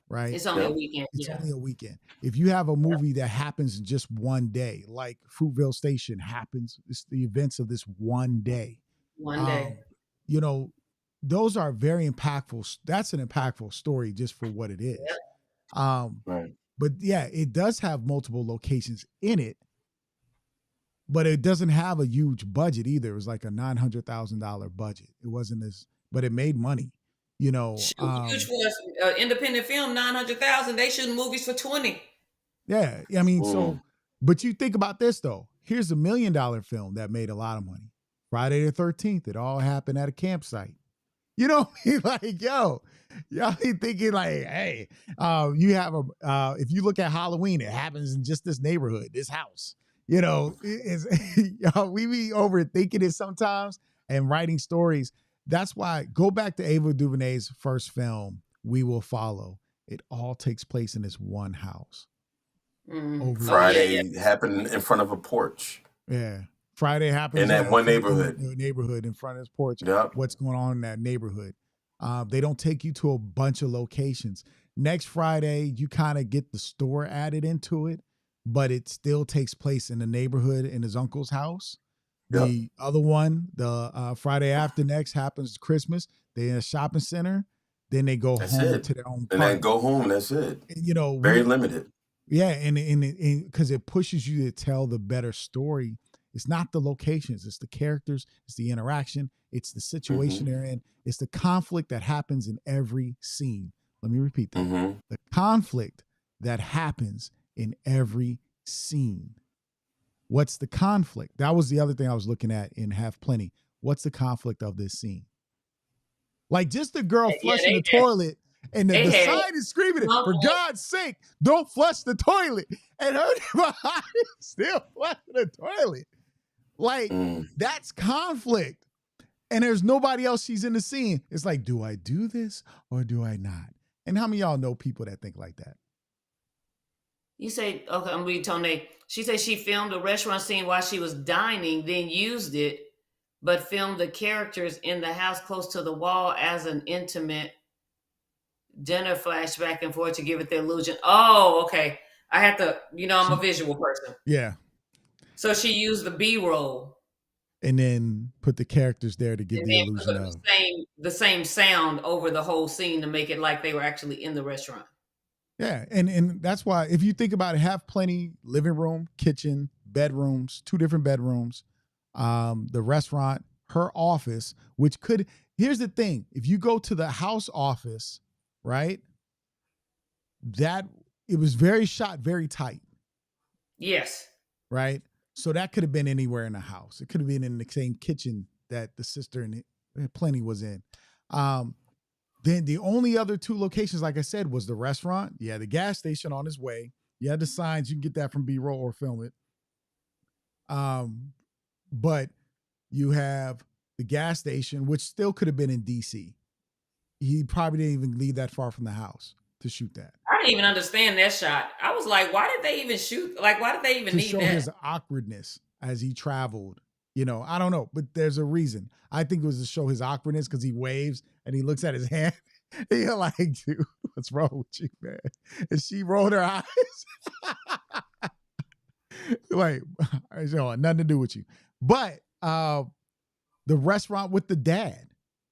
right?
It's only a
Yep.
weekend.
It's
Yeah.
only a weekend. If you have a
Yep.
movie that happens in just one day, like Fruitvale Station happens, it's the events of this one day.
One day.
Um, you know, those are very impactful. That's an impactful story just for what it is.
Yep.
Um,
Right.
but yeah, it does have multiple locations in it, but it doesn't have a huge budget either. It was like a $900,000 budget. It wasn't as, but it made money. You know,
Shoot, huge for us. Independent film, 900,000. They shooting movies for 20.
yeah. I mean, so,
Mm.
but you think about this though. Here's $1 million film that made a lot of money. Friday the 13th. It all happened at a campsite. You know, like, y'all be thinking like, hey, you have if you look at Halloween, it happens in just this neighborhood, this house. We be overthinking it sometimes and writing stories. That's why go back to Ava DuVernay's first film, We Will Follow. It all takes place in this one house over
Oh, yeah,
years.
yeah.
Friday happened in front of a porch
Yeah. Friday
in
happens
that one
in
neighborhood.
the neighborhood in front of his porch.
Yep.
What's going on in that neighborhood? They don't take you to a bunch of locations. Next Friday, you kind of get the store added into it, but it still takes place in the neighborhood in his uncle's house.
Yep.
The other one, the Friday after next, happens Christmas. They're in a shopping center. Then they go
That's
home
it.
to their own
And then
park.
go home. That's it. Very
We
limited.
yeah, and because it pushes you to tell the better story. It's not the locations, it's the characters, it's the interaction, it's the situation
Mm-hmm.
they're in, it's the conflict that happens in every scene. Let me repeat that.
Mm-hmm.
The conflict that happens in every scene. What's the conflict? That was the other thing I was looking at in Have Plenty. What's the conflict of this scene? Like just the girl
Yeah,
flushing the toilet and the
they had
sign is screaming it, for
conflict.
God's sake, don't flush the toilet. And her behind still flushing the toilet. Like
Mm.
that's conflict. And there's nobody else she's in the scene. It's like, do I do this or do I not? And how many of y'all know people that think like that?
You say, okay, I'm reading Tone. She said she filmed a restaurant scene while she was dining, then used it, but filmed the characters in the house close to the wall as an intimate dinner flash back and forth to give it the illusion. Oh, okay. I have to, I'm a visual person.
Yeah.
So she used the B-roll
And then put the characters there to give
and
the
then
illusion
put
of.
the same sound over the whole scene to make it like they were actually in the restaurant.
Yeah, and that's why if you think about it, Have Plenty, living room, kitchen, bedrooms, 2 different bedrooms, the restaurant, her office, which could. Here's the thing: if you go to the house office, right, that it was very shot, very tight,
Yes.
right. So that could have been anywhere in the house. It could have been in the same kitchen that the sister and Plenty was in. Then the only other 2 locations, like I said, was the restaurant. Yeah, the gas station on its way. You had the signs. You can get that from B-roll or film it. But you have the gas station, which still could have been in DC. He probably didn't even leave that far from the house to shoot that.
I didn't even understand that shot. I was like, why did they even shoot? Like, why did they even
to
need
show
that?
his awkwardness as he traveled. I don't know, but there's a reason. I think it was to show his awkwardness because he waves and he looks at his hand. And you're like, dude, what's wrong with you, man? And she rolled her eyes. Like, nothing to do with you. But the restaurant with the dad,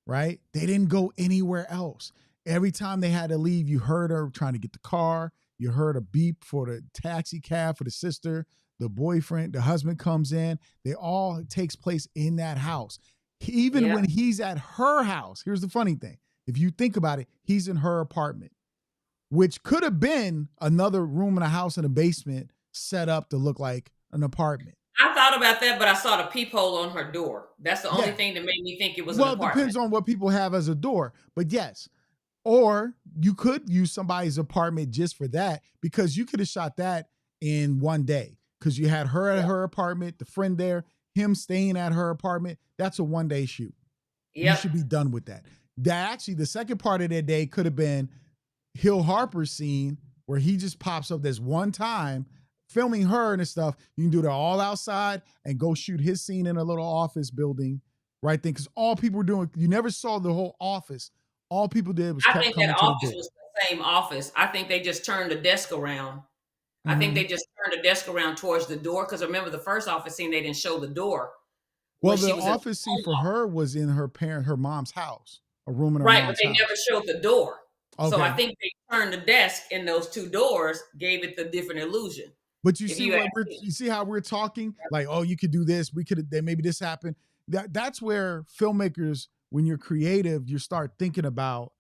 right? They didn't go anywhere else. Every time they had to leave, you heard her trying to get the car. You heard a beep for the taxi cab for the sister, the boyfriend, the husband comes in. They all takes place in that house. Even
Yeah.
when he's at her house, here's the funny thing. If you think about it, he's in her apartment, which could have been another room in a house in a basement set up to look like an apartment.
I thought about that, but I saw the peephole on her door. That's the only
Yeah.
thing that made me think it was an
Well, it
apartment.
depends on what people have as a door, but yes. Or you could use somebody's apartment just for that because you could have shot that in one day because you had her at her apartment, the friend there, him staying at her apartment. That's a 1 day shoot. You
Yep.
should be done with that. That actually, the second part of that day could have been Hill Harper's scene where he just pops up this one time filming her and stuff. You can do that all outside and go shoot his scene in a little office building right then. Because all people were doing, you never saw the whole office. All people did was
I
kept
think that
coming to the
office
door.
was the same office. I think they just turned the desk around. I think
Mhm.
they just turned the desk around towards the door because remember the first office scene they didn't show the door
Well,
when she
the
was in the
office scene
home
for
office.
her was in her mom's house, a room in her
Right, but
mom's
they never
house.
showed the door. So I
Okay.
think they turned the desk and those two doors gave it the different illusion.
But you
If
see
you ask
what
me.
you see how we're talking? Like, oh, you could do this. We could then maybe this happened. That's where filmmakers, when you're creative, you start thinking about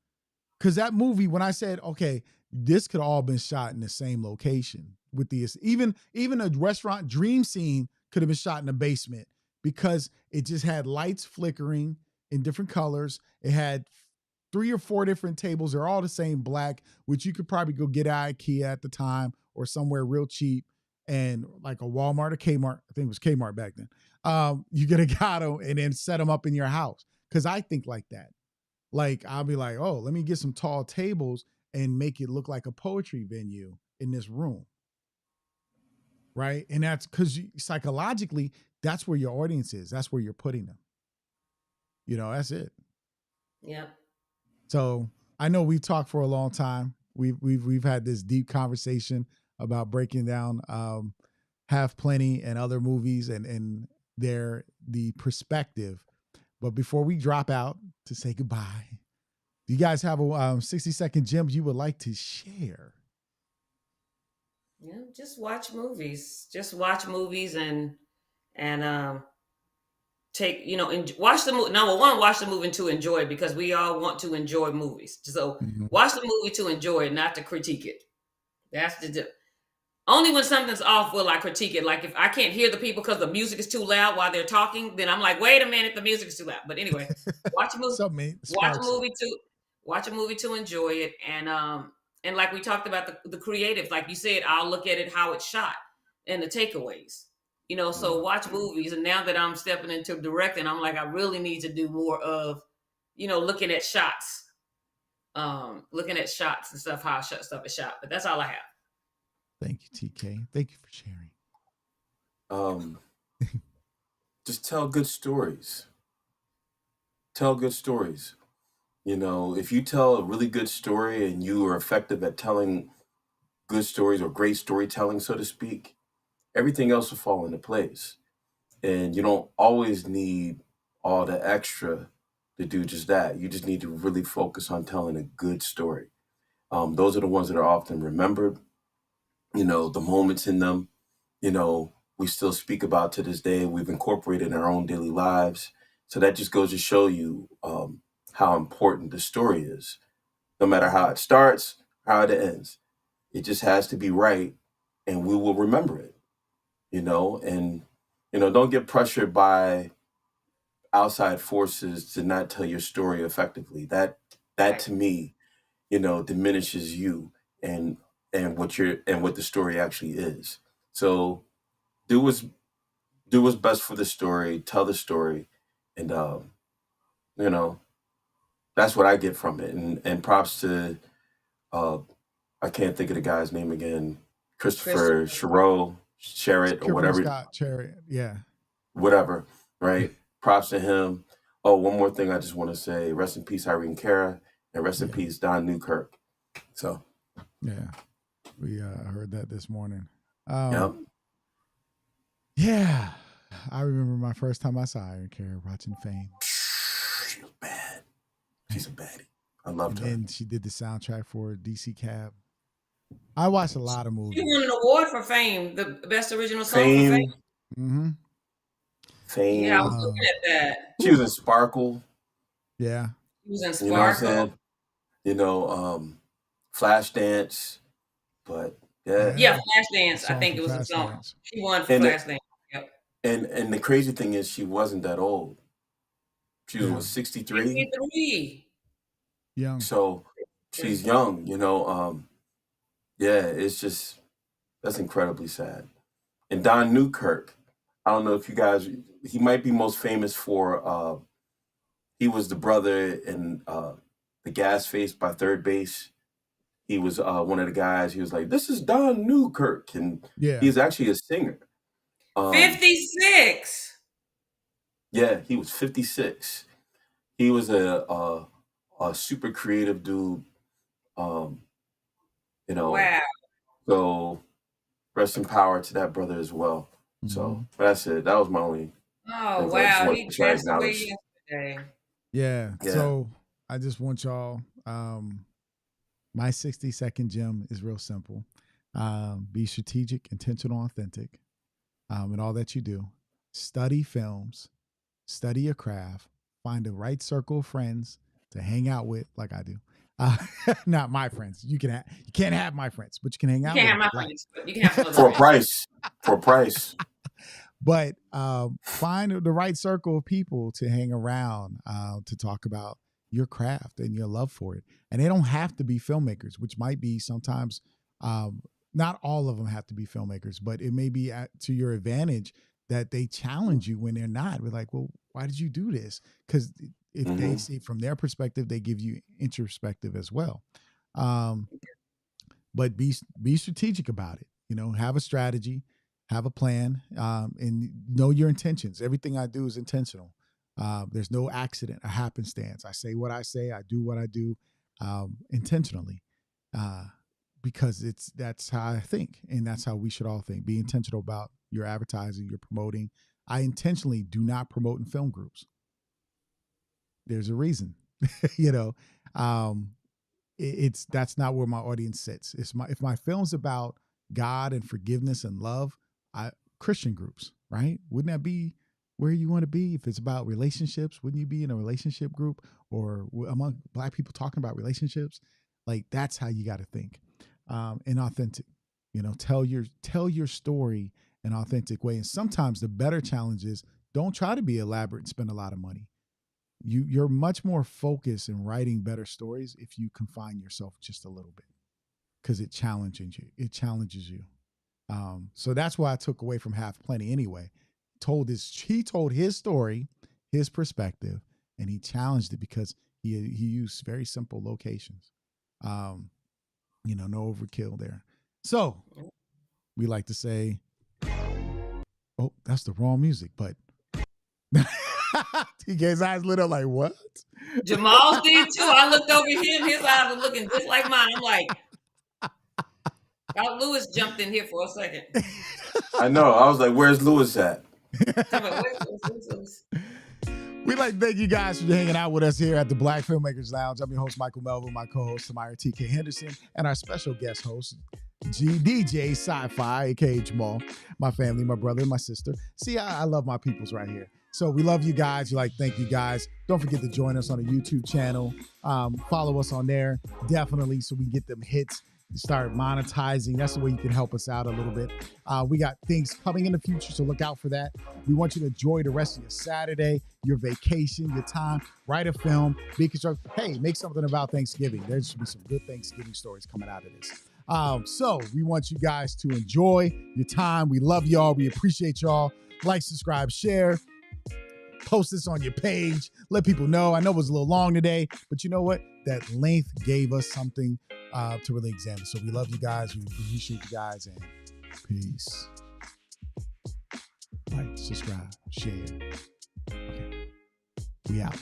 because that movie, when I said, okay, this could all been shot in the same location with the even a restaurant dream scene could have been shot in a basement because it just had lights flickering in different colors. It had 3 or 4 different tables. They're all the same black, which you could probably go get at IKEA at the time or somewhere real cheap and like a Walmart or Kmart. I think it was Kmart back then. You could have got them and then set them up in your house. Cause I think like that. Like I'll be like, oh, let me get some tall tables and make it look like a poetry venue in this room. Right. And that's because psychologically, that's where your audience is. That's where you're putting them. That's it.
Yeah.
So I know we've talked for a long time. We've had this deep conversation about breaking down Have Plenty and other movies and the perspective. But before we drop out to say goodbye, do you guys have a 60-second gem you would like to share?
Yeah, just watch movies. Just watch movies and take and watch the movie. Number one, watch the movie to enjoy it because we all want to enjoy movies. So
Mhm.
watch the movie to enjoy it, not to critique it. That's only when something's off will I critique it. Like if I can't hear the people because the music is too loud while they're talking, then I'm like, wait a minute, the music is too loud. But anyway, watch a movie,
Something
watch a
sparks it.
movie to watch a movie to enjoy it, and like we talked about the creative, like you said, I'll look at it how it's shot and the takeaways. So watch movies, and now that I'm stepping into directing, I'm like, I really need to do more of, looking at shots and stuff, how stuff is shot. But that's all I have.
Thank you, TK. Thank you for sharing.
Um, just tell good stories. Tell good stories. If you tell a really good story and you are effective at telling good stories or great storytelling, so to speak, everything else will fall into place. And you don't always need all the extra to do just that. You just need to really focus on telling a good story. Those are the ones that are often remembered. The moments in them, we still speak about to this day. We've incorporated in our own daily lives. So that just goes to show you how important the story is. No matter how it starts, how it ends, it just has to be right, and we will remember it. And don't get pressured by outside forces to not tell your story effectively. That
Right.
to me, diminishes you and what the story actually is. So do what's do what's best for the story, tell the story, and you know that's what I get from it. And props to uh, I can't think of the guy's name again.
Christopher.
Christopher Sherritt or
Christopher
whatever,
Scott Cherry. Yeah.
right? Props to him. Oh, one more thing I just want to say. Rest in peace, Irene Cara, and rest in peace, Don Newkirk. So,
yeah, we heard that this morning.
yeah.
Yeah, I remember my first time I saw Irene Cara watching Fame.
She was bad. She's a baddie. I loved her.
And she did the soundtrack for DC Cab. I watched a lot of movies.
She won an award for Fame, the best original song for Fame.
Mm-hmm.
Fame.
Yeah, I was looking at that.
She was in Sparkle.
Yeah.
She was in Sparkle.
You know what I'm saying? You know, Flashdance. But
yeah, Flashdance. I think it was a song. She won for Flashdance. Yep.
And the crazy thing is, she wasn't that old. She was 63.
63.
Young.
So she's young. You know. It's just, that's incredibly sad. And Don Newkirk, I don't know if you guys, he might be most famous for, he was the brother in The Gas Face by Third Base. He was one of the guys, he was like, this is Don Newkirk. And he's actually a singer.
56.
Yeah, he was 56. He was a super creative dude. You know,
wow.
So rest in power to that brother as well. Mm-hmm. So that's it. That was my only.
Oh wow, he passed away yesterday.
Yeah. So I just want y'all. My 60-second gem is real simple. Be strategic, intentional, authentic, in all that you do. Study films, study your craft, find the right circle of friends to hang out with, like I do. Not my friends. You can't have my friends, but you can hang out.
You can't have my friends, but you can have
for a price. For a price.
But find the right circle of people to hang around to talk about your craft and your love for it. And they don't have to be filmmakers, which might be sometimes. Not all of them have to be filmmakers, but it may be to your advantage that they challenge you when they're not. We're like, well, why did you do this? Because if they see from their perspective, they give you introspective as well. But be strategic about it. You know, have a strategy, have a plan, and know your intentions. Everything I do is intentional. There's no accident or happenstance. I say what I say. I do what I do intentionally because that's how I think, and that's how we should all think. Be intentional about your advertising, your promoting. I intentionally do not promote in film groups. There's a reason, you know. That's not where my audience sits. If my film's about God and forgiveness and love, Christian groups, right? Wouldn't that be where you want to be? If it's about relationships, wouldn't you be in a relationship group or among Black people talking about relationships? Like that's how you got to think, and authentic. You know, tell your story in an authentic way. And sometimes the better challenge is don't try to be elaborate and spend a lot of money. You're much more focused in writing better stories if you confine yourself just a little bit, because it challenges you. So that's why I took away from Half Plenty anyway. He told his story, his perspective, and he challenged it because he used very simple locations. You know, no overkill there. So we like to say, oh, that's the wrong music, but TK's eyes lit up like, what?
Jamal's did too. I looked over him. His eyes were looking just like mine. I'm like, Lewis jumped in here for a second.
I know. I was like, where's Lewis at?
We'd like to thank you guys for hanging out with us here at the Black Filmmakers Lounge. I'm your host, Michael Melville, my co-host, Tamara TK Henderson, and our special guest host, DJ Sci-Fi, aka Jamal, my family, my brother, and my sister. See, I love my peoples right here. So we love you guys. Thank you guys. Don't forget to join us on the YouTube channel. Follow us on there, definitely, so we can get them hits. Start monetizing. That's the way you can help us out a little bit. We got things coming in the future, so look out for that. We want you to enjoy the rest of your Saturday, your vacation, your time. Write a film, be constructive. Hey, make something about Thanksgiving. There should be some good Thanksgiving stories coming out of this. So we want you guys to enjoy your time. We love y'all. We appreciate y'all. Like, subscribe, share. Post this on your page. Let people know. I know it was a little long today, but you know what? that length gave us something to really examine. So we love you guys. We appreciate you guys, and peace. Like, subscribe, share. Okay. We out.